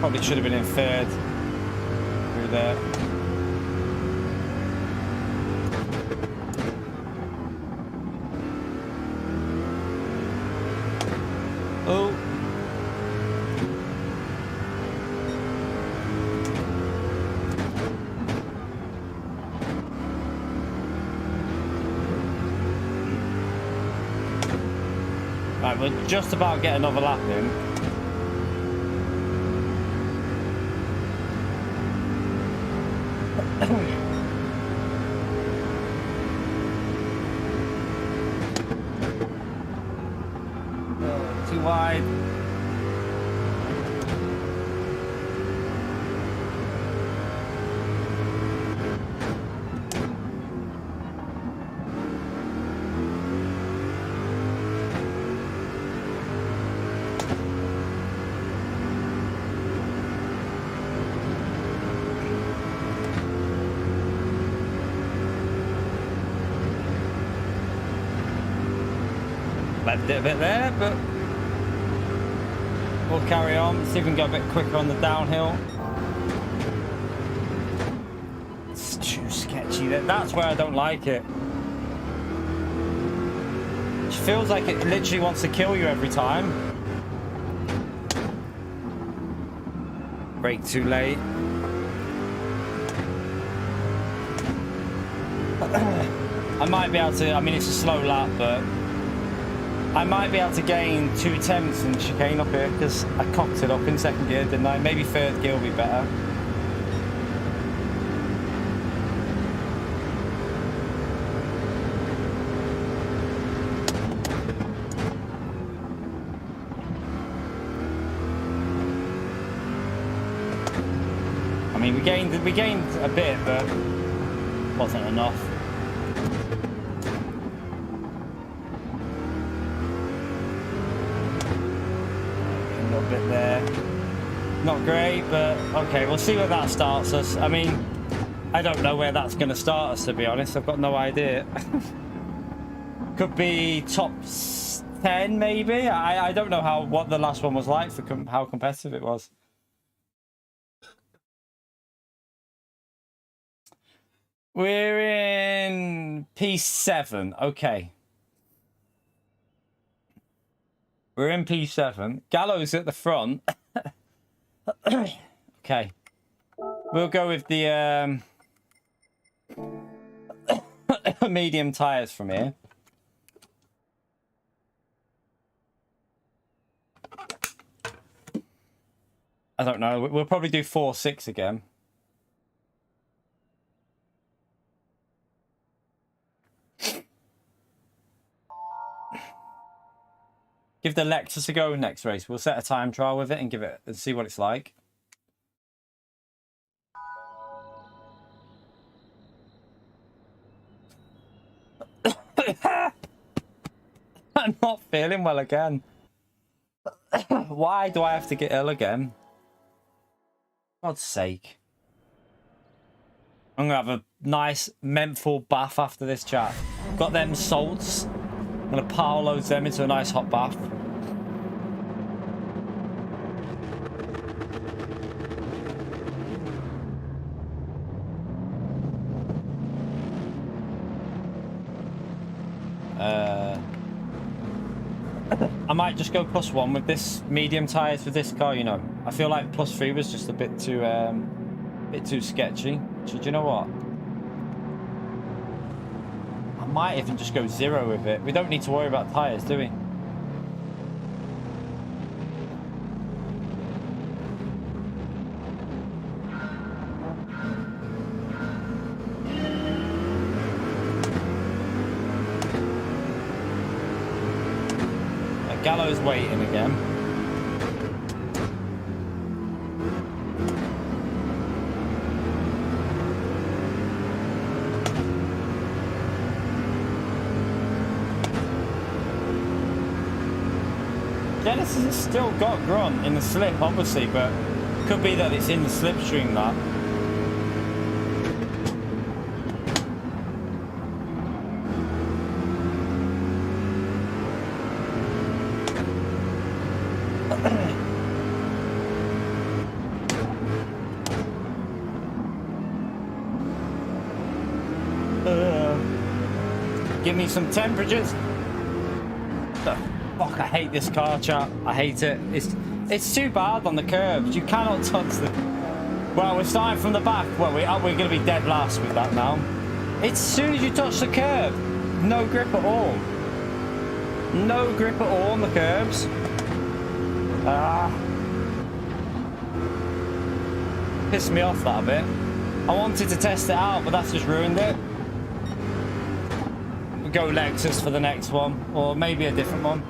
Probably should have been in third. Through there. Oh. Right, we'll just about get another lap in. Too wide. Left it a bit there, but we'll carry on, see if we can go a bit quicker on the downhill. It's too sketchy. That's where I don't like it. It feels like it literally wants to kill you every time. Brake too late. I might be able to, I mean it's a slow lap, but I might be able to gain 2/10 in the chicane up here because I cocked it up in second gear, didn't I? Maybe third gear will be better. I mean, we gained a bit, but wasn't enough. A little bit there. Not great, but okay, we'll see where that starts us. I mean, I don't know where that's going to start us, to be honest. I've got no idea. Could be top 10, maybe. I don't know what the last one was like for how competitive it was. We're in P7. Okay. We're in P7. Gallows at the front. Okay. We'll go with the medium tires from here. I don't know. We'll probably do 4.6 again. Give the Lexus a go next race. We'll set a time trial with it and give it and see what it's like. I'm not feeling well again. Why do I have to get ill again? God's sake. I'm gonna have a nice menthol bath after this chat. Got them salts. I'm gonna pile loads them into a nice hot bath. I might just go +1 with this medium tires for this car, you know. I feel like +3 was just a bit too sketchy. So do you know what? I might even just go 0 with it. We don't need to worry about tires, do we? Gallo's waiting again. Genesis has still got grunt in the slip, obviously, but could be that it's in the slipstream that. Give me some temperatures. Fuck, I hate this car, chat. I hate it. It's too bad on the curbs. You cannot touch the... Well, we're starting from the back. Well, we're going to be dead last with that now. It's as soon as you touch the curb. No grip at all. No grip at all on the curbs. Pissed me off that a bit. I wanted to test it out, but that's just ruined it. We'll go Lexus for the next one, or maybe a different one.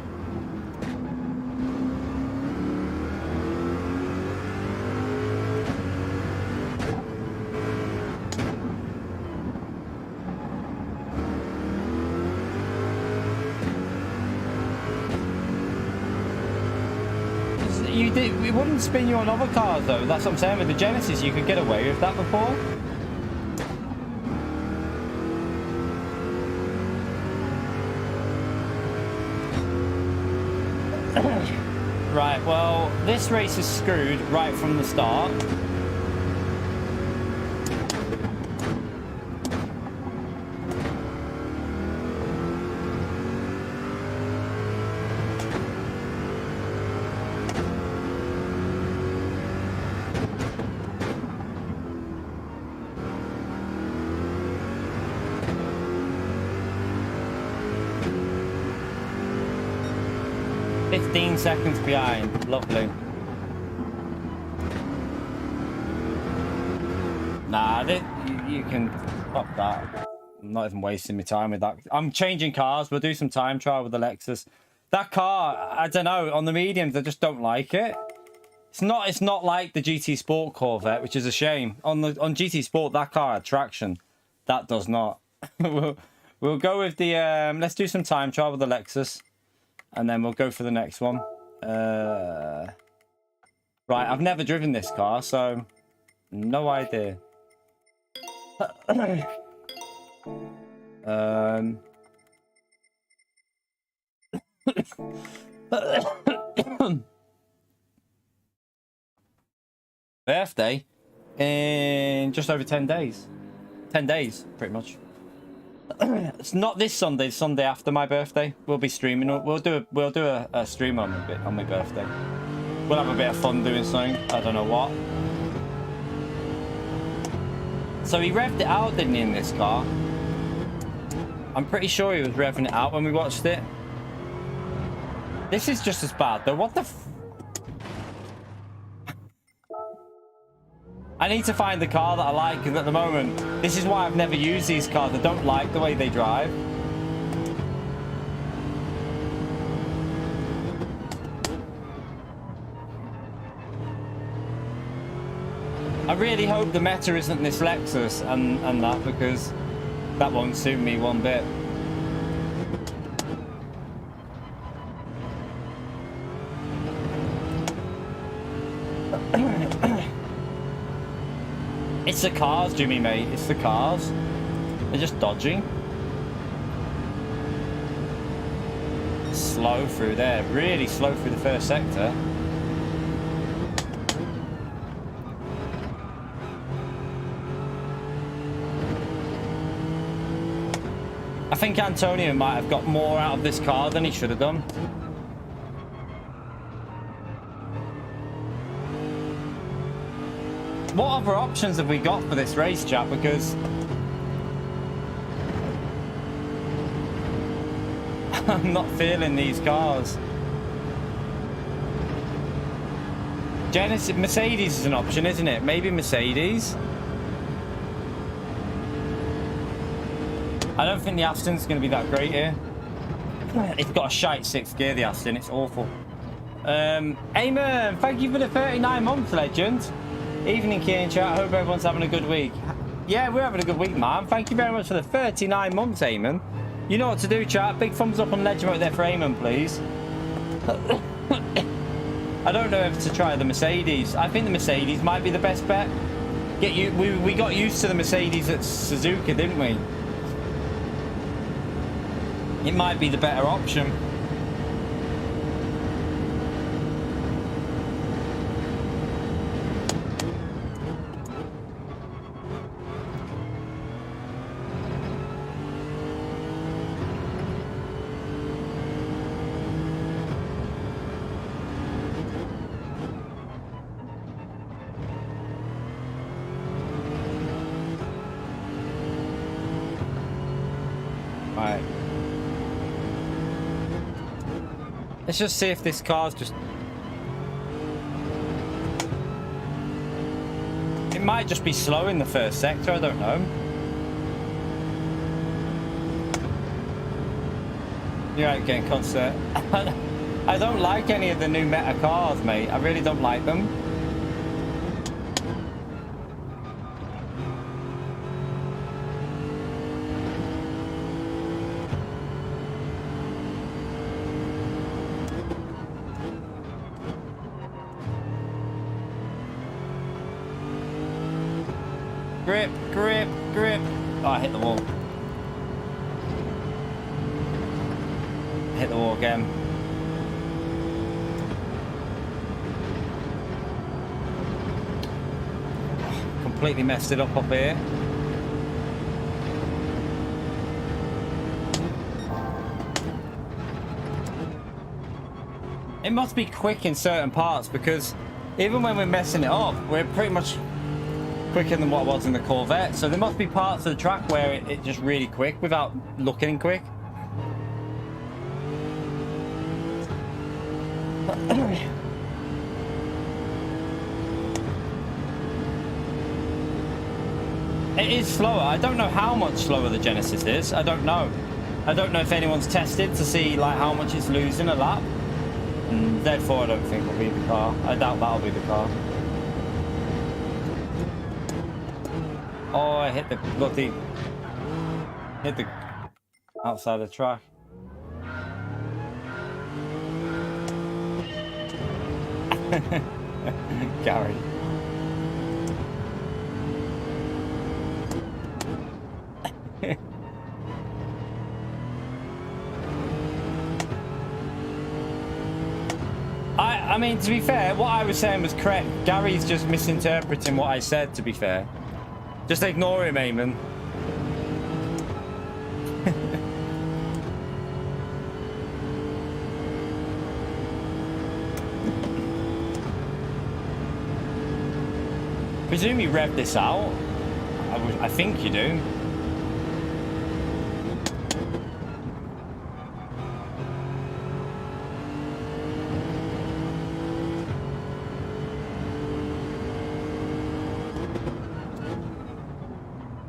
It wouldn't spin you on other cars though. That's what I'm saying. With the Genesis, you could get away with that before. Right, well, this race is screwed right from the start. 15 seconds behind. Lovely. Nah, you can... Fuck that. I'm not even wasting my time with that. I'm changing cars. We'll do some time trial with the Lexus. That car, I don't know. On the mediums, I just don't like it. It's not like the GT Sport Corvette, which is a shame. On GT Sport, that car had traction. That does not. we'll go with the... let's do some time trial with the Lexus. And then we'll go for the next one. Right, I've never driven this car, so... No idea. Birthday in just over 10 days. 10 days, pretty much. It's not this Sunday, Sunday after my birthday. We'll be streaming. We'll do a stream on my birthday. We'll have a bit of fun doing something. I don't know what. So he revved it out, didn't he, in this car? I'm pretty sure he was revving it out when we watched it. This is just as bad, though. What the f... I need to find the car that I like, because at the moment, this is why I've never used these cars. I don't like the way they drive. I really hope the meta isn't this Lexus and that, because that won't suit me one bit. It's the cars, Jimmy, mate. It's the cars. They're just dodgy. Slow through there. Really slow through the first sector. I think Antonio might have got more out of this car than he should have done. What other options have we got for this race, chat? Because I'm not feeling these cars. Genesis, Mercedes is an option, isn't it? Maybe Mercedes. I don't think the Aston's going to be that great here. It's got a shite 6th gear, the Aston. It's awful. Eamon, thank you for the 39 months, legend. Evening, Keen chat. Hope everyone's having a good week. Yeah, we're having a good week, man. Thank you very much for the 39 months, Eamon. You know what to do, chat. Big thumbs up on legend right there for Eamon, please. I don't know if to try the Mercedes. I think the Mercedes might be the best bet. We got used to the Mercedes at Suzuka, didn't we? It might be the better option. Right. Let's just see if this car's just... It might just be slow in the first sector, I don't know. You're right, getting concert. I don't like any of the new meta cars, mate. I really don't like them. Grip, grip, grip. Oh, I hit the wall. Hit the wall again. Completely messed it up here. It must be quick in certain parts, because even when we're messing it up, we're pretty much quicker than what was in the Corvette. So there must be parts of the track where it's just really quick without looking quick. It is slower. I don't know how much slower the Genesis is. I don't know. I don't know if anyone's tested to see like how much it's losing a lap. And therefore, I don't think it'll be the car. I doubt that'll be the car. Oh, I hit the bloody... Hit the outside of the track. Gary. I mean, to be fair, what I was saying was correct. Gary's just misinterpreting what I said, to be fair. Just ignore him, Eamon. Presume you rev this out. I think you do.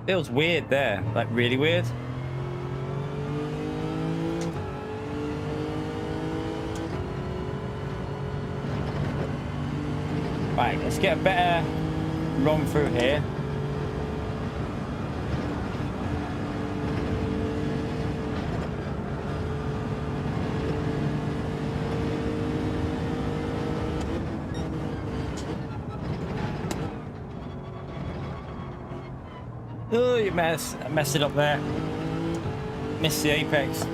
Feels weird there, like really weird. Right, let's get a better run through here. Oh, you messed it up there. Missed the apex.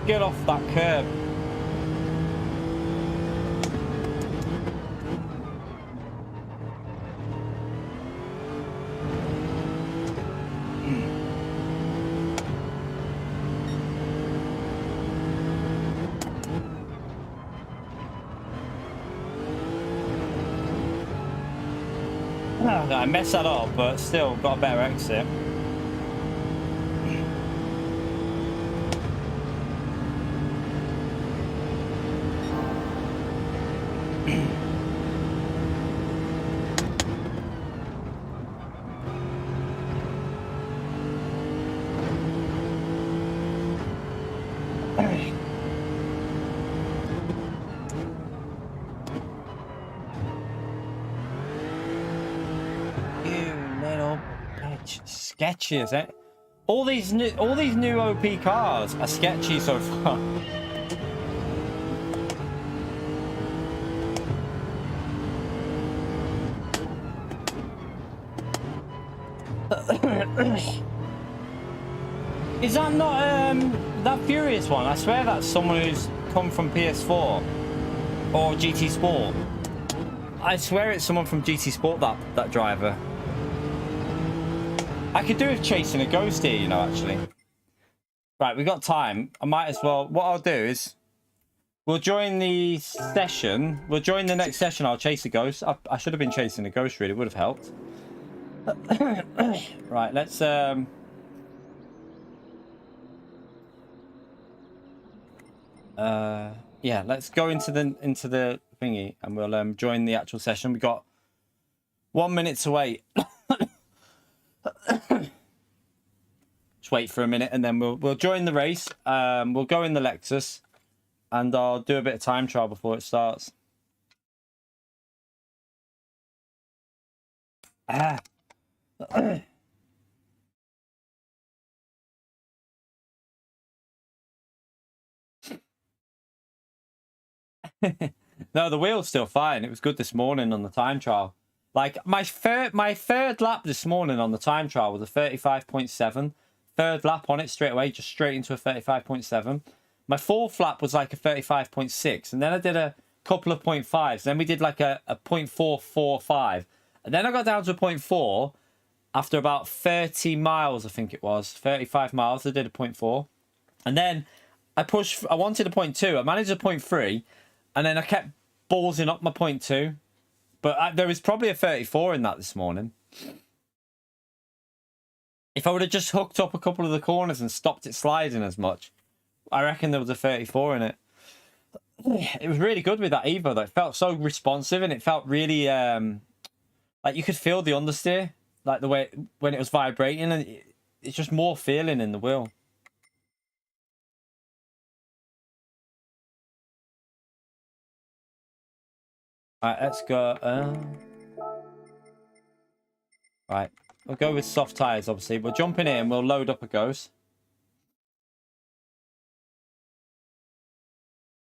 Get off that curb. I messed that up, but still got a better exit. Sketchy, is it? All these new OP cars are sketchy so far. Is that not that Furious one? I swear that's someone who's come from PS4 or GT Sport. I swear it's someone from GT Sport, that driver. I could do with chasing a ghost here, you know, actually. Right, we got time. I might as well... What I'll do is... We'll join the session. We'll join the next session. I'll chase a ghost. I should have been chasing a ghost, really. It would have helped. Right, let's... yeah, let's go into the thingy. And we'll join the actual session. We got 1 minute to wait. Just wait for a minute and then we'll join the race. We'll go in the Lexus and I'll do a bit of time trial before it starts. No, the wheel's still fine. It was good this morning on the time trial. Like my third lap this morning on the time trial was a 35.7. third lap on it straight away, just straight into a 35.7. My fourth lap was like a 35.6, and then I did a couple of 0.5s. Then we did like a 0.445, and then I got down to a 0.4 after about 30 miles, I think it was 35 miles. I did a 0.4, and then I wanted a 0.2. I managed a 0.3, and then I kept ballsing up my 0.2, but there was probably a 34 in that this morning. If I would have just hooked up a couple of the corners and stopped it sliding as much, I reckon there was a 34 in it. It was really good with that Evo, though. It felt so responsive, and it felt really like you could feel the understeer, like the way when it was vibrating, and it's just more feeling in the wheel. Alright, let's go. Right, we'll go with soft tires, obviously. We'll jump in here and we'll load up a Ghost.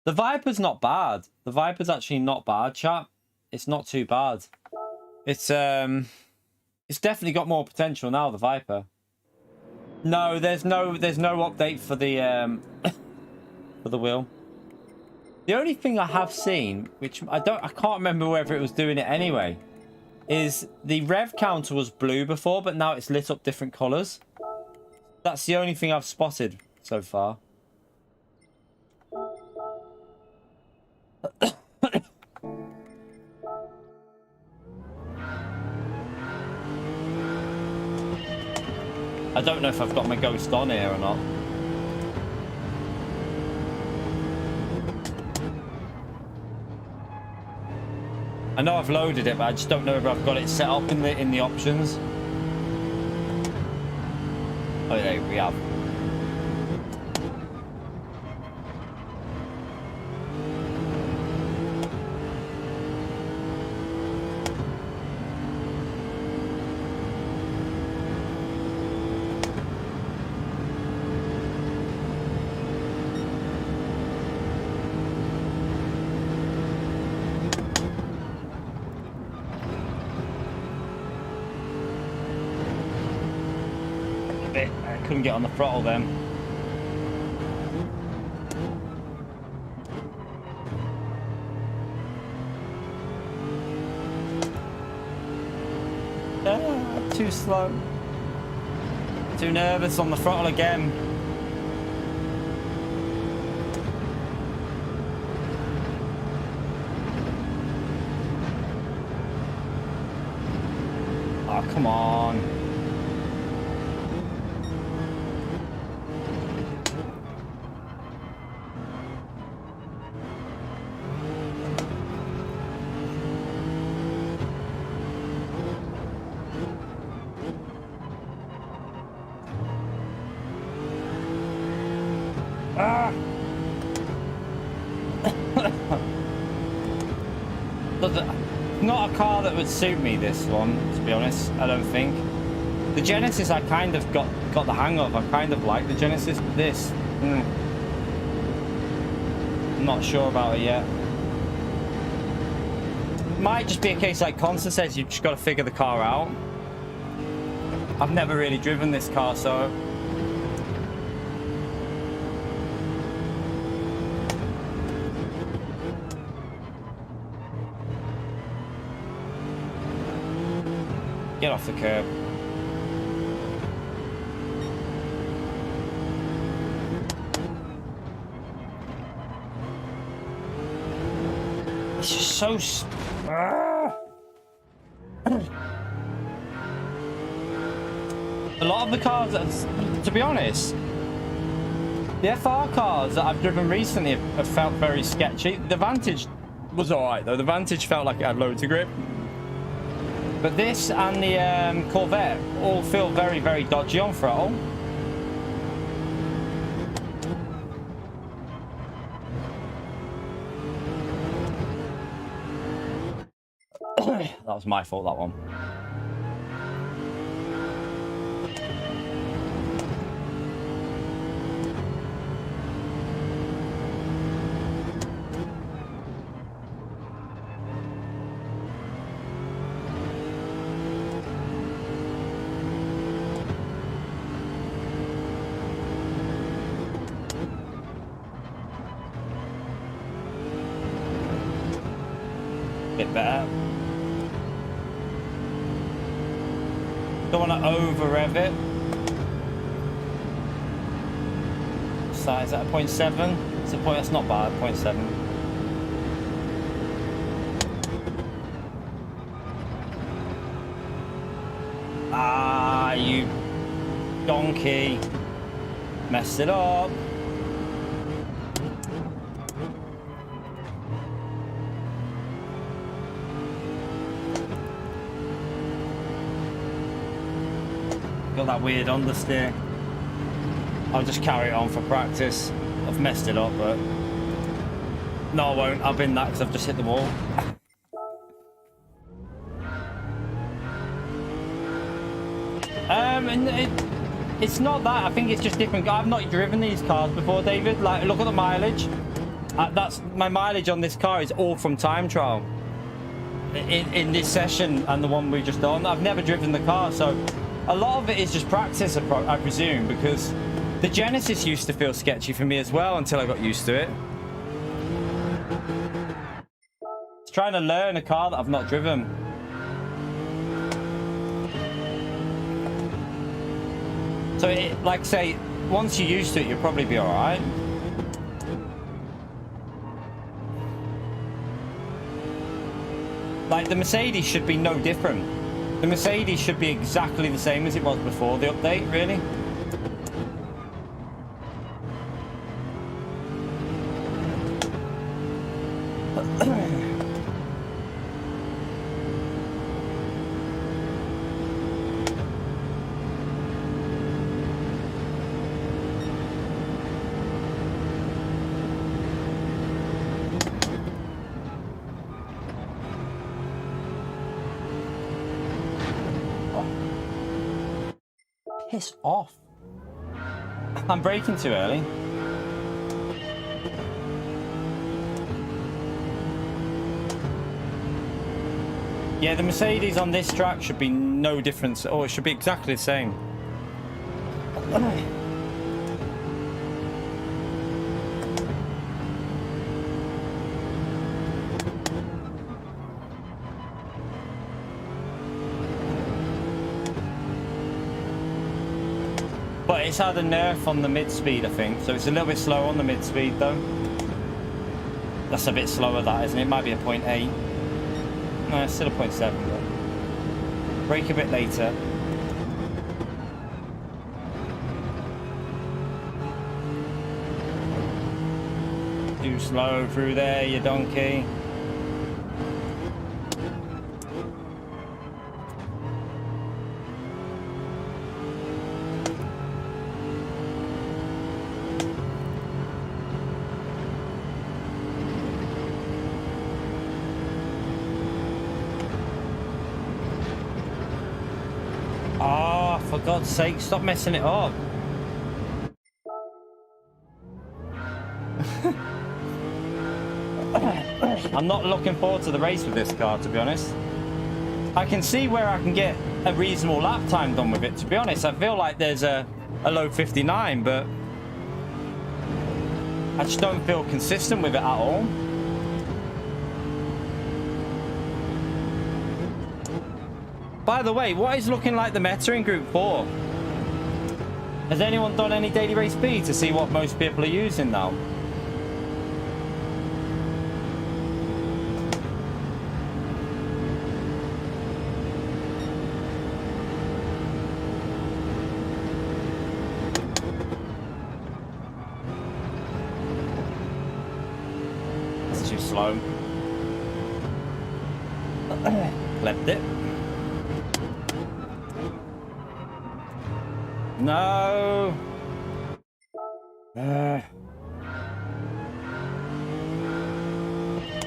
The Viper's not bad. The Viper's actually not bad, chat. It's not too bad. It's definitely got more potential now, the Viper. No, there's no update for the for the wheel. The only thing I have seen, which I can't remember whether it was doing it anyway, is the rev counter was blue before, but now it's lit up different colours. That's the only thing I've spotted so far. I don't know if I've got my Ghost on here or not. I know I've loaded it, but I just don't know if I've got it set up in the options. Oh, yeah, we have. Couldn't get on the throttle then. Too slow. Too nervous on the throttle again. Oh, come on. Not a car that would suit me, this one, to be honest. I don't think. The Genesis I kind of got the hang of. I kind of like the Genesis, but this I'm not sure about it yet. Might just be a case like Consta says, you've just got to figure the car out. I've never really driven this car, so get off the curb. It's just so... A lot of the cars, to be honest, the FR cars that I've driven recently have felt very sketchy. The Vantage was alright though. The Vantage felt like it had loads of grip. But this and the Corvette all feel very, very dodgy on throttle. That was my fault, that one. bit better. Don't want to over rev it. Size at a 0.7. It's a point. That's not bad. 0.7. Ah, you donkey! Messed it up. Got that weird understeer. I'll just carry it on for practice. I've messed it up, but no, I won't. I've been that because I've just hit the wall. It's not that. I think it's just different. I've not driven these cars before, David. Like, look at the mileage. That's my mileage on this car is all from time trial. In this session and the one we just done, I've never driven the car, so a lot of it is just practice, I presume, because the Genesis used to feel sketchy for me as well until I got used to it. It's trying to learn a car that I've not driven. So, like say, once you're used to it, you'll probably be all right. Like, the Mercedes should be no different. The Mercedes should be exactly the same as it was before the update, really. Piss off. I'm braking too early. Yeah, the Mercedes on this track should be no difference. Oh, it should be exactly the same. But it's had a nerf on the mid-speed, I think. So it's a little bit slower on the mid-speed, though. That's a bit slower, that, isn't it? It might be a 0.8. No, it's still a 0.7, but... brake a bit later. Too slow through there, you donkey. For God's sake, stop messing it up. I'm not looking forward to the race with this car, to be honest. I can see where I can get a reasonable lap time done with it, to be honest. I feel like there's a low 59, but I just don't feel consistent with it at all. By the way, what is looking like the meta in Group 4? Has anyone done any daily race B to see what most people are using now? It's too slow. Left it. No.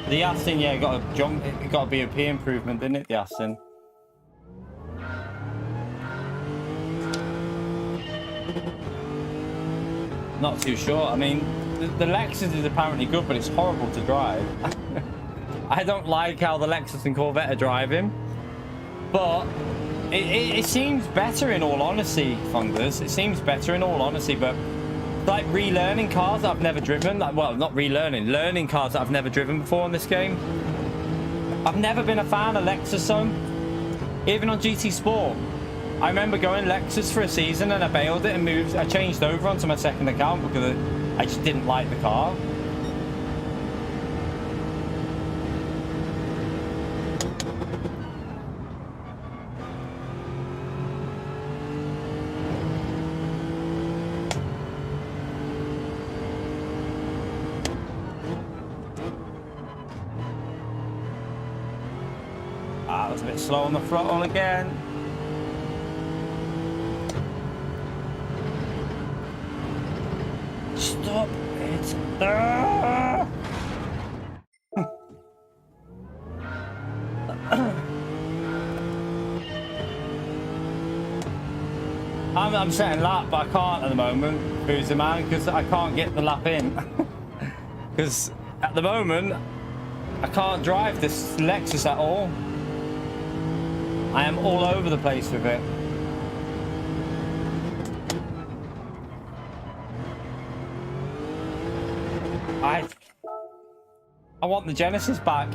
The Aston, yeah, got a jump. It got a BOP improvement, didn't it? The Aston. Not too sure. I mean, the Lexus is apparently good, but it's horrible to drive. I don't like how the Lexus and Corvette are driving, but it seems better in all honesty, Funders. It seems better in all honesty, but like relearning cars that I've never driven, like, well, not relearning, learning cars that I've never driven before in this game. I've never been a fan of Lexus though. Even on GT Sport. I remember going Lexus for a season and I bailed it and moved. I changed over onto my second account because I just didn't like the car. Ah, I was a bit slow on the throttle again. Stop it. Ah! I'm setting lap, but I can't at the moment, Boozer Man, because I can't get the lap in. Because at the moment, I can't drive this Lexus at all. I am all over the place with it. I want the Genesis back.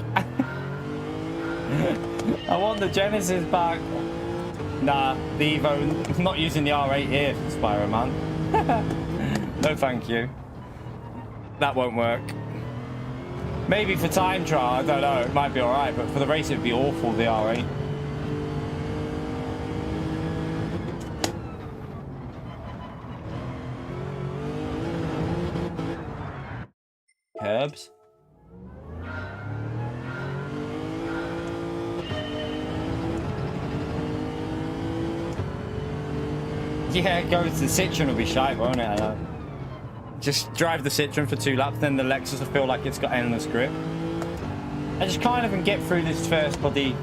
I want the Genesis back. Nah, the Evo. I'm not using the R8 here, Spyro Man. No, thank you. That won't work. Maybe for time trial, I don't know. It might be alright, but for the race, it'd be awful, the R8. Curbs. Yeah, go to the Citroen will be shite, won't it? I know. Just drive the Citroen for 2 laps, then the Lexus will feel like it's got endless grip. I just can't even get through this first body.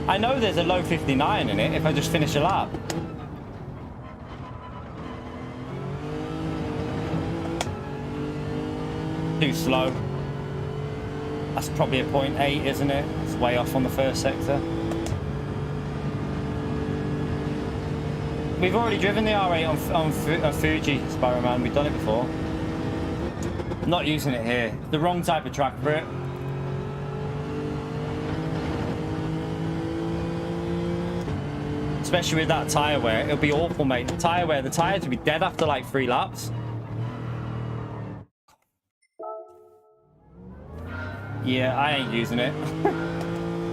I know there's a low 59 in it if I just finish a lap. Too slow. That's probably a 0.8, isn't it? It's way off on the first sector. We've already driven the R8 on Fuji, Spyro Man. We've done it before. Not using it here. The wrong type of track for it. Especially with that tyre wear. It'll be awful, mate. The tyre wear. The tyres will be dead after like 3 laps. Yeah, I ain't using it.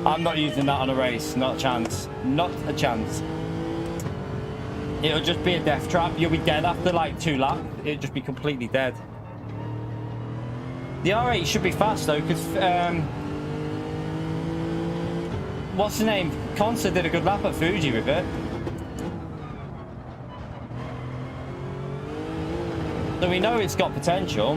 I'm not using that on a race. Not a chance. Not a chance. It'll just be a death trap. You'll be dead after like 2 laps. It'll just be completely dead. The R8 should be fast though, because what's the name? Corsair did a good lap at Fuji with it. So we know it's got potential.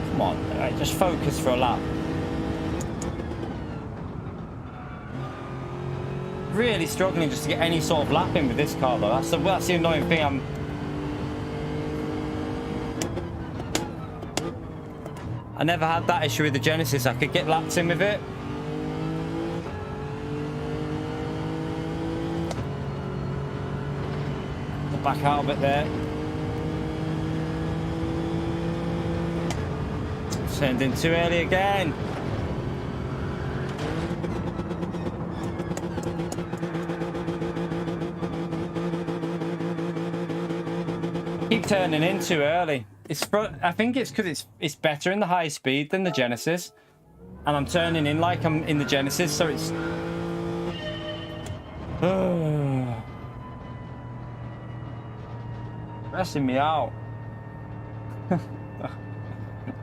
Come on, all right, just focus for a lap. Really struggling just to get any sort of lap in with this car though. That's the annoying thing. I never had that issue with the Genesis. I could get laps in with it. Back out a bit there. Turned in too early again. Keep turning in too early. I think it's because it's better in the high speed than the Genesis, and I'm turning in like I'm in the Genesis, so it's stressing me out.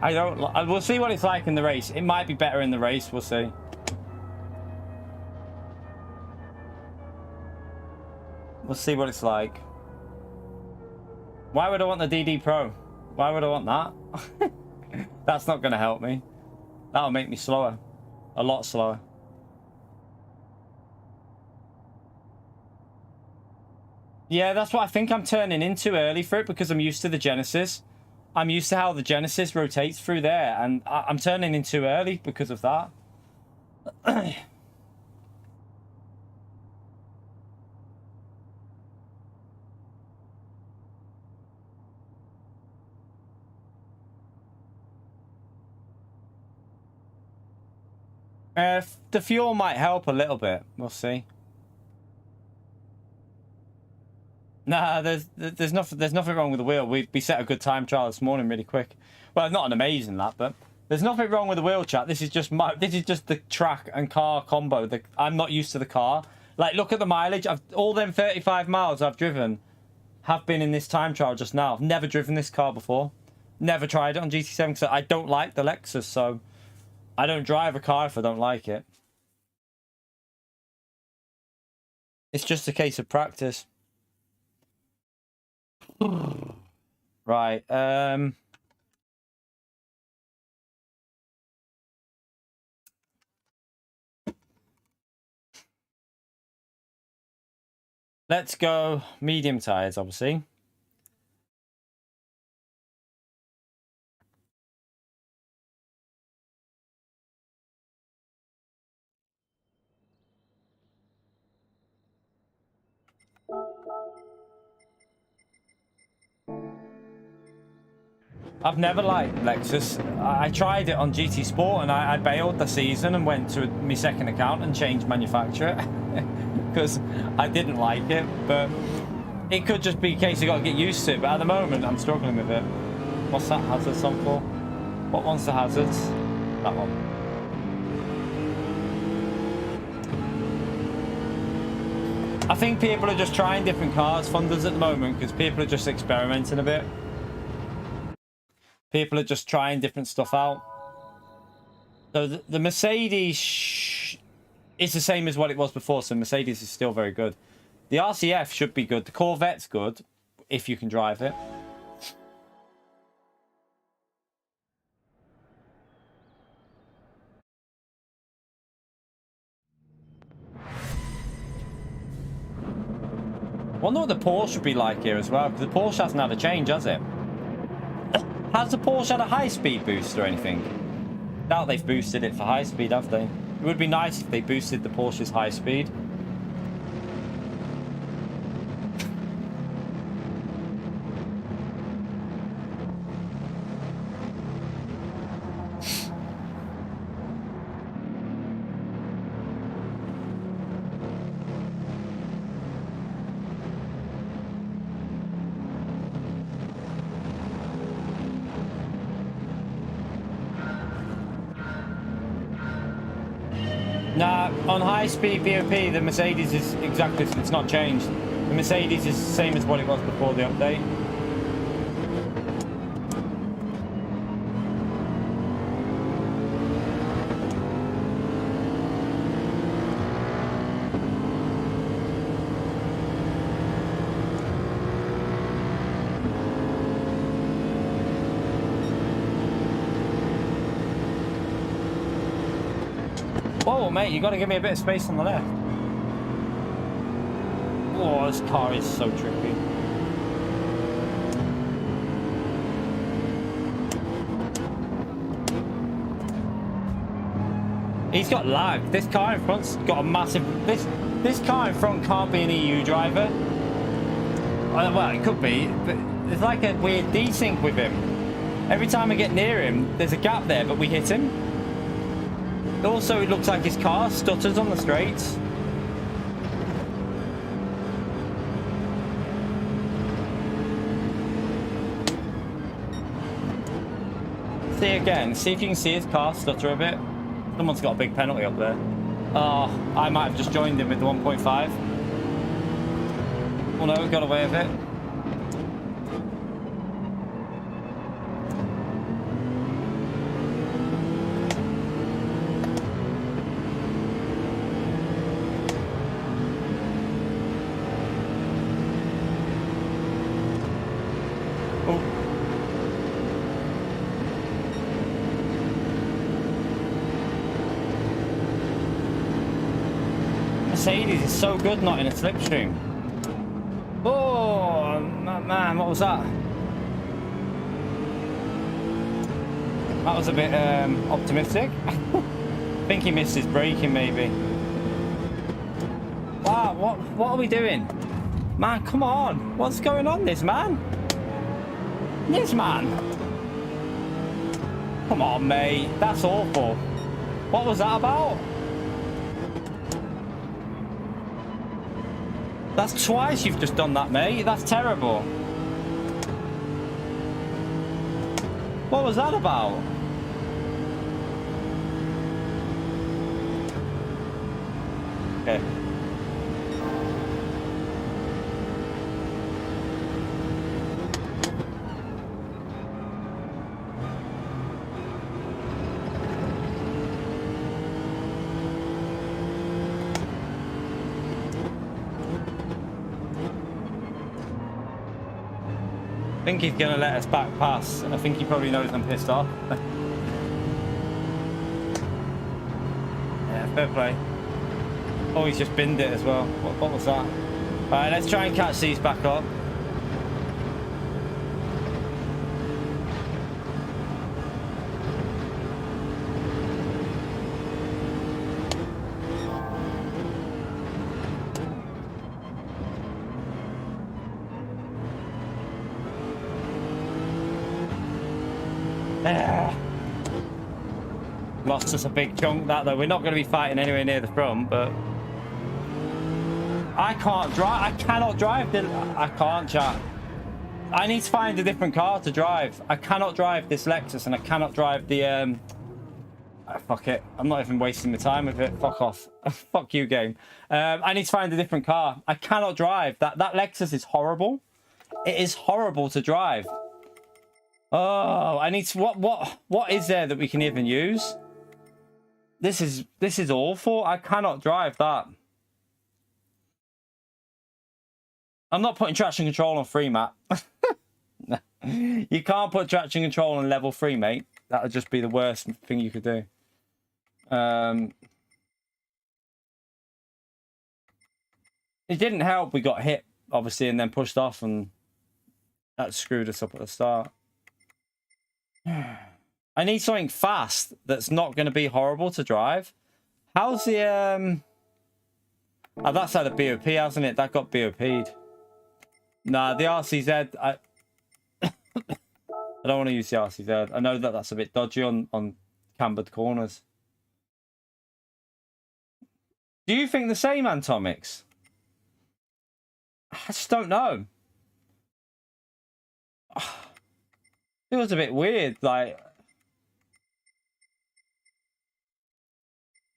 We'll see what it's like in the race. It might be better in the race. We'll see. We'll see what it's like. Why would I want the DD Pro? Why would I want that? That's not going to help me. That'll make me slower. A lot slower. Yeah, that's what I think. I'm turning in too early for it because I'm used to the Genesis. I'm used to how the Genesis rotates through there, and I'm turning in too early because of that. The fuel might help a little bit. We'll see. Nah, there's nothing wrong with the wheel. We set a good time trial this morning, really quick. Well, not an amazing lap, but there's nothing wrong with the wheel, chat. This is just the track and car combo. I'm not used to the car. Like, look at the mileage. All them 35 miles I've driven have been in this time trial just now. I've never driven this car before. Never tried it on GT7 because I don't like the Lexus, so I don't drive a car if I don't like it. It's just a case of practice. Right. Let's go medium tires, obviously. I've never liked Lexus. I tried it on GT Sport and I bailed the season and went to my second account and changed manufacturer because I didn't like it. But it could just be a case you got to get used to it. But at the moment, I'm struggling with it. What's that hazards on for? What one's the hazards? That one. I think people are just trying different cars, funders, at the moment because people are just experimenting a bit. People are just trying different stuff out. So the Mercedes is the same as what it was before, so Mercedes is still very good. The RCF should be good. The Corvette's good, if you can drive it. Wonder what the Porsche should be like here as well, because the Porsche hasn't had a change, has it? Has the Porsche had a high-speed boost or anything? Doubt they've boosted it for high-speed, have they? It would be nice if they boosted the Porsche's high-speed. Nah, on high-speed BOP, the Mercedes is exactly, it's not changed. The Mercedes is the same as what it was before the update. Whoa, mate, you got to give me a bit of space on the left. Oh, this car is so tricky. He's got lag. This car in front's got a massive... This car in front can't be an EU driver. Well, it could be, but there's like a weird desync with him. Every time I get near him, there's a gap there, but we hit him. Also, it looks like his car stutters on the straights. See again. See if you can see his car stutter a bit. Someone's got a big penalty up there. Oh, I might have just joined him with the 1.5. Oh no, we got away with it. Mercedes is so good not in a slipstream. Oh, man, what was that? That was a bit optimistic. I think he missed his braking, maybe. Wow, what are we doing? Man, come on. What's going on, this man? This man. Come on, mate. That's awful. What was that about? That's twice you've just done that, mate. That's terrible. What was that about? Okay. I think he's gonna let us back pass. I think he probably knows I'm pissed off. Yeah, fair play. Oh, he's just binned it as well. What was that? All right, let's try and catch these back up. Lost us a big chunk that though. We're not going to be fighting anywhere near the front, but I can't drive. I cannot drive. I can't, chat. I need to find a different car to drive. I cannot drive this Lexus, and I cannot drive the fuck it. I'm not even wasting my time with it. Fuck off. Fuck you, game. I need to find a different car. I cannot drive. That Lexus is horrible. It is horrible to drive. Oh, I need to. What is there that we can even use? This is awful. I cannot drive that. I'm not putting traction control on 3, Matt. You can't put traction control on level 3, mate. That would just be the worst thing you could do. It didn't help. We got hit, obviously, and then pushed off, and that screwed us up at the start. I need something fast that's not going to be horrible to drive. How's the oh, that's had a BOP, hasn't it? That got BOP'd. Nah, the RCZ. I don't want to use the RCZ. I know that that's a bit dodgy on cambered corners. Do you think the same, Antomix? I just don't know. It was a bit weird, like.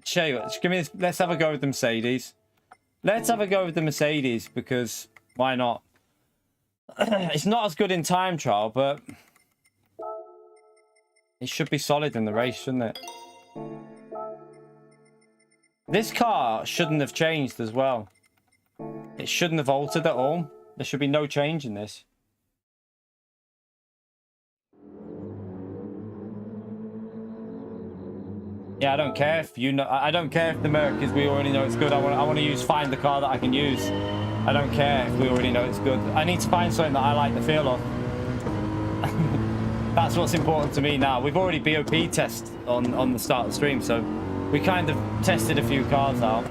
Show you what, give me this. Let's have a go with the Mercedes. Let's have a go with the Mercedes, because why not? It's not as good in time trial, but it should be solid in the race, shouldn't it? This car shouldn't have changed as well. It shouldn't have altered at all. There should be no change in this. Yeah, I don't care if you know. I don't care if the Merc is. We already know it's good. I want to find the car that I can use. I don't care if we already know it's good. I need to find something that I like the feel of. That's what's important to me now. We've already BOP test on the start of the stream, so we kind of tested a few cars out.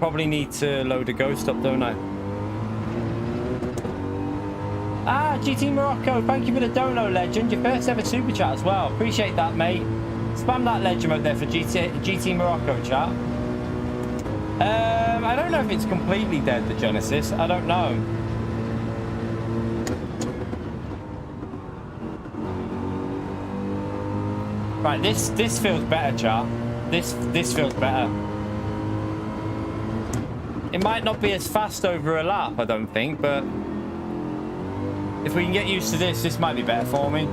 Probably need to load a Ghost up, don't I? Ah, GT Morocco, thank you for the dono, legend. Your first ever super chat as well. Appreciate that, mate. Spam that legend mode there for GT Morocco chat. I don't know if it's completely dead, the Genesis. I don't know. Right, this feels better, chat. This feels better. It might not be as fast over a lap, I don't think, but if we can get used to this might be better for me.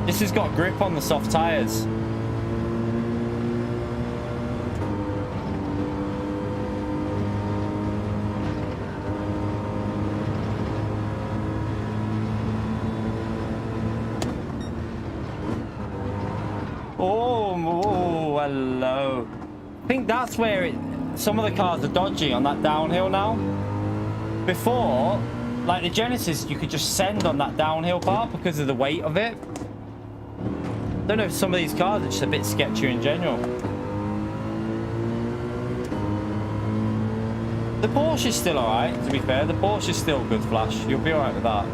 This has got grip on the soft tyres. Oh, hello. I think that's where some of the cars are dodgy on that downhill now. Before, like the Genesis, you could just send on that downhill part because of the weight of it. I don't know if some of these cars are just a bit sketchier in general. The Porsche is still alright, to be fair. The Porsche is still good flash. You'll be alright with that.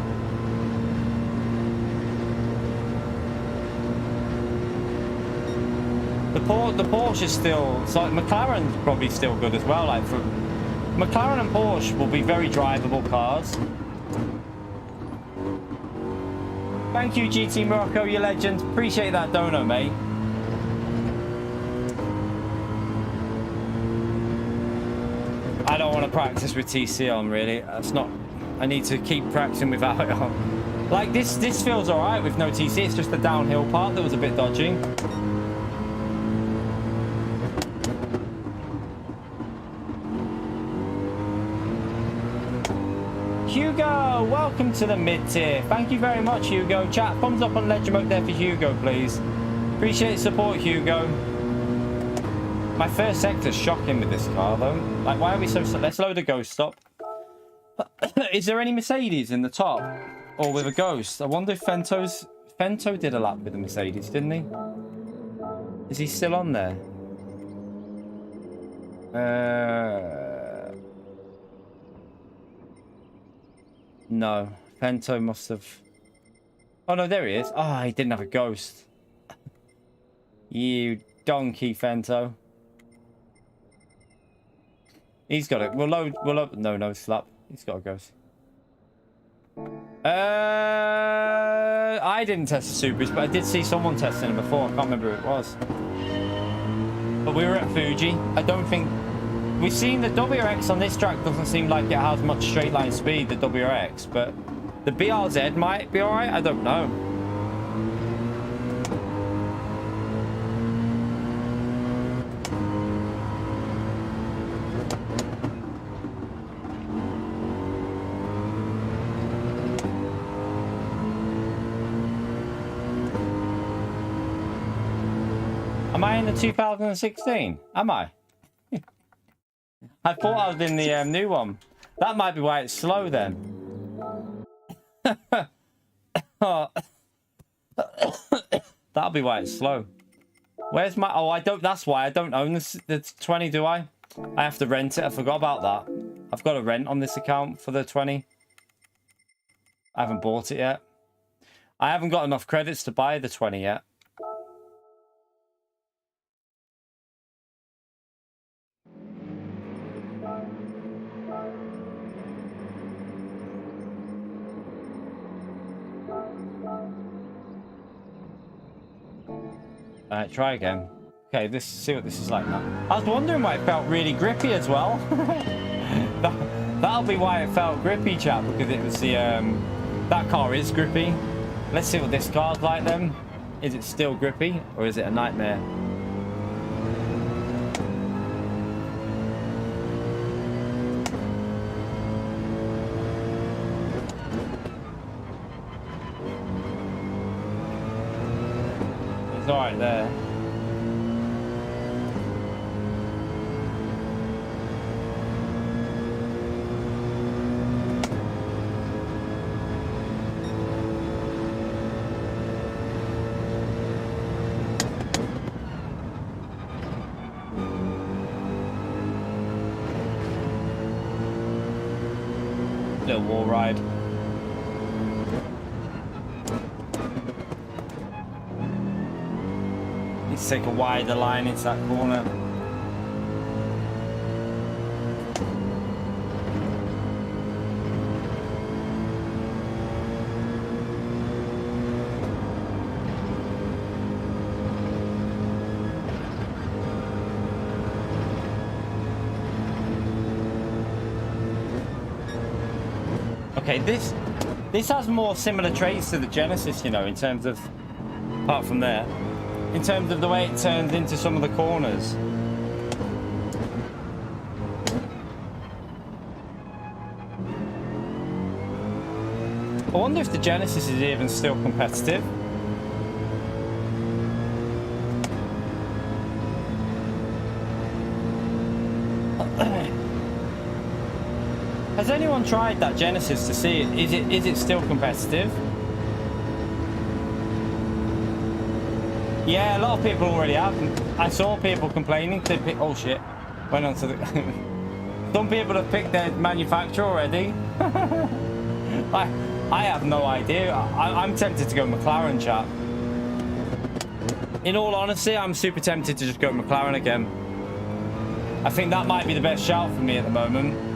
The Porsche is still... So McLaren's probably still good as well. Like, for McLaren and Porsche will be very drivable cars. Thank you, GT Morocco, you legend. Appreciate that donut, mate. I don't want to practice with TC on, really. That's not... I need to keep practicing without it on. Like, this feels alright with no TC. It's just the downhill part that was a bit dodgy. Hugo, welcome to the mid-tier. Thank you very much, Hugo. Chat, thumbs up on Legend Mode there for Hugo, please. Appreciate the support, Hugo. My first sector's shocking with this car, though. Like, why are we so... Let's load a Ghost stop. Is there any Mercedes in the top? Or with a Ghost? I wonder if Fento's... Fento did a lap with the Mercedes, didn't he? Is he still on there? No. Fento must have... Oh, no, there he is. Oh, he didn't have a Ghost. You donkey, Fento. He's got it. We'll load... No, slap. He's got a Ghost. I didn't test the Supers, but I did see someone testing them before. I can't remember who it was. But we were at Fuji. I don't think... We've seen the WRX on this track doesn't seem like it has much straight line speed, the WRX, but the BRZ might be alright, I don't know. Am I in the 2016? Am I? I thought I was in the new one. That might be why it's slow then. That'll be why it's slow. Where's my... Oh, I don't... That's why I don't own the 20, do I? I have to rent it. I forgot about that. I've got a rent on this account for the 20. I haven't bought it yet. I haven't got enough credits to buy the 20 yet. Alright, try again. Okay, see what this is like now. I was wondering why it felt really grippy as well. That'll be why it felt grippy, chat, because it was the that car is grippy. Let's see what this car's like then. Is it still grippy or is it a nightmare? Alright there. Little wall ride. Let's take a wider line into that corner. Okay, this has more similar traits to the Genesis, you know, in terms of, apart from there, in terms of the way it turns into some of the corners. I wonder if the Genesis is even still competitive. Has anyone tried that Genesis to see it? Is it still competitive? Yeah, a lot of people already have. I saw people complaining. Oh shit! Went on to the Some people have picked their manufacturer already. I have no idea. I'm tempted to go McLaren, chat. In all honesty, I'm super tempted to just go McLaren again. I think that might be the best shout for me at the moment.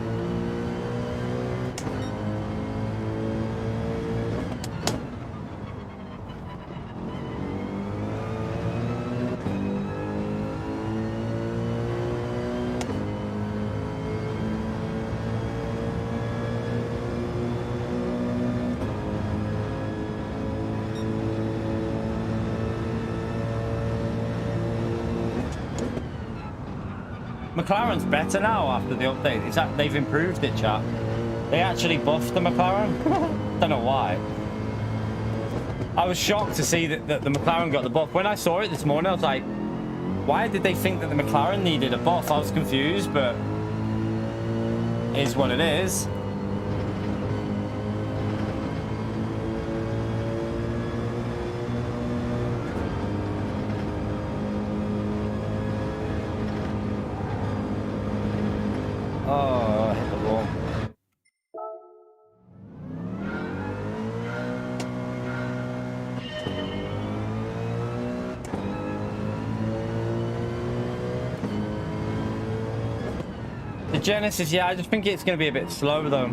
McLaren's better now after the update. It's that they've improved it, chat. They actually buffed the McLaren. Don't know why. I was shocked to see that the McLaren got the buff. When I saw it this morning, I was like, why did they think that the McLaren needed a buff? I was confused, but it is what it is. Oh, I hit the wall. The Genesis, yeah, I just think it's going to be a bit slow, though.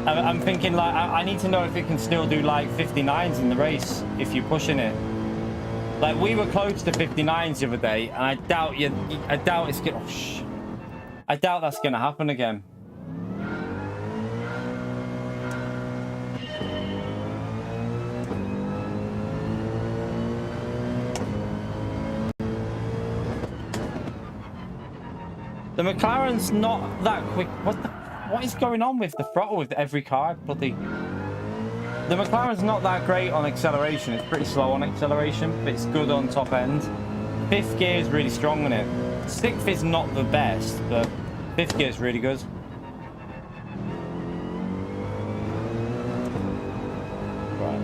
I'm thinking, like, I need to know if it can still do, like, 59s in the race, if you're pushing it. Like, we were close to 59s the other day, and I doubt it's going to... Oh, shh. I doubt that's going to happen again. The McLaren's not that quick. What is going on with the throttle with every car? Bloody... The McLaren's not that great on acceleration. It's pretty slow on acceleration, but it's good on top end. Fifth gear is really strong on it. Sixth is not the best, but fifth gear is really good. Right.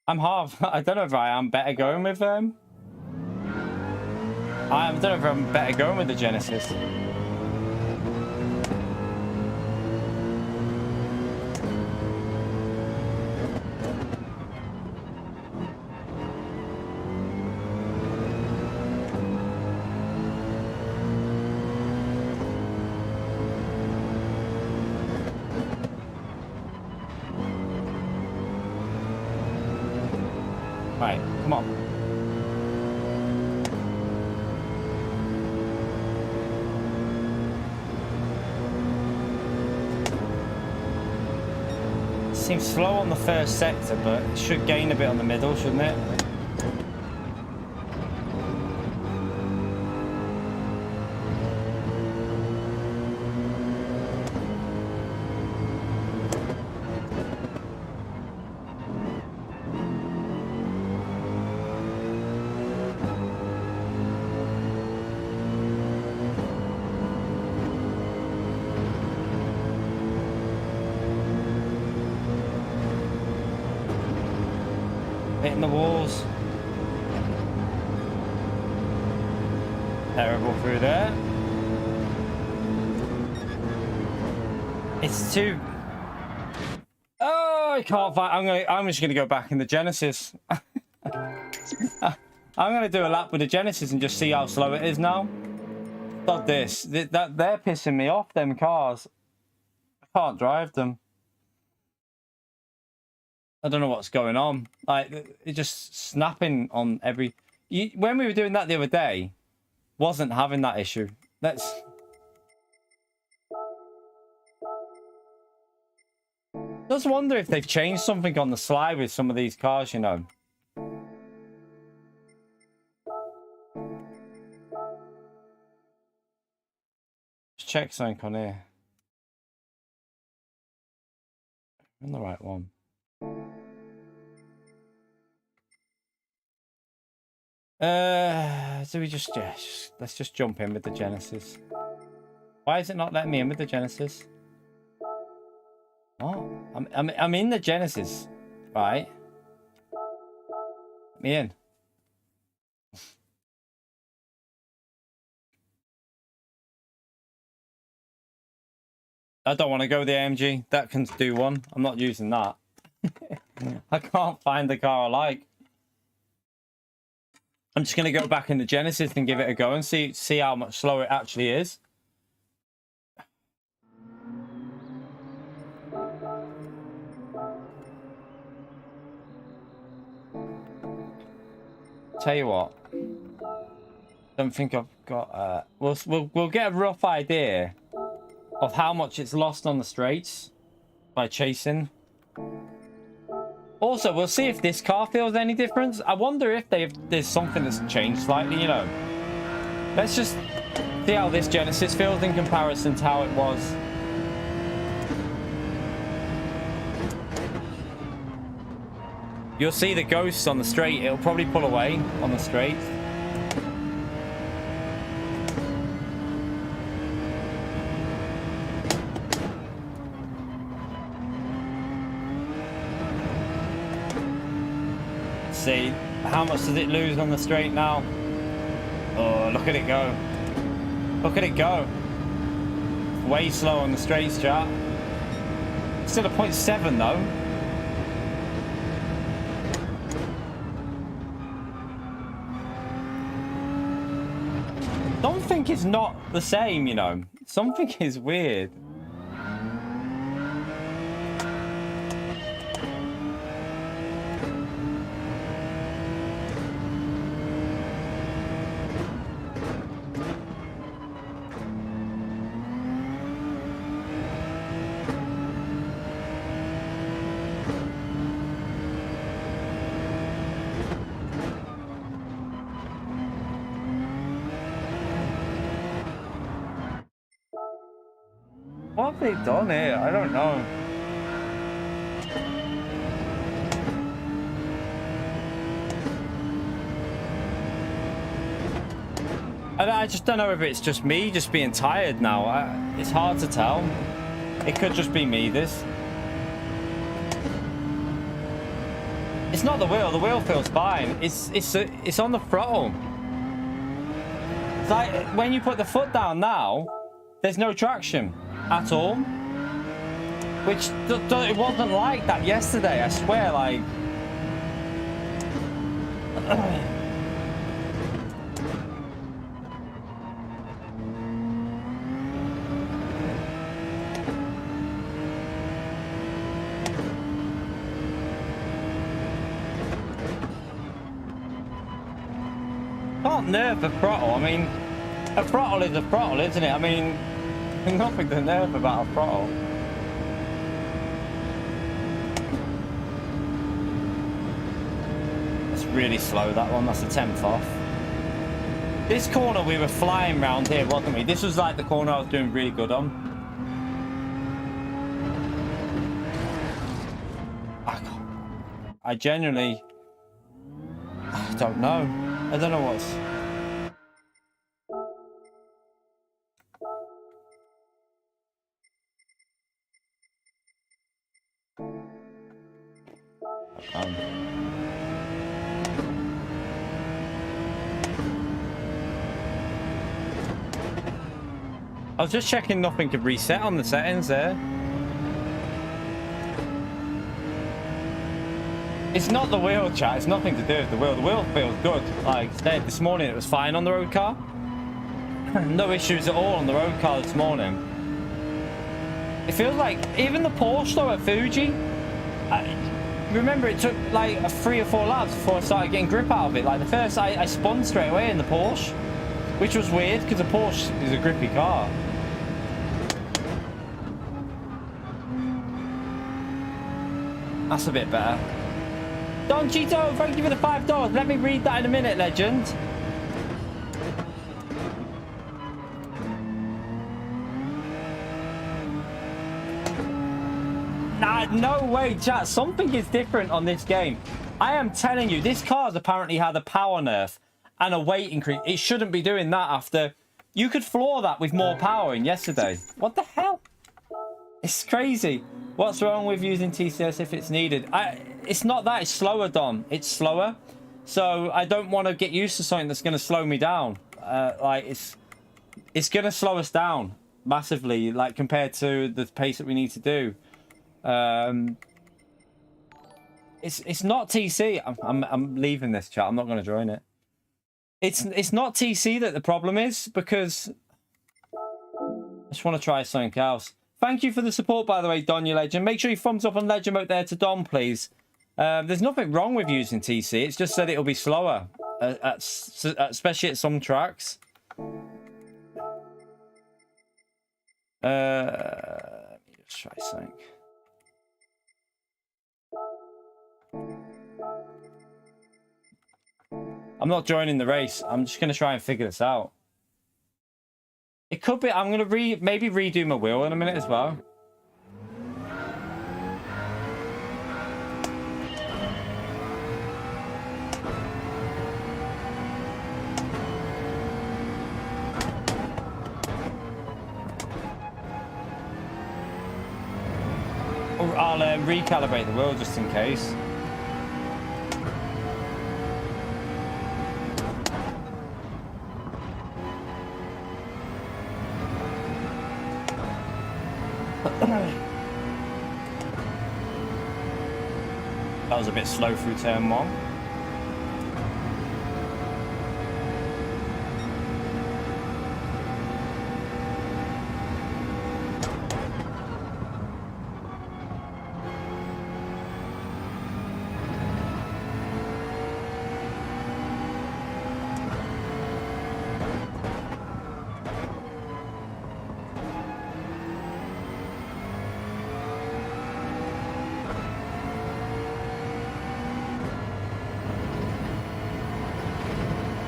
I'm half. I don't know if I am better going with them. I don't know if I'm better going with the Genesis. Right, come on. Seems slow on the first sector, but it should gain a bit on the middle, shouldn't it? Hitting the walls. Terrible through there. It's too... Oh, I can't find... I'm just gonna go back in the Genesis. I'm gonna do a lap with the Genesis and just see how slow it is now. Stop this. They're pissing me off, them cars. I can't drive them. I don't know what's going on. Like, it's just snapping on every... when we were doing that the other day, wasn't having that issue. Let's... Just wonder if they've changed something on the slide with some of these cars, you know. Let's check something on here. I'm on the right one. So we just let's just jump in with the Genesis. Why is it not letting me in with the Genesis? Oh, I'm in the Genesis, right? Let me in. I don't want to go with the AMG. That can do one. I'm not using that. I can't find the car I like. I'm just going to go back in the Genesis and give it a go and see how much slower it actually is. Tell you what. Don't think I've got... We'll get a rough idea of how much it's lost on the straights by chasing. Also, we'll see if this car feels any difference. I wonder if there's something that's changed slightly, you know. Let's just see how this Genesis feels in comparison to how it was. You'll see the ghosts on the straight. It'll probably pull away on the straight. See, how much does it lose on the straight now? Oh, look at it go. Look at it go. Way slow on the straights, chat. Still a 0.7 though. Something is not the same, you know. Something is weird. What have they done here? I don't know. I just don't know if it's just me just being tired now. It's hard to tell. It could just be me, this. It's not the wheel. The wheel feels fine. It's on the throttle. It's like when you put the foot down now, there's no traction at all, which it wasn't like that yesterday. I swear, like. Can't nerf a throttle. I mean, a throttle is a throttle, isn't it? I mean. Nothing to nerve about a throttle. It's really slow, that one. That's a 10th off. This corner we were flying round here, wasn't we? This was like the corner I was doing really good on. I genuinely... I don't know. I don't know what's... I was just checking nothing could reset on the settings there. It's not the wheel, chat. It's nothing to do with the wheel. The wheel feels good. Like I said, this morning it was fine on the road car. No issues at all on the road car this morning. It feels like even the Porsche though at Fuji, remember it took like 3 or 4 laps before I started getting grip out of it. Like the first, I spun straight away in the Porsche, which was weird because the Porsche is a grippy car. That's a bit better. Don Cheeto, thank you for the $5. Let me read that in a minute, legend. Nah, no way, chat. Something is different on this game. I am telling you, this car's apparently had a power nerf and a weight increase. It shouldn't be doing that after You could floor that with more power in yesterday. What the hell? It's crazy. What's wrong with using TCS if it's needed? It's not that. It's slower, Dom. It's slower. So I don't want to get used to something that's going to slow me down. Like, it's going to slow us down massively, like, compared to the pace that we need to do. It's not TC. I'm leaving this chat. I'm not going to join it. It's not TC that the problem is, because I just want to try something else. Thank you for the support, by the way, Don, your legend. Make sure you thumbs up on legend mode there to Don, please. There's nothing wrong with using TC. It's just that it'll be slower, especially at some tracks. Let me just try something. I'm not joining the race. I'm just going to try and figure this out. It could be. I'm going to maybe redo my wheel in a minute as well. Or I'll recalibrate the wheel just in case. That was a bit slow through turn 1.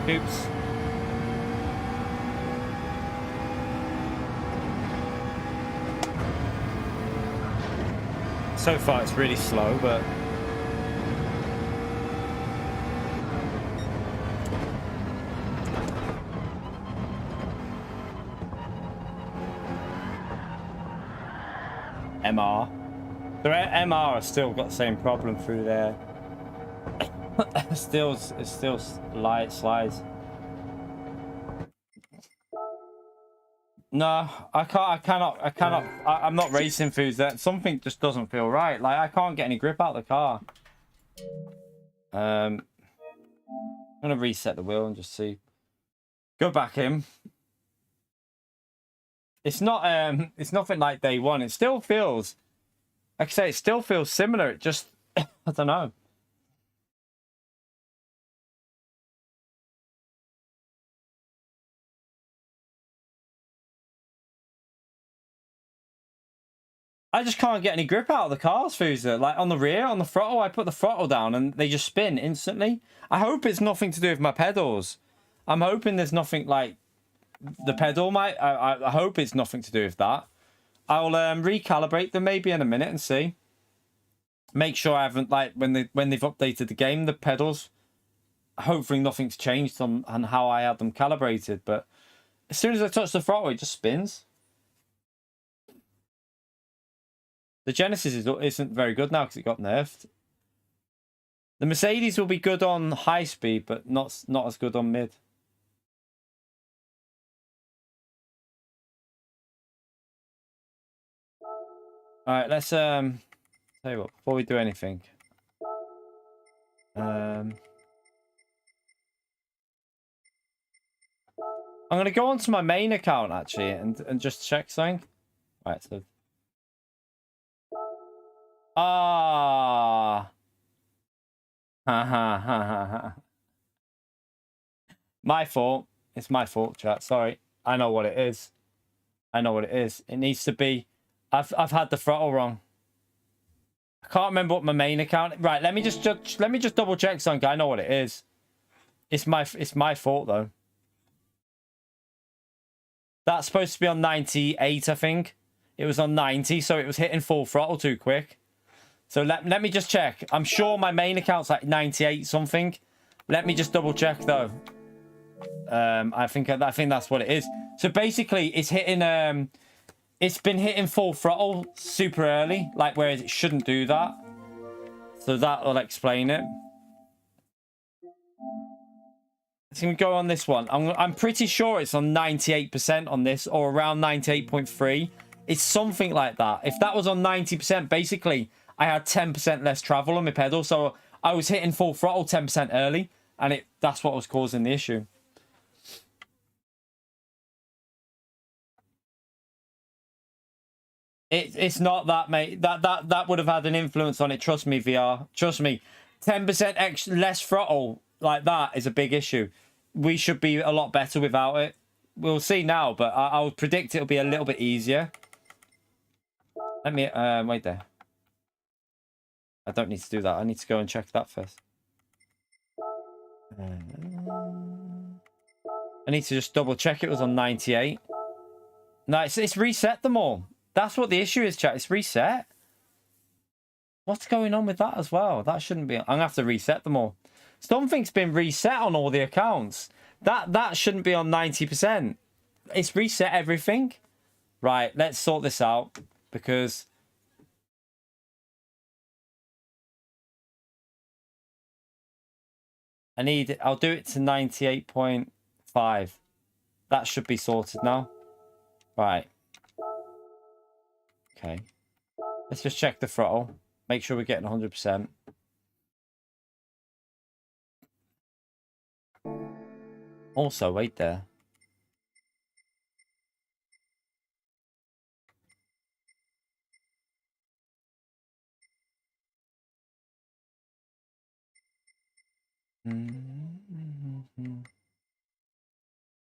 Oops. So far it's really slow, but MR. The MR has still got the same problem through there. It still slides. No, I cannot. I'm not racing foods. That something just doesn't feel right. Like, I can't get any grip out of the car. I'm gonna reset the wheel and just see. Go back in. It's not. It's nothing like day one. It still feels. Like I say, it still feels similar. It just. I don't know. I just can't get any grip out of the cars, Fuser. Like, on the rear, on the throttle, I put the throttle down and they just spin instantly. I hope it's nothing to do with my pedals. I'm hoping there's nothing like the pedal might. I hope it's nothing to do with that. I'll recalibrate them maybe in a minute and see. Make sure I haven't, like, when they've updated the game, the pedals. Hopefully nothing's changed on how I had them calibrated. But as soon as I touch the throttle, it just spins. The Genesis isn't very good now because it got nerfed. The Mercedes will be good on high speed, but not as good on mid. All right, let's tell you what, before we do anything. I'm gonna go onto my main account actually and just check something. All right, so. Ah. My fault. It's my fault, chat. Sorry. I know what it is. I know what it is. It needs to be. I've had the throttle wrong. I can't remember what my main account. Right. Let me just double check something. I know what it is. It's my fault though. That's supposed to be on 98, I think. It was on 90, so it was hitting full throttle too quick. So let me just check. I'm sure my main account's like 98 something. Let me just double check though. I think that's what it is. So basically, it's hitting. It's been hitting full throttle super early, like whereas it shouldn't do that. So that will explain it. It's gonna go on this one. I'm pretty sure it's on 98% on this, or around 98.3. It's something like that. If that was on 90%, basically I had 10% less travel on my pedal, so I was hitting full throttle 10% early, and that's what was causing the issue. It's not that, mate. That would have had an influence on it. Trust me, VR. Trust me. 10% extra less throttle like that is a big issue. We should be a lot better without it. We'll see now, but I would predict it'll be a little bit easier. Let me wait there. I don't need to do that. I need to go and check that first. I need to just double check it was on 98. No, it's reset them all. That's what the issue is, chat. It's reset. What's going on with that as well? That shouldn't be. I'm gonna have to reset them all. Something's been reset on all the accounts. That shouldn't be on 90%. It's reset everything. Right, let's sort this out because I'll do it to 98.5. That should be sorted now. Right. Okay. Let's just check the throttle. Make sure we're getting 100%. Also, wait there.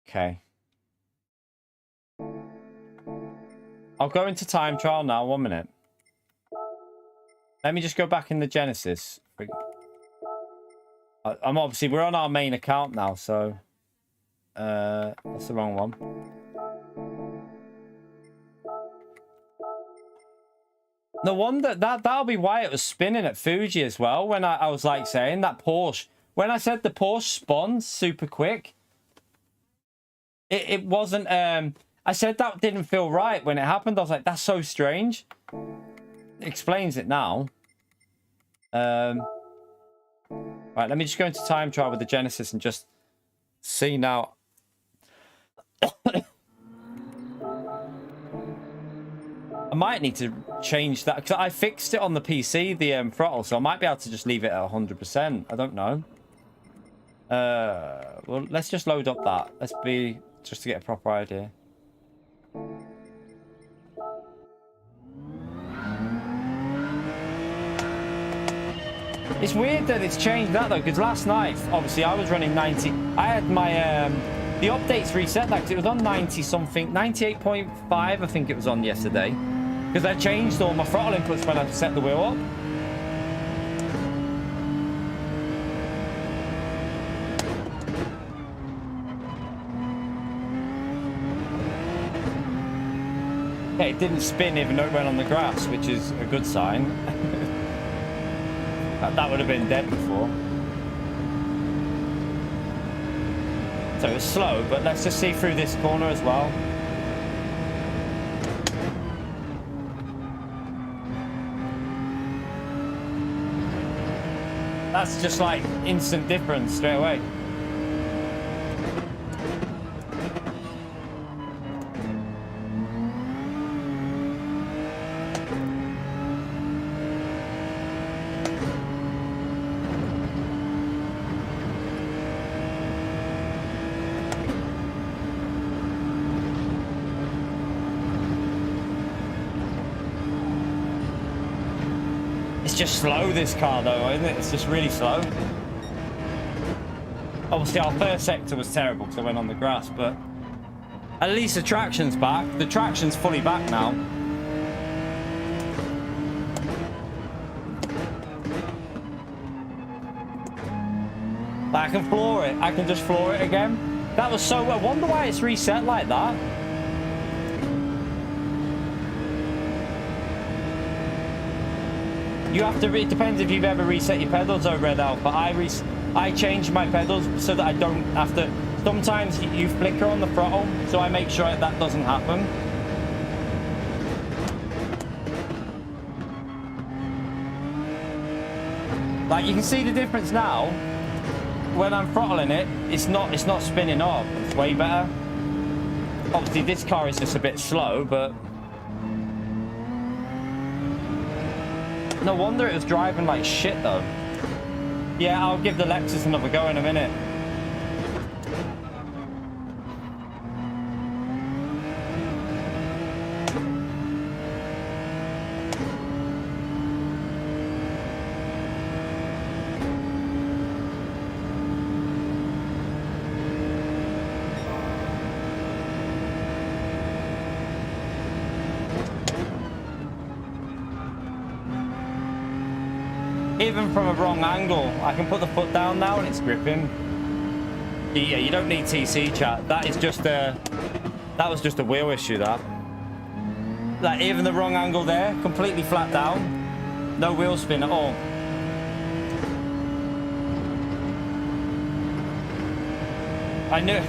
Okay. I'll go into time trial now. 1 minute. Let me just go back in the Genesis. I'm obviously, we're on our main account now, so that's the wrong one. No wonder that'll be why it was spinning at Fuji as well. When I was like saying that Porsche, when I said the Porsche spun super quick, it wasn't. I said that didn't feel right when it happened. I was like, that's so strange. It explains it now. Right, let me just go into time trial with the Genesis and just see now. I might need to change that because I fixed it on the PC, the throttle, so I might be able to just leave it at 100%. I don't know. Well, let's just load up that. Let's be just to get a proper idea. It's weird that it's changed that though, because last night, obviously, I was running 90. I had my the updates reset that because it was on 90 something, 98.5, I think it was on yesterday, because I changed all my throttle inputs when I set the wheel up. Okay, it didn't spin even though it went on the grass, which is a good sign. That would have been dead before. So it was slow, but let's just see through this corner as well. That's just like instant difference straight away. It's just slow, this car though, isn't it? It's just really slow. Obviously our first sector was terrible because I went on the grass, but at least the traction's back. The traction's fully back now. But I can floor it. I can just floor it again. That was so... I wonder why it's reset like that. You have to, it depends if you've ever reset your pedals over Red Alpha. I changed my pedals so that I don't have to, sometimes you flicker on the throttle, so I make sure that doesn't happen. Like, you can see the difference now. When I'm throttling it, it's not spinning up. It's way better. Obviously, this car is just a bit slow, but no wonder it was driving like shit, though. Yeah, I'll give the Lexus another go in a minute. Even from a wrong angle, I can put the foot down now and it's gripping. Yeah, you don't need TC, chat. That is just a... That was just a wheel issue, that. Like, even the wrong angle there, completely flat down. No wheel spin at all. I knew...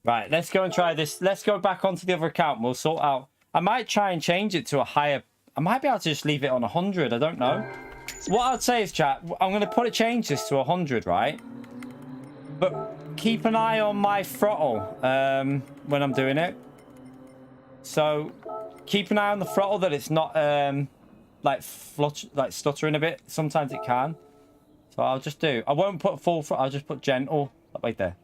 Right, let's go and try this. Let's go back onto the other account and we'll sort out... I might try and change it to a higher... I might be able to just leave it on 100, I don't know. What I'd say is, chat, I'm going to change this to 100, right? But keep an eye on my throttle when I'm doing it. So keep an eye on the throttle that it's not like stuttering a bit. Sometimes it can. So I'll just do... I won't put full throttle. I'll just put gentle. Right there.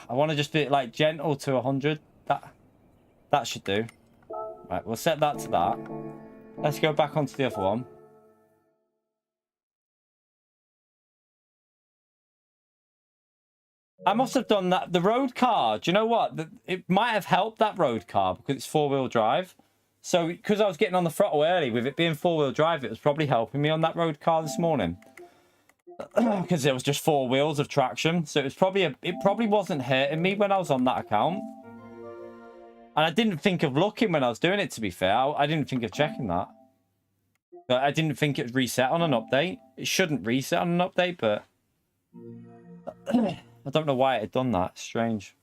I want to just do it like gentle to 100. That should do. Right, we'll set that to that. Let's go back onto the other one. I must have done that. The road car, do you know what? It might have helped that road car because it's four-wheel drive. So, because I was getting on the throttle early, with it being four-wheel drive, it was probably helping me on that road car this morning. Because it was just 4 wheels of traction. So, it was probably it probably wasn't hurting me when I was on that account. And I didn't think of looking when I was doing it, to be fair. I didn't think of checking that. But I didn't think it would reset on an update. It shouldn't reset on an update, but... I don't know why it had done that. It's strange.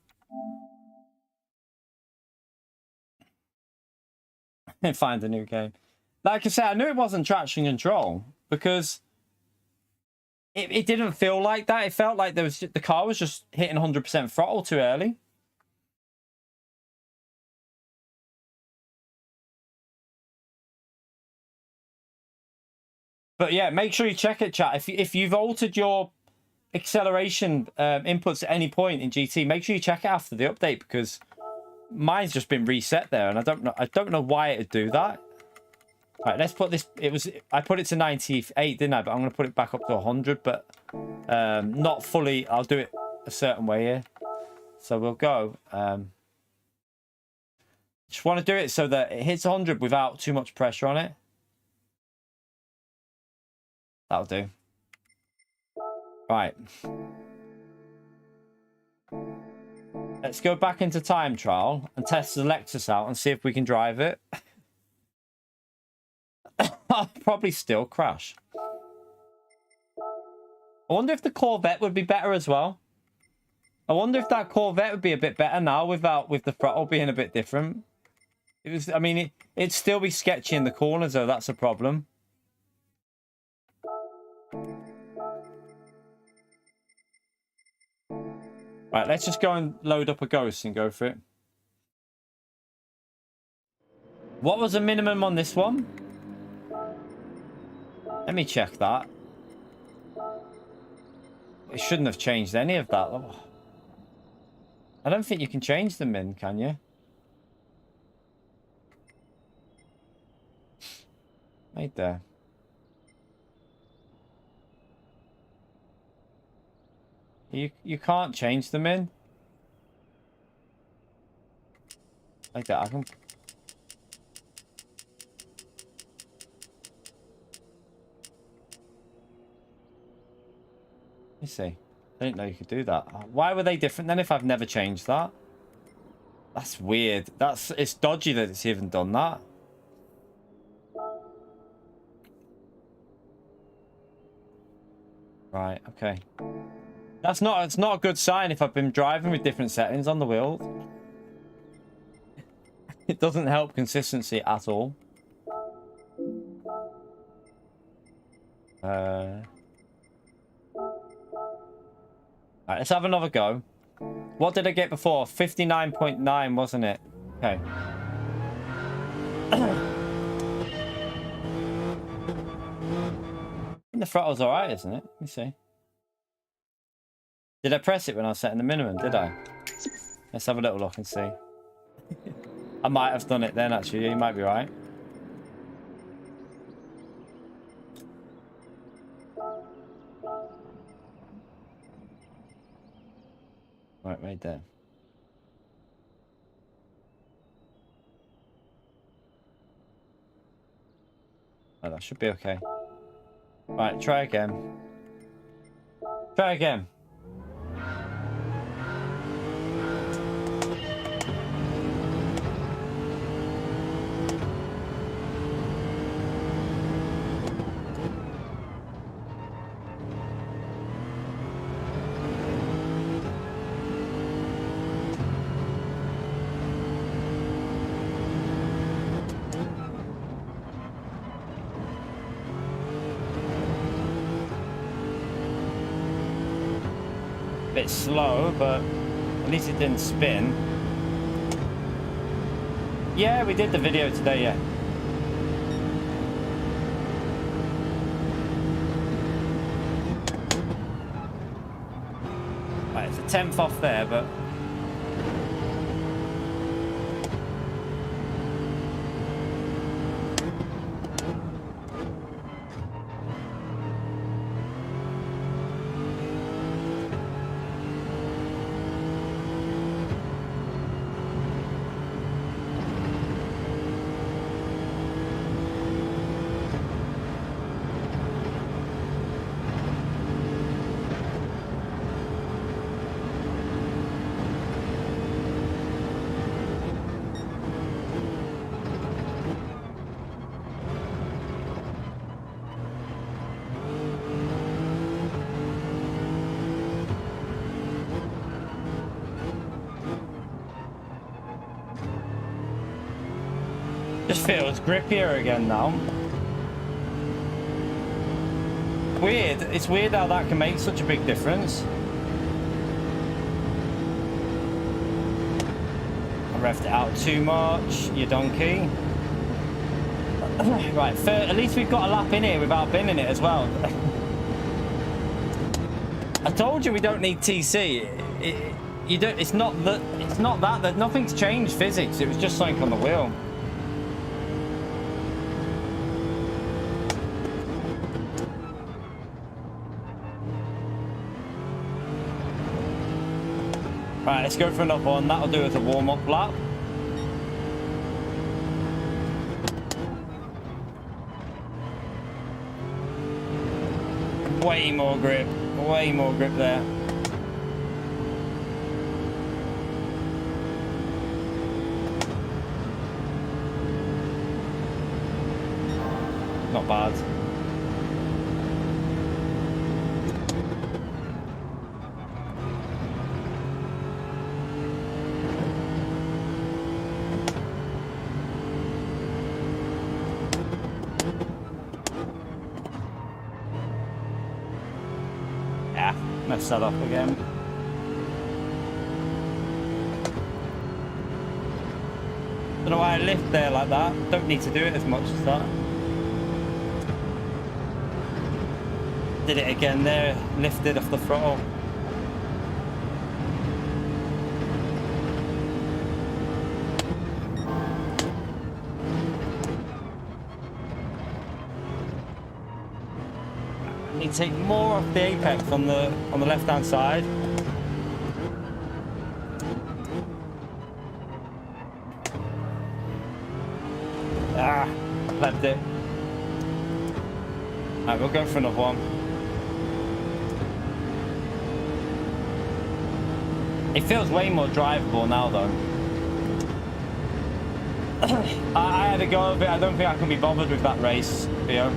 Find a new game. Like I said, I knew it wasn't traction control because it didn't feel like that. It felt like the car was just hitting 100% throttle too early. But yeah, make sure you check it, chat. If you've altered your acceleration inputs at any point in GT, make sure you check it after the update because mine's just been reset there, and I don't know why it'd do that. All right, let's put this. I put it to 98, didn't I? But I'm going to put it back up to 100, but not fully. I'll do it a certain way here. So we'll go. Just want to do it so that it hits 100 without too much pressure on it. That'll do. Right. Let's go back into time trial and test the Lexus out and see if we can drive it. I'll probably still crash. I wonder if the Corvette would be better as well. I wonder if that Corvette would be a bit better now with the throttle being a bit different. I mean, it'd still be sketchy in the corners though. That's a problem. Right, let's just go and load up a Ghost and go for it. What was the minimum on this one? Let me check that. It shouldn't have changed any of that. Oh. I don't think you can change the min, can you? Right there. You can't change them in. Like that, I can... Let me see. I didn't know you could do that. Why were they different then if I've never changed that? That's weird. It's dodgy that it's even done that. Right, okay. That's not, it's not a good sign if I've been driving with different settings on the wheels. It doesn't help consistency at all. Right, let's have another go. What did I get before? 59.9, wasn't it? Okay. The throttle's alright, isn't it? Let me see. Did I press it when I was setting the minimum? Did I? Let's have a little look and see. I might have done it then, actually. You might be right. Right there. Oh, that should be okay. Right, try again. Try again. Bit slow, but at least it didn't spin. Yeah, we did the video today, yeah. Right, it's a 10th off there, but just feels grippier again now. Weird. It's weird how that can make such a big difference. I revved it out too much, you donkey. Right, at least we've got a lap in here without binning it as well. I told you we don't need TC. You don't. It's not that. It's not that. Nothing's changed physics. It was just something on the wheel. Right, let's go for another one. That'll do as a warm-up lap. Way more grip there. Not bad. Mess that up again. Don't know why I lift there like that. Don't need to do it as much as that. Did it again there. Lifted off the throttle. Need to take more off the apex on the left hand side. Ah, left it. Alright, we'll go for another one. It feels way more drivable now though. I had a go of it. I don't think I can be bothered with that race, Theo.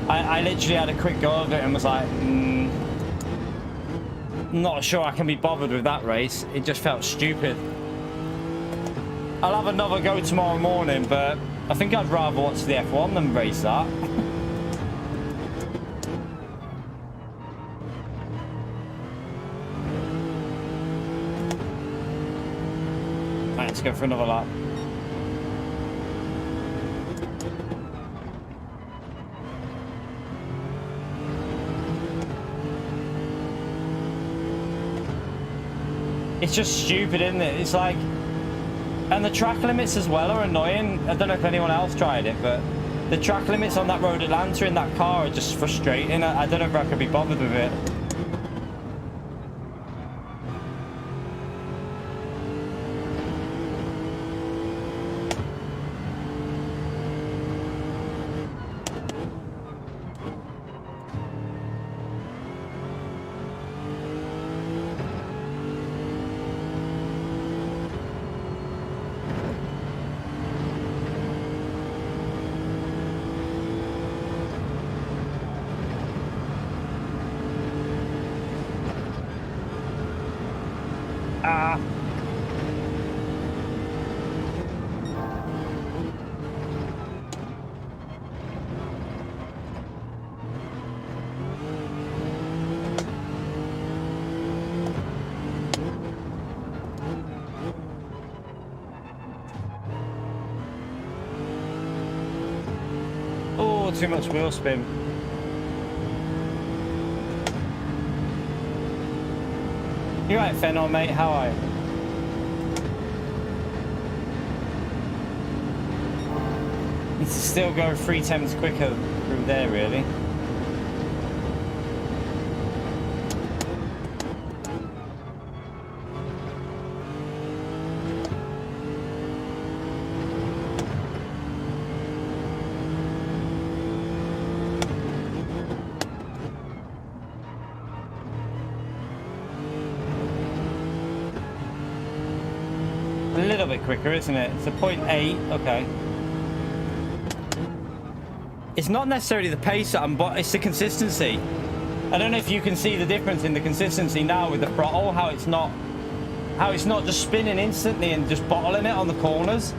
I literally had a quick go of it and was like, not sure I can be bothered with that race. It just felt stupid. I'll have another go tomorrow morning, but I think I'd rather watch the F1 than race that. Right, let's go for another lap. It's just stupid, isn't it? It's like... And the track limits as well are annoying. I don't know if anyone else tried it, but the track limits on that Road Atlanta in that car are just frustrating. I don't know if I could be bothered with it. Too much wheel spin. You're right, Fennel, mate. How are you? Need to still go 3 times quicker through there, really. A bit quicker, isn't it? It's a 0.8. Okay. It's not necessarily the pace that but it's the consistency. I don't know if you can see the difference in the consistency now with the throttle, how it's not just spinning instantly and just bottling it on the corners.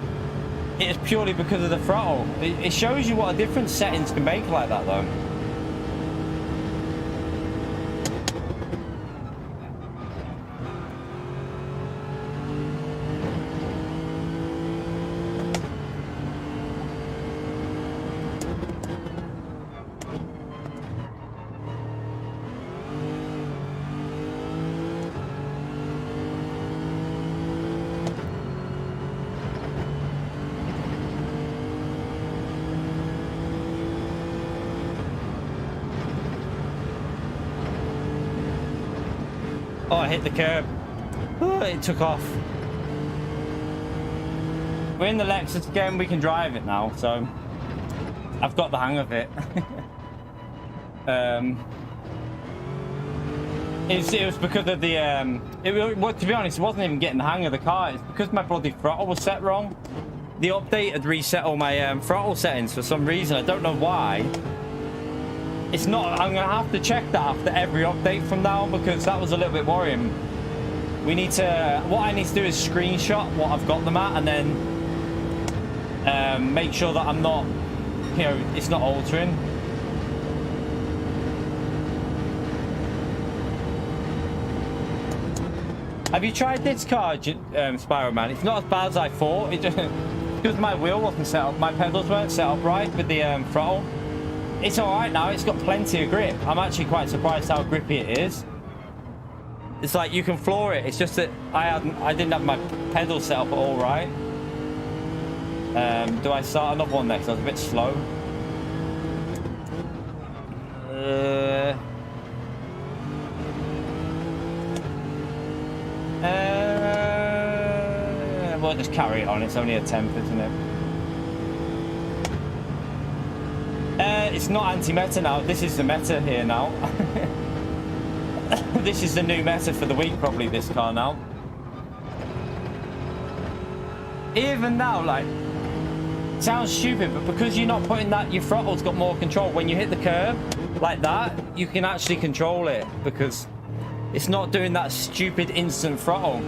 It is purely because of the throttle. It shows you what a difference settings can make like that, though. Oh, I hit the curb. Oh, it took off. We're in the Lexus again. We can drive it now, so I've got the hang of it. It was because of the well, to be honest, it wasn't even getting the hang of the car. It's because my bloody throttle was set wrong. The update had reset all my throttle settings for some reason. I don't know why. It's not. I'm gonna have to check that after every update from now, because that was a little bit worrying. We need to. What I need to do is screenshot what I've got them at, and then make sure that I'm not, you know, it's not altering. Have you tried this car, Spyro Man? It's not as bad as I thought. It just because my wheel wasn't set up, my pedals weren't set up right with the throttle. It's all right now. It's got plenty of grip. I'm actually quite surprised how grippy it is. It's like you can floor it. It's just that I didn't have my pedals set up at all right. Do I start another one next? I was a bit slow. We'll just carry it on. It's only a temp, isn't it? It's not anti-meta now. This is the meta here now. This is the new meta for the week, probably, this car now. Even now, like, sounds stupid, but because you're not putting that, your throttle's got more control. When you hit the curb like that, you can actually control it, because It's not doing that stupid instant throttle.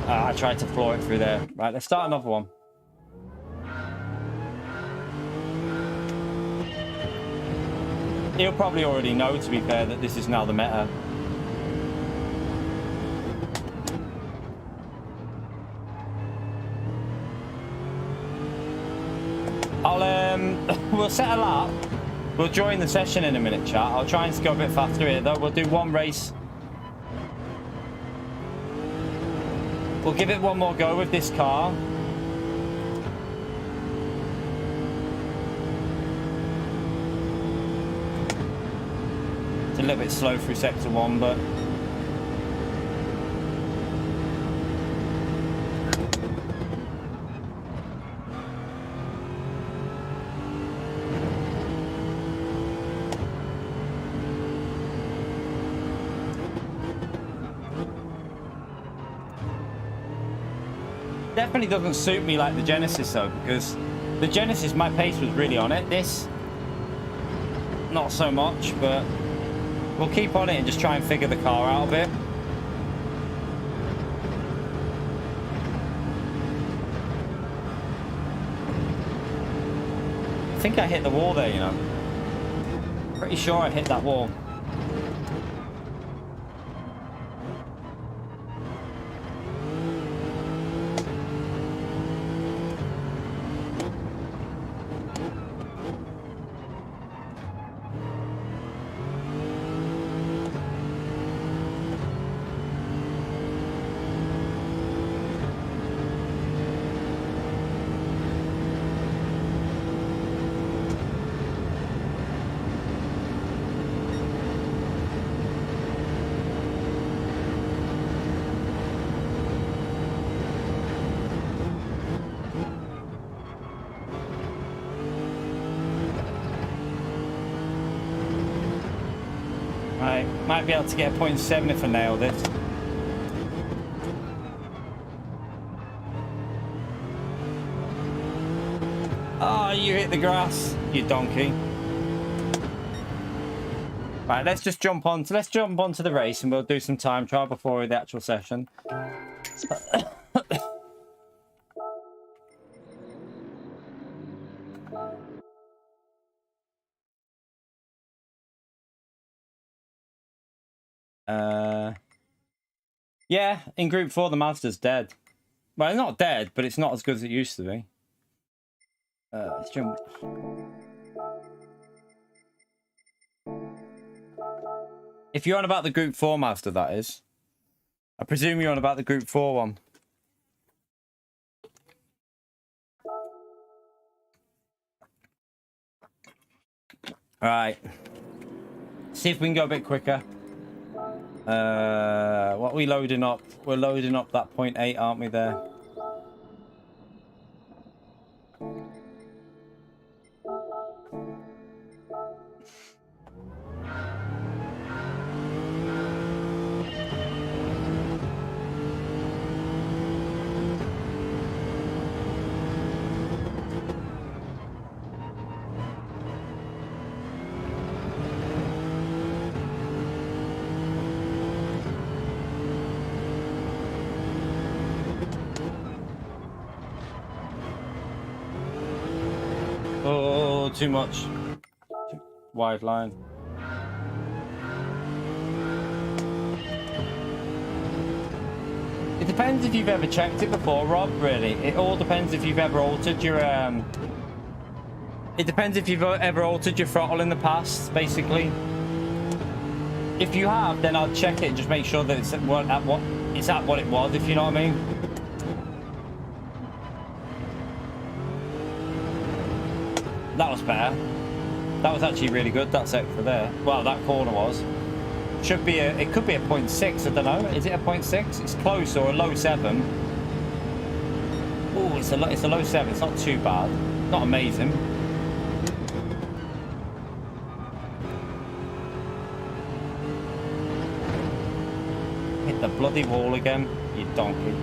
I tried to floor it through there. Right, let's start another one. He'll probably already know, to be fair, that this is now the meta. We'll set a lap. We'll join the session in a minute, chat. I'll try and go a bit faster here, though. We'll do one race. We'll give it one more go with this car. It's a little bit slow through sector 1, but... definitely doesn't suit me like the Genesis though, because the Genesis, my pace was really on it. This, not so much, but we'll keep on it and just try and figure the car out a bit. I think I hit the wall there, you know. Pretty sure I hit that wall. Might be able to get a 0.7 if I nail this. Oh, you hit the grass, you donkey. Right, let's jump onto the race and we'll do some time trial before the actual session. Yeah, in Group 4, the Mazda's dead. Well, it's not dead, but it's not as good as it used to be. Let's jump. If you're on about the Group 4 Mazda, that is. I presume you're on about the Group 4 one. Alright. See if we can go a bit quicker. What are we loading up? We're loading up that 0.8, aren't we, there? Oh, too much. Wide line. It depends if you've ever checked it before, Rob, really. It all depends if you've ever altered your, It depends if you've ever altered your throttle in the past, basically. If you have, then I'll check it and just make sure that it's at what it was, if you know what I mean. That was better. That was actually really good, that sector there. Well, that corner was. Should be it could be a 0.6, I don't know. Is it a 0.6? It's close, or a low 7. Oh, it's a low 7. It's not too bad. Not amazing. Hit the bloody wall again, you donkey.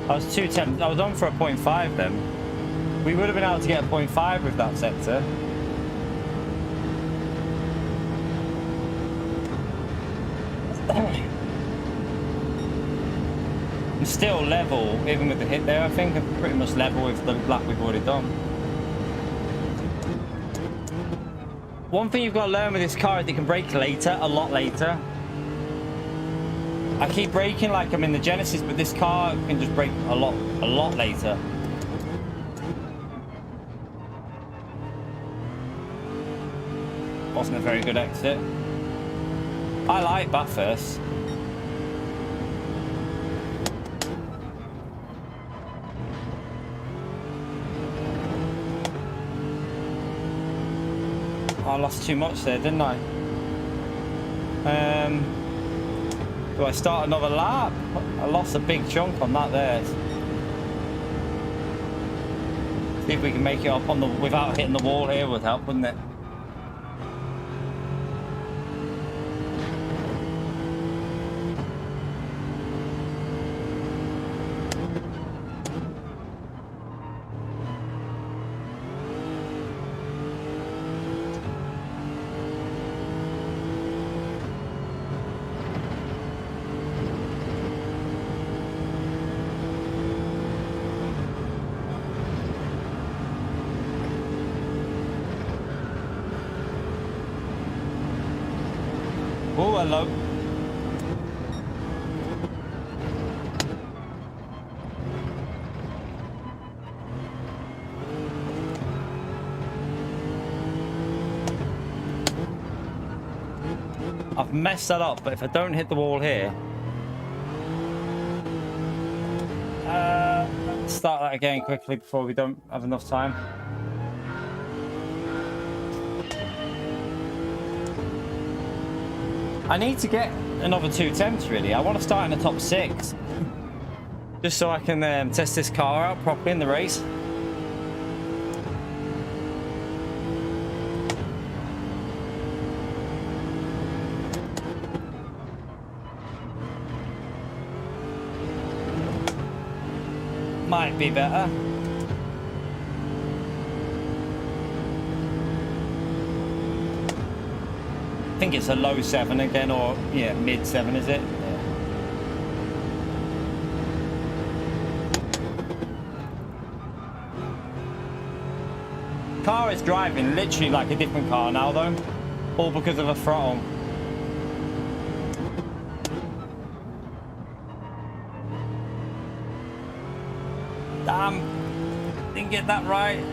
I was 210. I was on for a 0.5 then. We would have been able to get a 0.5 with that sector. I'm still level, even with the hit there. I think I'm pretty much level with the lap we've already done. One thing you've got to learn with this car is it can brake later, a lot later. I keep braking like I'm in the Genesis, but this car can just brake a lot later. Wasn't a very good exit. I like Bathurst. I lost too much there, didn't I? Do I start another lap? I lost a big chunk on that there. See if we can make it up on the without hitting the wall here would help, wouldn't it? Oh, hello. I've messed that up, but if I don't hit the wall here... start that again quickly before we don't have enough time. I need to get another 2 attempts, really. I want to start in the top 6. Just so I can test this car out properly in the race. Might be better. I think it's a low 7 again, or yeah, mid 7, is it? Yeah. Car is driving literally like a different car now, though, all because of a throttle. Damn, didn't get that right.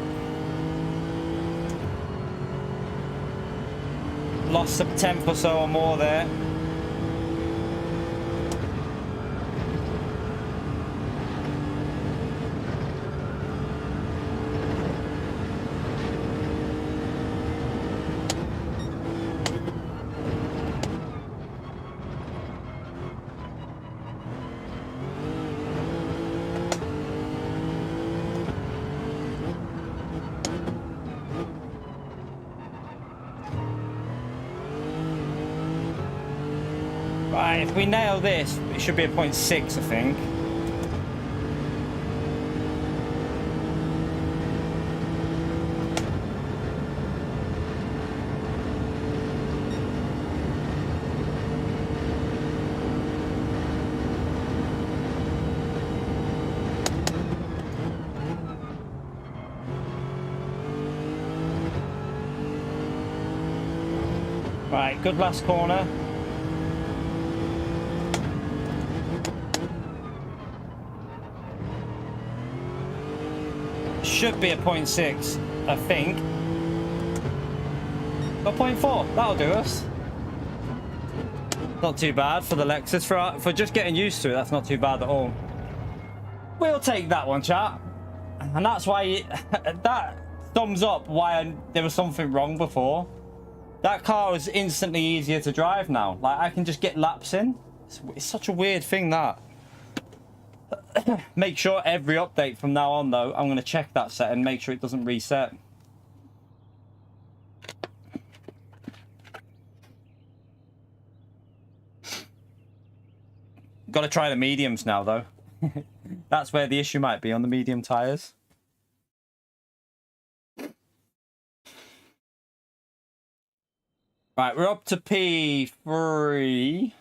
Lost a tenth or so or more there. Right, if we nail this, it should be a 0.6, I think. Right, good last corner. Should be a 0.6, I think. A 0.4, that'll do us. Not too bad for the Lexus. For just getting used to it, that's not too bad at all. We'll take that one, chat. And that's why that thumbs up why there was something wrong before. That car is instantly easier to drive now. Like, I can just get laps in. It's such a weird thing, that. Make sure every update from now on, though, I'm going to check that set and make sure it doesn't reset. Got to try the mediums now, though. That's where the issue might be, on the medium tires. Right, we're up to P3.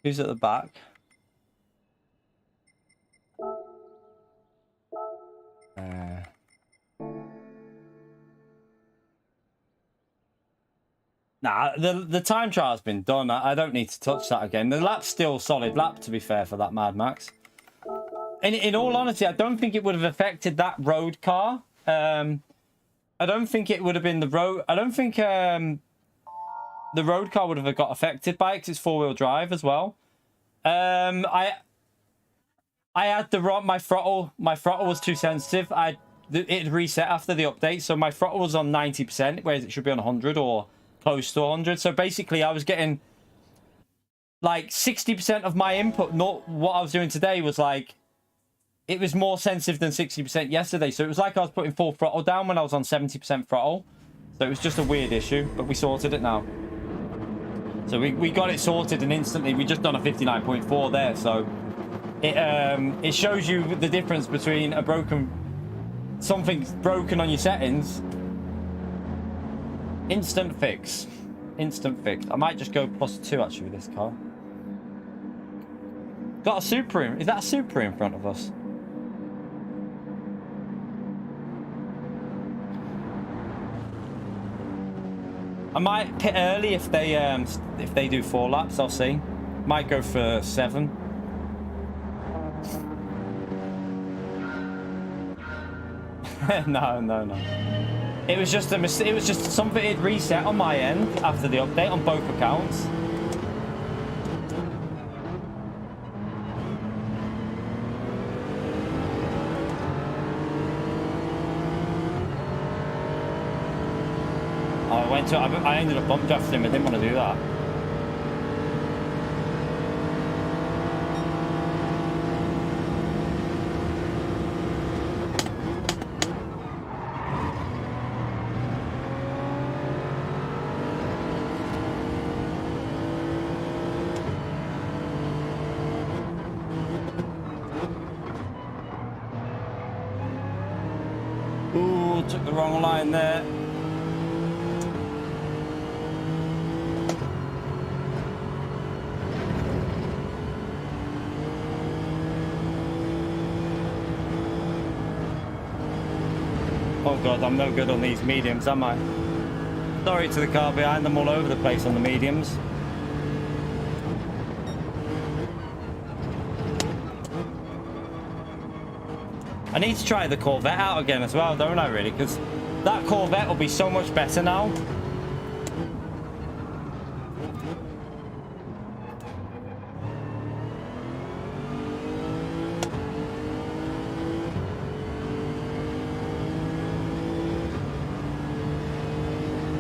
Who's at the back? Nah, the time trial's been done. I don't need to touch that again. The lap's still solid lap, to be fair, for that Mad Max. In all honesty, I don't think it would have affected that road car. I don't think it would have been the road. I don't think the road car would have got affected by it because it's four-wheel drive as well. I had the wrong, my throttle was too sensitive. It reset after the update, so my throttle was on 90%, whereas it should be on 100 or close to 100. So basically, I was getting like 60% of my input. Not what I was doing today was like, it was more sensitive than 60% yesterday. So it was like I was putting full throttle down when I was on 70% throttle. So it was just a weird issue, but we sorted it now. So we got it sorted, and instantly we just done a 59.4 there. So it shows you the difference between something's broken on your settings. Instant fix. Instant fix. I might just go +2 actually with this car. Got a Supra in. Is that a Supra in front of us? I might pit early if they do 4 laps. I'll see. Might go for 7. No. It was just a mistake. It was just something it reset on my end after the update on both accounts. I ended up bump drafting him. I didn't want to do that. Ooh, took the wrong line there. Oh god, I'm no good on these mediums, am I? Sorry to the car behind, them all over the place on the mediums. I need to try the Corvette out again as well, don't I really? Because that Corvette will be so much better now.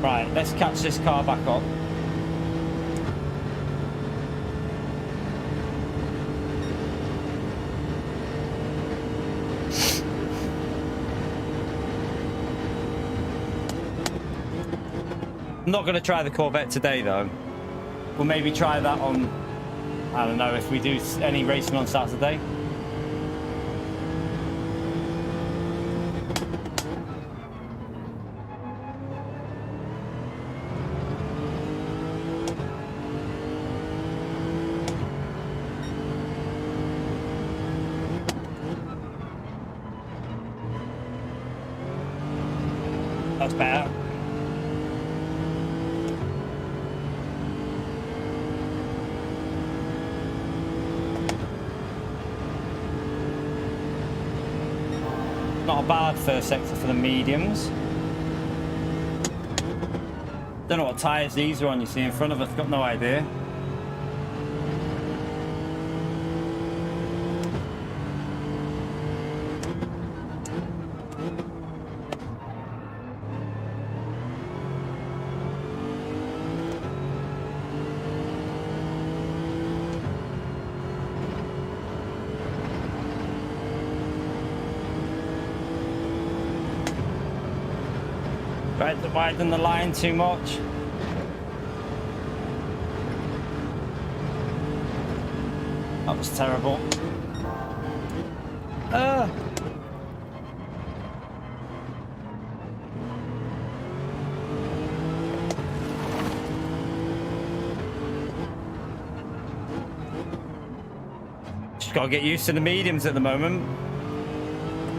Right, let's catch this car back up. I'm not going to try the Corvette today though. We'll maybe try that on, I don't know, if we do any racing on Saturday. That's better. Not a bad first sector for the mediums. Don't know what tyres these are on, you see in front of us, got no idea. Tried to widen the line too much. That was terrible. Just gotta get used to the mediums at the moment.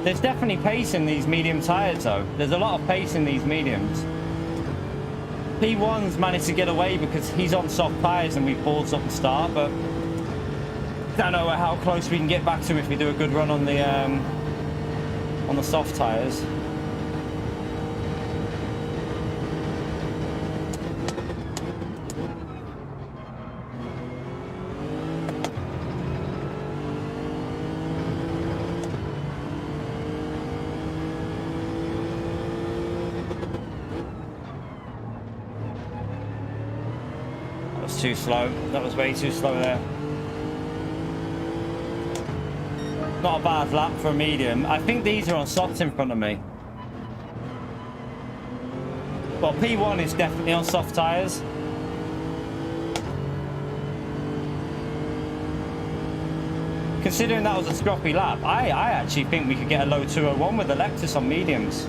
There's definitely pace in these medium tires though. There's a lot of pace in these mediums. P1's managed to get away because he's on soft tires and we've balls up the start, but don't know how close we can get back to him if we do a good run on the soft tires. Too slow. That was way too slow there. Not a bad lap for a medium. I think these are on softs in front of me. Well, P1 is definitely on soft tyres. Considering that was a stroppy lap, I actually think we could get a low 201 with the Lexus on mediums.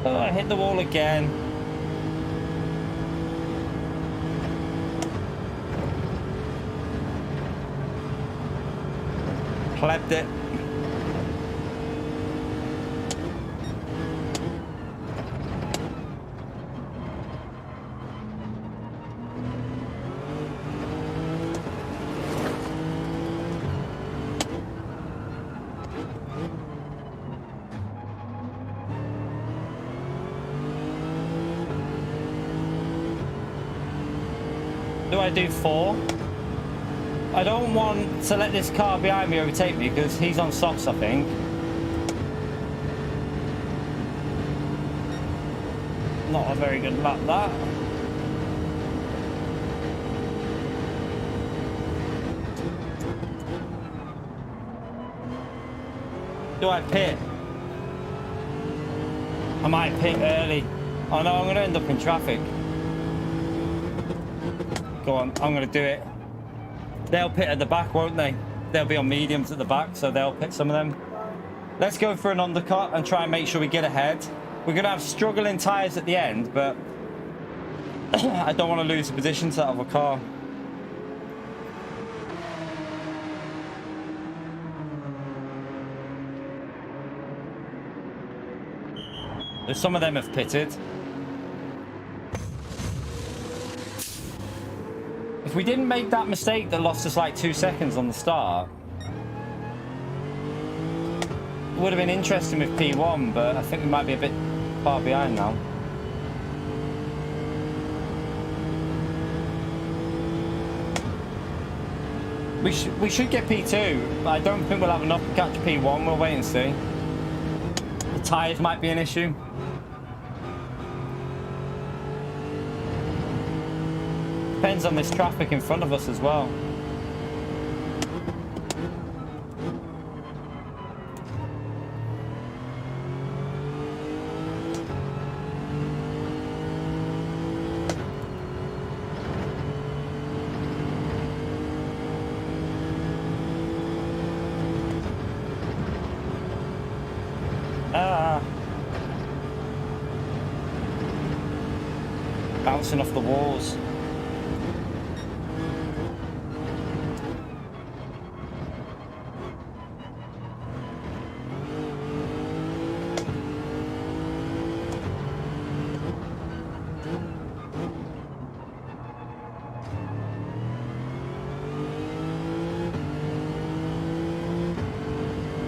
Oh, I hit the wall again. Clapped it. Do I do 4? I don't want to let this car behind me overtake me because he's on softs, I think. Not a very good lap, that. Do I pit? I might pit early. Oh no, I'm going to end up in traffic. Go on, I'm going to do it. They'll pit at the back, won't they? They'll be on mediums at the back, so they'll pit some of them. Let's go for an undercut and try and make sure we get ahead. We're going to have struggling tyres at the end, but I don't want to lose the position to that other car. Some of them have pitted. If we didn't make that mistake that lost us like 2 seconds on the start, it would have been interesting with P1, but I think we might be a bit far behind now. We should get P2, but I don't think we'll have enough to catch P1. We'll wait and see. The tyres might be an issue. Depends on this traffic in front of us as well. Bouncing off the walls.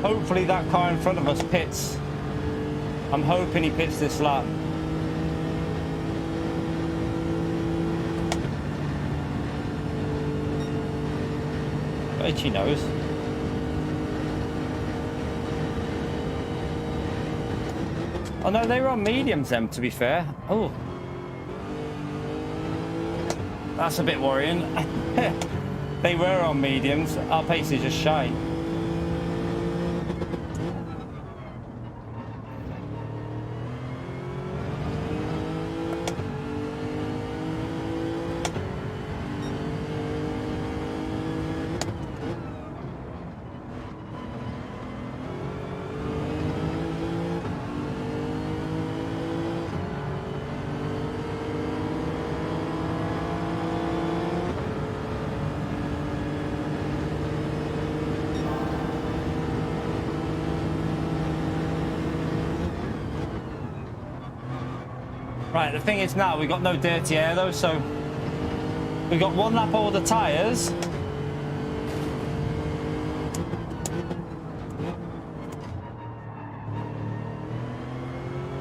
Hopefully that car in front of us pits. I'm hoping he pits this lap. Itchy nose. Oh no, they were on mediums then, to be fair. Oh. That's a bit worrying. They were on mediums. Our pace is just shy. Right, the thing is now, we've got no dirty air though, so we've got one lap over the tyres.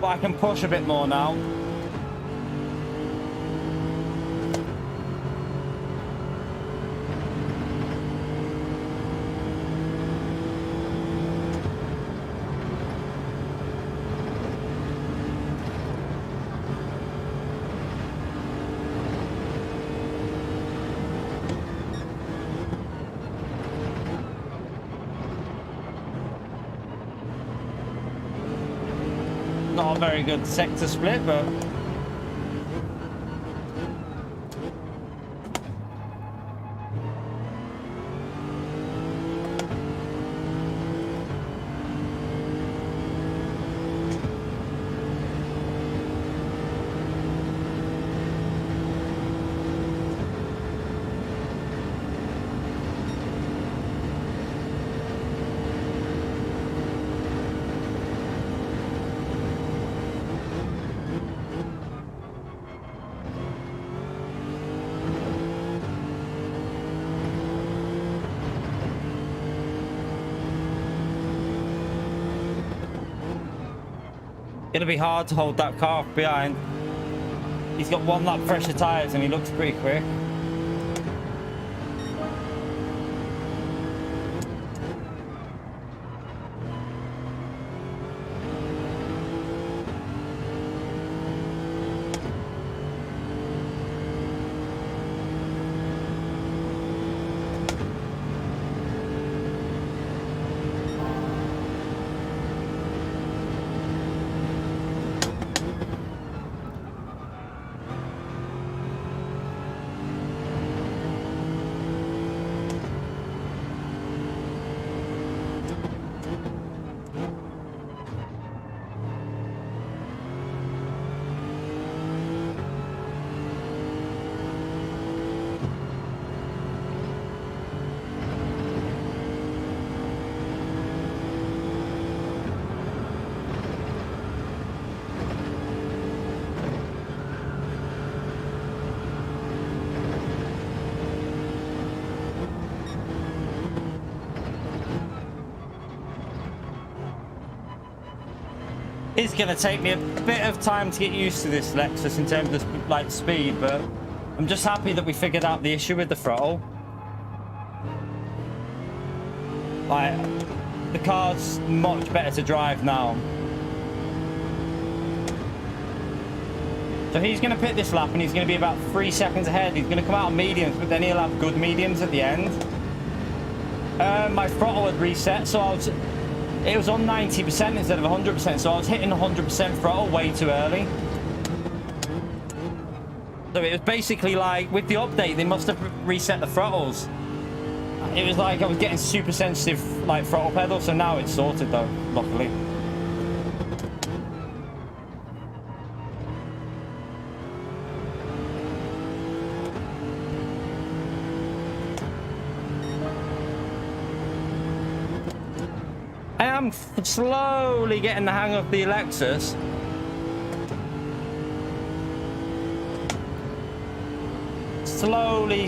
But I can push a bit more now. Not a very good sector split, but gonna be hard to hold that car behind. He's got one lap fresher tyres and he looks pretty quick. It's going to take me a bit of time to get used to this Lexus in terms of like speed, but I'm just happy that we figured out the issue with the throttle. Like, the car's much better to drive now. So he's going to pit this lap and he's going to be about 3 seconds ahead. He's going to come out on mediums, but then he'll have good mediums at the end. My throttle had reset, so it was on 90% instead of 100%, so I was hitting 100% throttle way too early. So it was basically like, with the update, they must have reset the throttles. It was like I was getting super sensitive, like, throttle pedal, so now it's sorted though, luckily. I'm slowly getting the hang of the Lexus.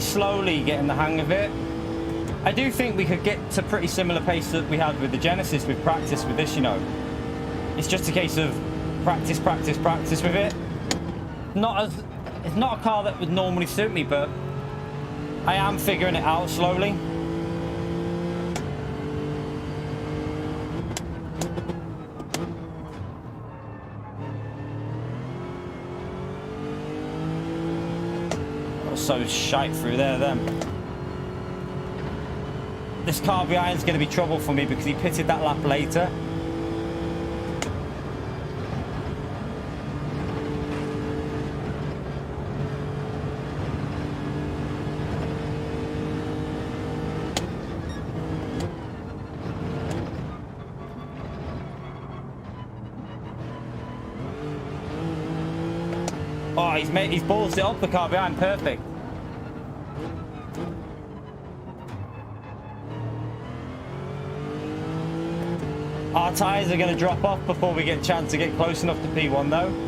Slowly getting the hang of it. I do think we could get to pretty similar pace that we had with the Genesis with practice with this, you know. It's just a case of practice with it. It's not a car that would normally suit me, but I am figuring it out slowly. so shite through there then. This car behind is going to be trouble for me because he pitted that lap later. Oh, he's ballsed it up the car behind, perfect. Our tyres are going to drop off before we get a chance to get close enough to P1 though.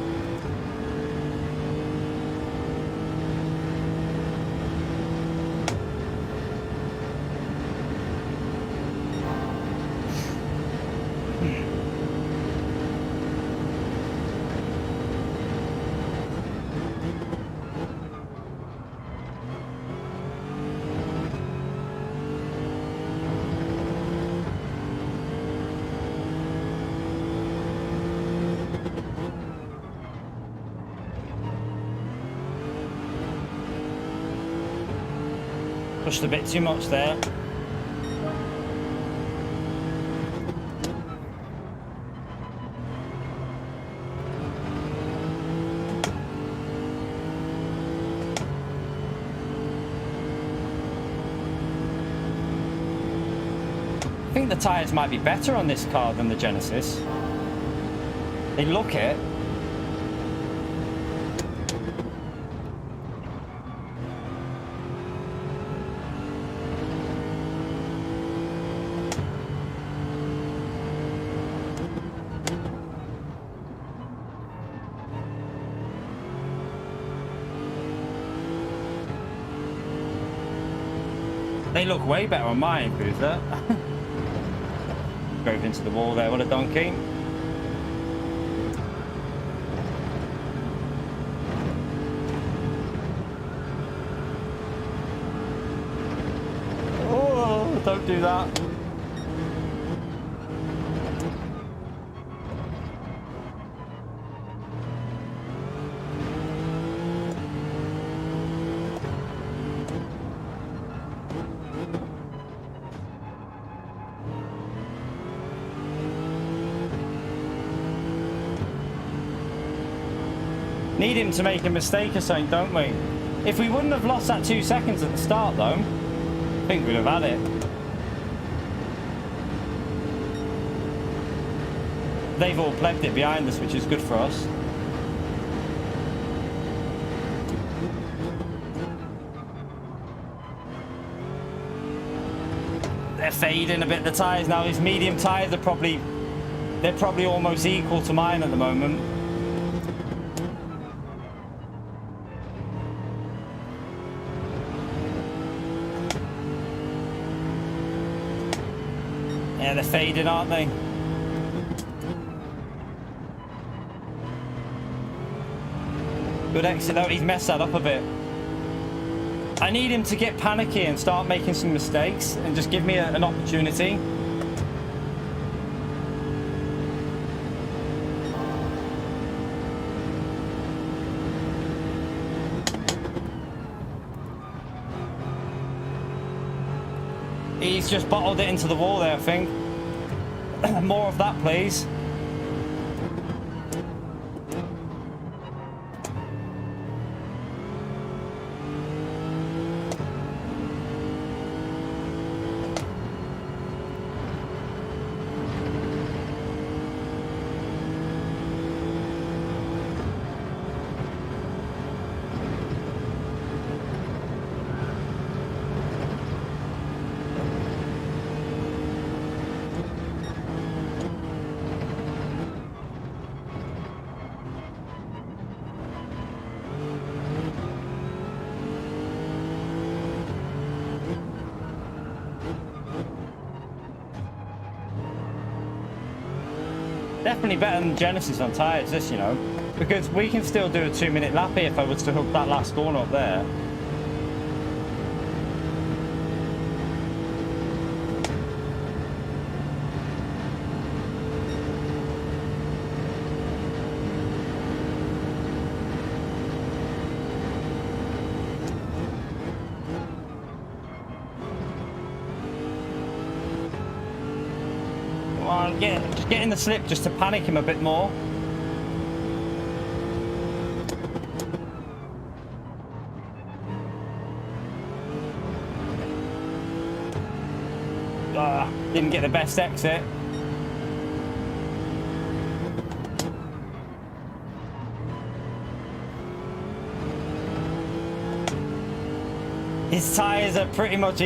Pushed a bit too much there. I think the tyres might be better on this car than the Genesis. They look it. They look way better on mine, Boozer. Drove into the wall there, what a donkey. Oh, don't do that. Need him to make a mistake or something, don't we? If we wouldn't have lost that 2 seconds at the start, though, I think we'd have had it. They've all plebbed it behind us, which is good for us. They're fading a bit, the tyres now. These medium tyres are probably almost equal to mine at the moment. Yeah, they're fading, aren't they? Good exit though, he's messed that up a bit. I need him to get panicky and start making some mistakes and just give me an opportunity. He's just bottled it into the wall there, I think. More of that, please. Definitely better than Genesis on tyres, this, you know, because we can still do a 2-minute lap here if I was to hook that last corner up there. Come on, just get in the slip just to panic him a bit more. Didn't get the best exit. His tyres are pretty much,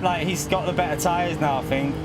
like, he's got the better tyres now, I think.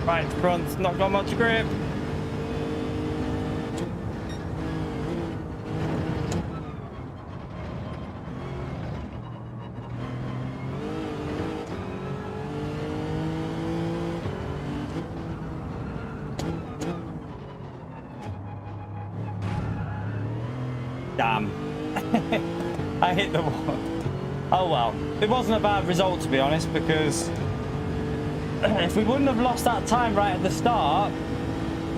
Right, front's not got much grip. Damn. I hit the wall. Oh well. It wasn't a bad result, to be honest, because if we wouldn't have lost that time right at the start,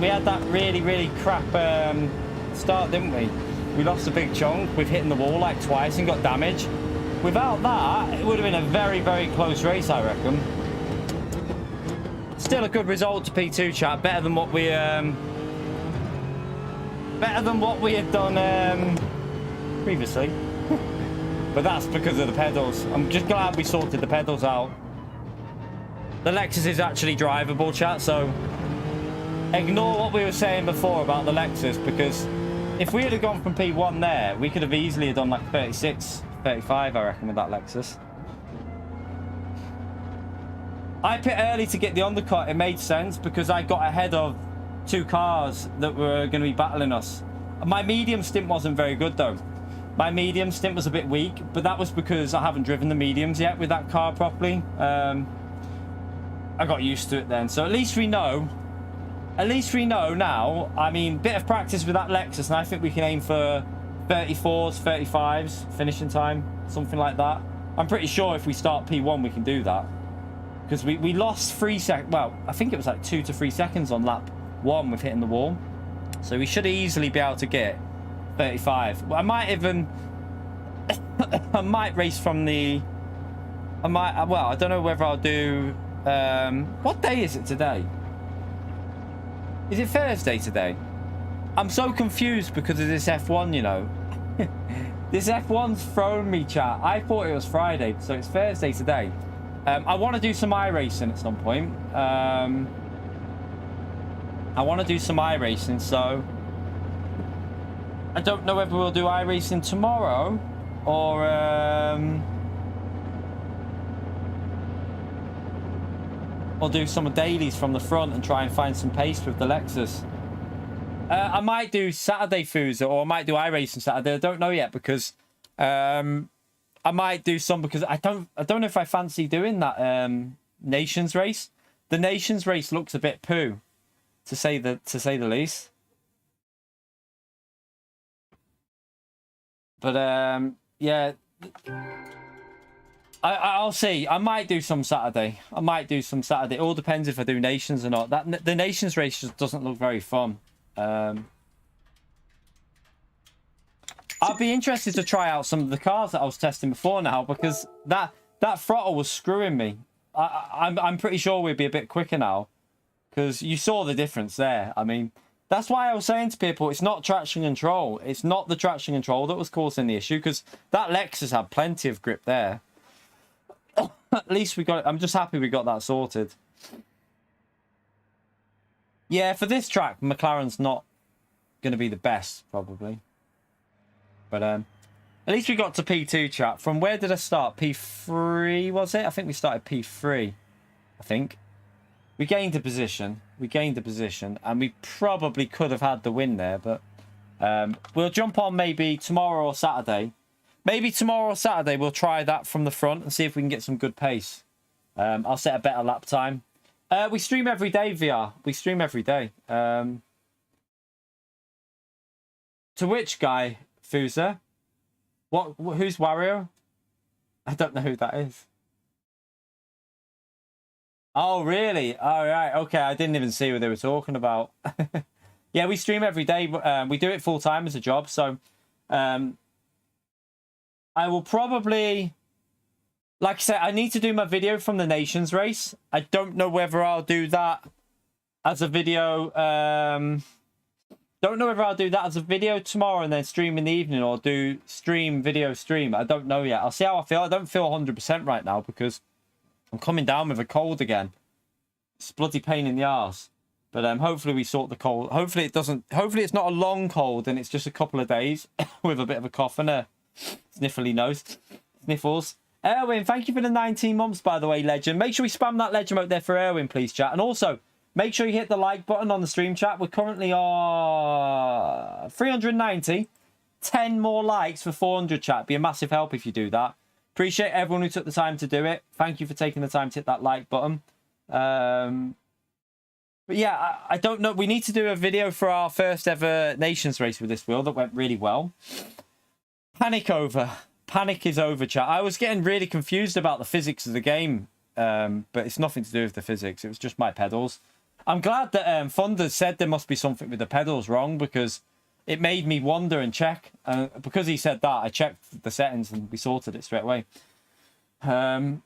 we had that really crap start, didn't we? We lost a big chunk. We've hit the wall like twice and got damage. Without that, it would have been a very close race, I reckon. Still a good result to P2, chat. Better than what we had done previously. But that's because of the pedals. I'm just glad we sorted the pedals out. The Lexus is actually drivable, chat, so ignore what we were saying before about the Lexus, because if we had gone from P1 there, we could have easily done like 36, 35, I reckon, with that Lexus. I pit early to get the undercut. It made sense because I got ahead of two cars that were going to be battling us. My medium stint wasn't very good, though. My medium stint was a bit weak, but that was because I haven't driven the mediums yet with that car properly. I got used to it then, so at least we know now. I mean, bit of practice with that Lexus, and I think we can aim for 34s, 35s finishing time, something like that. I'm pretty sure if we start P1 we can do that, because we lost 3 seconds. Well, I think it was like 2 to 3 seconds on lap 1 with hitting the wall, so we should easily be able to get 35. I might even I might race from the well, I don't know whether I'll do what day is it today? Is it Thursday today? I'm so confused because of this F1, you know. This F1's thrown me, chat. I thought it was Friday, so it's Thursday today. I want to do some iRacing at some point. I want to do some iRacing, so I don't know whether we'll do iRacing tomorrow or do some dailies from the front and try and find some pace with the Lexus. I might do Saturday Fuser, or I might do iRacing Saturday. I don't know yet, because I might do some, because I don't know if I fancy doing that Nations race. The Nations race looks a bit poo, to say the least. But yeah, I'll see. I might do some Saturday. It all depends if I do Nations or not. The Nations race just doesn't look very fun. I'd be interested to try out some of the cars that I was testing before now, because that throttle was screwing me. I'm pretty sure we'd be a bit quicker now, because you saw the difference there. I mean, that's why I was saying to people, it's not traction control. It's not the traction control that was causing the issue, because that Lexus had plenty of grip there. At least we got it. I'm just happy we got that sorted. Yeah, for this track, McLaren's not going to be the best, probably. But at least we got to P2, chat. From where did I start? P3, was it? I think we started P3. I think. We gained a position. We gained a position. And we probably could have had the win there. But we'll jump on maybe tomorrow or Saturday. Maybe tomorrow or Saturday we'll try that from the front and see if we can get some good pace. I'll set a better lap time. We stream every day, VR. We stream every day. To which guy, Fusa? Who's Wario? I don't know who that is. Oh, really? All right. Okay, I didn't even see what they were talking about. Yeah, we stream every day. We do it full time as a job. So I will probably... Like I said, I need to do my video from the Nations race. I don't know whether I'll do that as a video. Don't know whether I'll do that as a video tomorrow and then stream in the evening, or do video stream. I don't know yet. I'll see how I feel. I don't feel 100% right now because I'm coming down with a cold again. It's a bloody pain in the arse. But hopefully we sort the cold. Hopefully it doesn't. Hopefully it's not a long cold and it's just a couple of days with a bit of a cough and a sniffly nose. Sniffles. Erwin, thank you for the 19 months, by the way, legend. Make sure we spam that legend out there for Erwin, please, chat. And also, make sure you hit the like button on the stream chat. We're currently on 390. 10 more likes for 400, chat. It'd be a massive help if you do that. Appreciate everyone who took the time to do it. Thank you for taking the time to hit that like button. But yeah, I don't know. We need to do a video for our first ever Nations race with this wheel that went really well. Panic over. Panic is over, chat. I was getting really confused about the physics of the game, but it's nothing to do with the physics. It was just my pedals. I'm glad that Thunder said there must be something with the pedals wrong, because it made me wonder and check. Because he said that, I checked the settings and we sorted it straight away. Oh,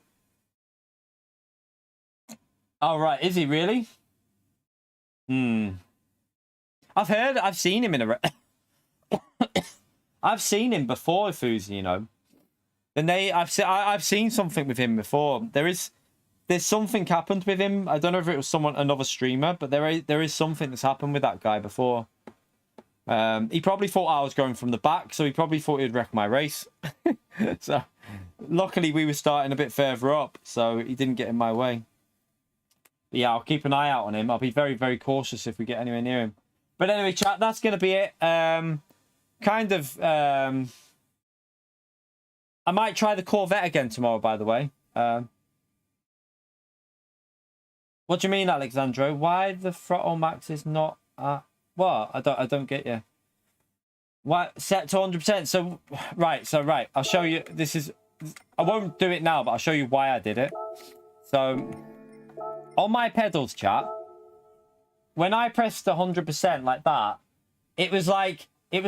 right. Is he really? I've seen him in a... I've seen him before, Fuzi, you know. And I've seen something with him before. There's something happened with him. I don't know if it was another streamer, but there is something that's happened with that guy before. He probably thought I was going from the back, so he probably thought he'd wreck my race. So luckily we were starting a bit further up, so he didn't get in my way. But yeah, I'll keep an eye out on him. I'll be very, very cautious if we get anywhere near him. But anyway, chat, that's going to be it. I might try the Corvette again tomorrow, by the way. What do you mean, Alexandro? Why the throttle max is not what? I don't get you. Why set to 100%? So right, I'll show you. I won't do it now, but I'll show you why I did it. So on my pedals, chat, when I pressed 100% like that, it was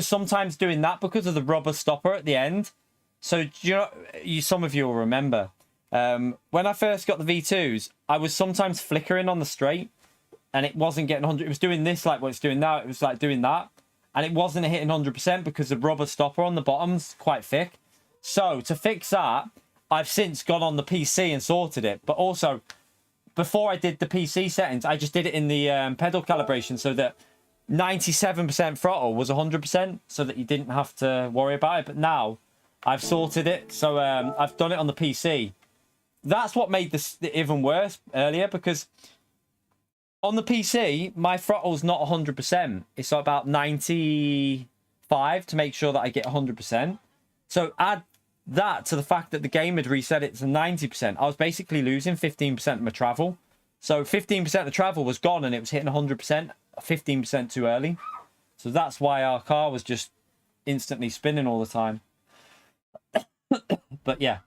sometimes doing that because of the rubber stopper at the end. So some of you will remember when I first got the V2s, I was sometimes flickering on the straight, and it wasn't getting 100. It was doing this like what it's doing now. It was like doing that, and it wasn't hitting 100% because the rubber stopper on the bottom's quite thick. So to fix that, I've since gone on the PC and sorted it. But also, before I did the PC settings, I just did it in the pedal calibration so that 97% throttle was 100%, so that you didn't have to worry about it. But now I've sorted it, so I've done it on the PC. That's what made this even worse earlier, because on the PC my throttle's not 100%. It's about 95 to make sure that I get 100%. So add that to the fact that the game had reset it to 90%. I was basically losing 15% of my travel. So 15% of the travel was gone, and it was hitting 100%, 15% too early. So that's why our car was just instantly spinning all the time. But yeah,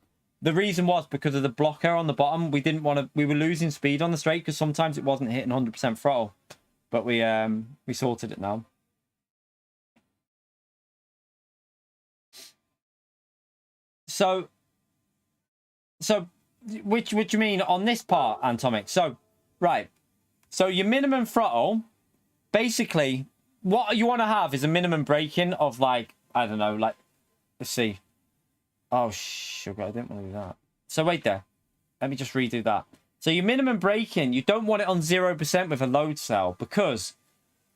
the reason was because of the blocker on the bottom. We were losing speed on the straight because sometimes it wasn't hitting 100% throttle. But we sorted it now. So which you mean on this part, Antomic? So right, so your minimum throttle, basically what you want to have is a minimum braking of, like, I don't know, like, let's see. Oh sugar, I didn't want to do that. So wait there, let me just redo that. So your minimum braking, you don't want it on 0% with a load cell, because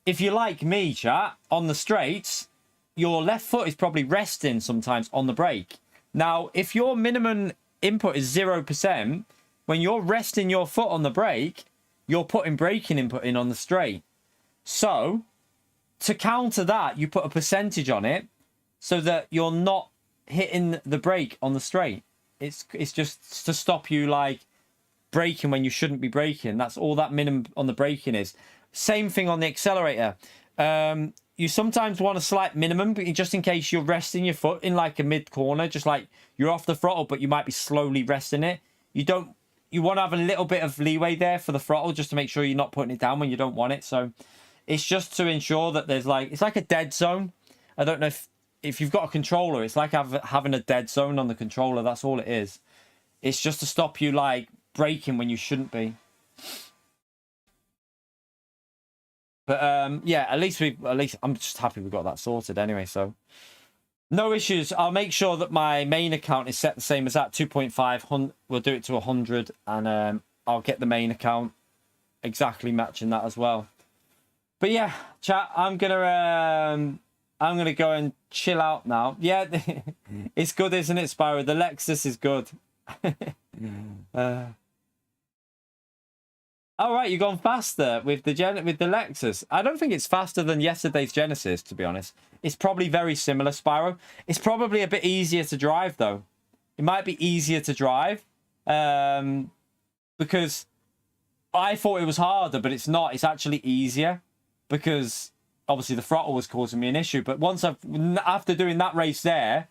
if you're like me, chat, on the straights, your left foot is probably resting sometimes on the brake. Now, if your minimum input is 0%, when you're resting your foot on the brake, you're putting braking input in on the straight. So to counter that, you put a percentage on it so that you're not hitting the brake on the straight. It's just to stop you like braking when you shouldn't be braking. That's all that minimum on the braking is. Same thing on the accelerator. You sometimes want a slight minimum, but just in case you're resting your foot in like a mid corner, just like you're off the throttle, but you might be slowly resting it. You want to have a little bit of leeway there for the throttle, just to make sure you're not putting it down when you don't want it. So it's just to ensure that there's like, it's like a dead zone. I don't know if you've got a controller, it's like having a dead zone on the controller. That's all it is. It's just to stop you like braking when you shouldn't be. But yeah, at least I'm just happy we got that sorted anyway. So no issues. I'll make sure that my main account is set the same as that, 2.5. We'll do it to 100, and I'll get the main account exactly matching that as well. But yeah, chat, I'm gonna go and chill out now. Yeah, it's good, isn't it, Spyro? The Lexus is good. All right, you've gone faster with the Lexus. I don't think it's faster than yesterday's Genesis, to be honest. It's probably very similar, Spyro. It's probably a bit easier to drive, though. It might be easier to drive because I thought it was harder, but it's not. It's actually easier because obviously the throttle was causing me an issue. But after doing that race there,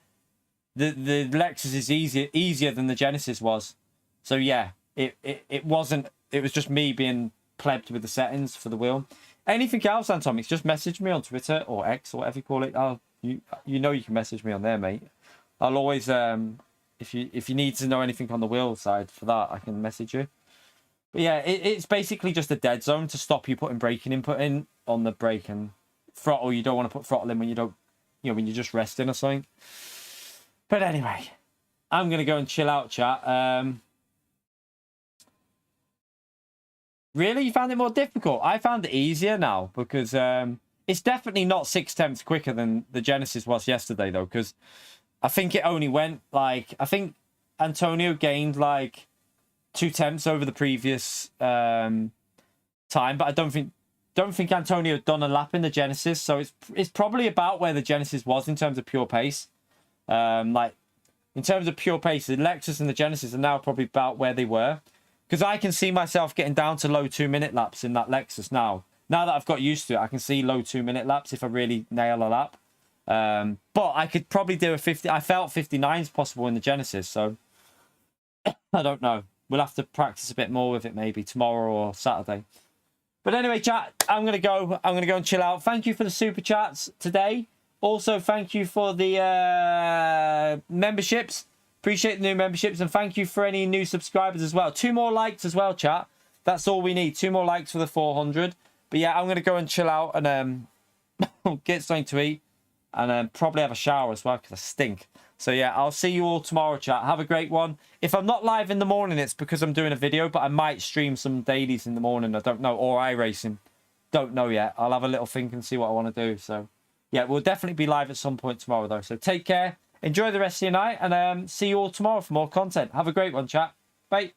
the Lexus is easier than the Genesis was. So yeah, it wasn't. It was just me being plebbed with the settings for the wheel. Anything else, Antomics, just message me on Twitter or X or whatever you call it. You know you can message me on there, mate. I'll always if you need to know anything on the wheel side for that, I can message you. But yeah, it's basically just a dead zone to stop you putting braking input in on the brake, and throttle. You don't want to put throttle in when you don't, when you're just resting or something. But anyway, I'm gonna go and chill out, chat. Really? You found it more difficult? I found it easier now because it's definitely not 6/10 quicker than the Genesis was yesterday, though, because I think it only went like, I think Antonio gained like 2/10 over the previous time, but I don't think Antonio had done a lap in the Genesis, so it's probably about where the Genesis was in terms of pure pace. Like in terms of pure pace, the Lexus and the Genesis are now probably about where they were. Because I can see myself getting down to low 2-minute laps in that Lexus now. Now that I've got used to it, I can see low 2-minute laps if I really nail a lap. But I could probably do a 50. I felt 59's possible in the Genesis, so I don't know. We'll have to practice a bit more with it maybe tomorrow or Saturday. But anyway, chat, I'm gonna go and chill out. Thank you for the super chats today. Also, thank you for the memberships. Appreciate the new memberships, and thank you for any new subscribers as well. 2 more likes as well, chat. That's all we need. 2 more likes for the 400. But yeah, I'm going to go and chill out and get something to eat, and probably have a shower as well because I stink. So yeah, I'll see you all tomorrow, chat. Have a great one. If I'm not live in the morning, it's because I'm doing a video, but I might stream some dailies in the morning. I don't know. Or iRacing. Don't know yet. I'll have a little think and see what I want to do. So yeah, we'll definitely be live at some point tomorrow, though. So take care. Enjoy the rest of your night, and see you all tomorrow for more content. Have a great one, chat. Bye.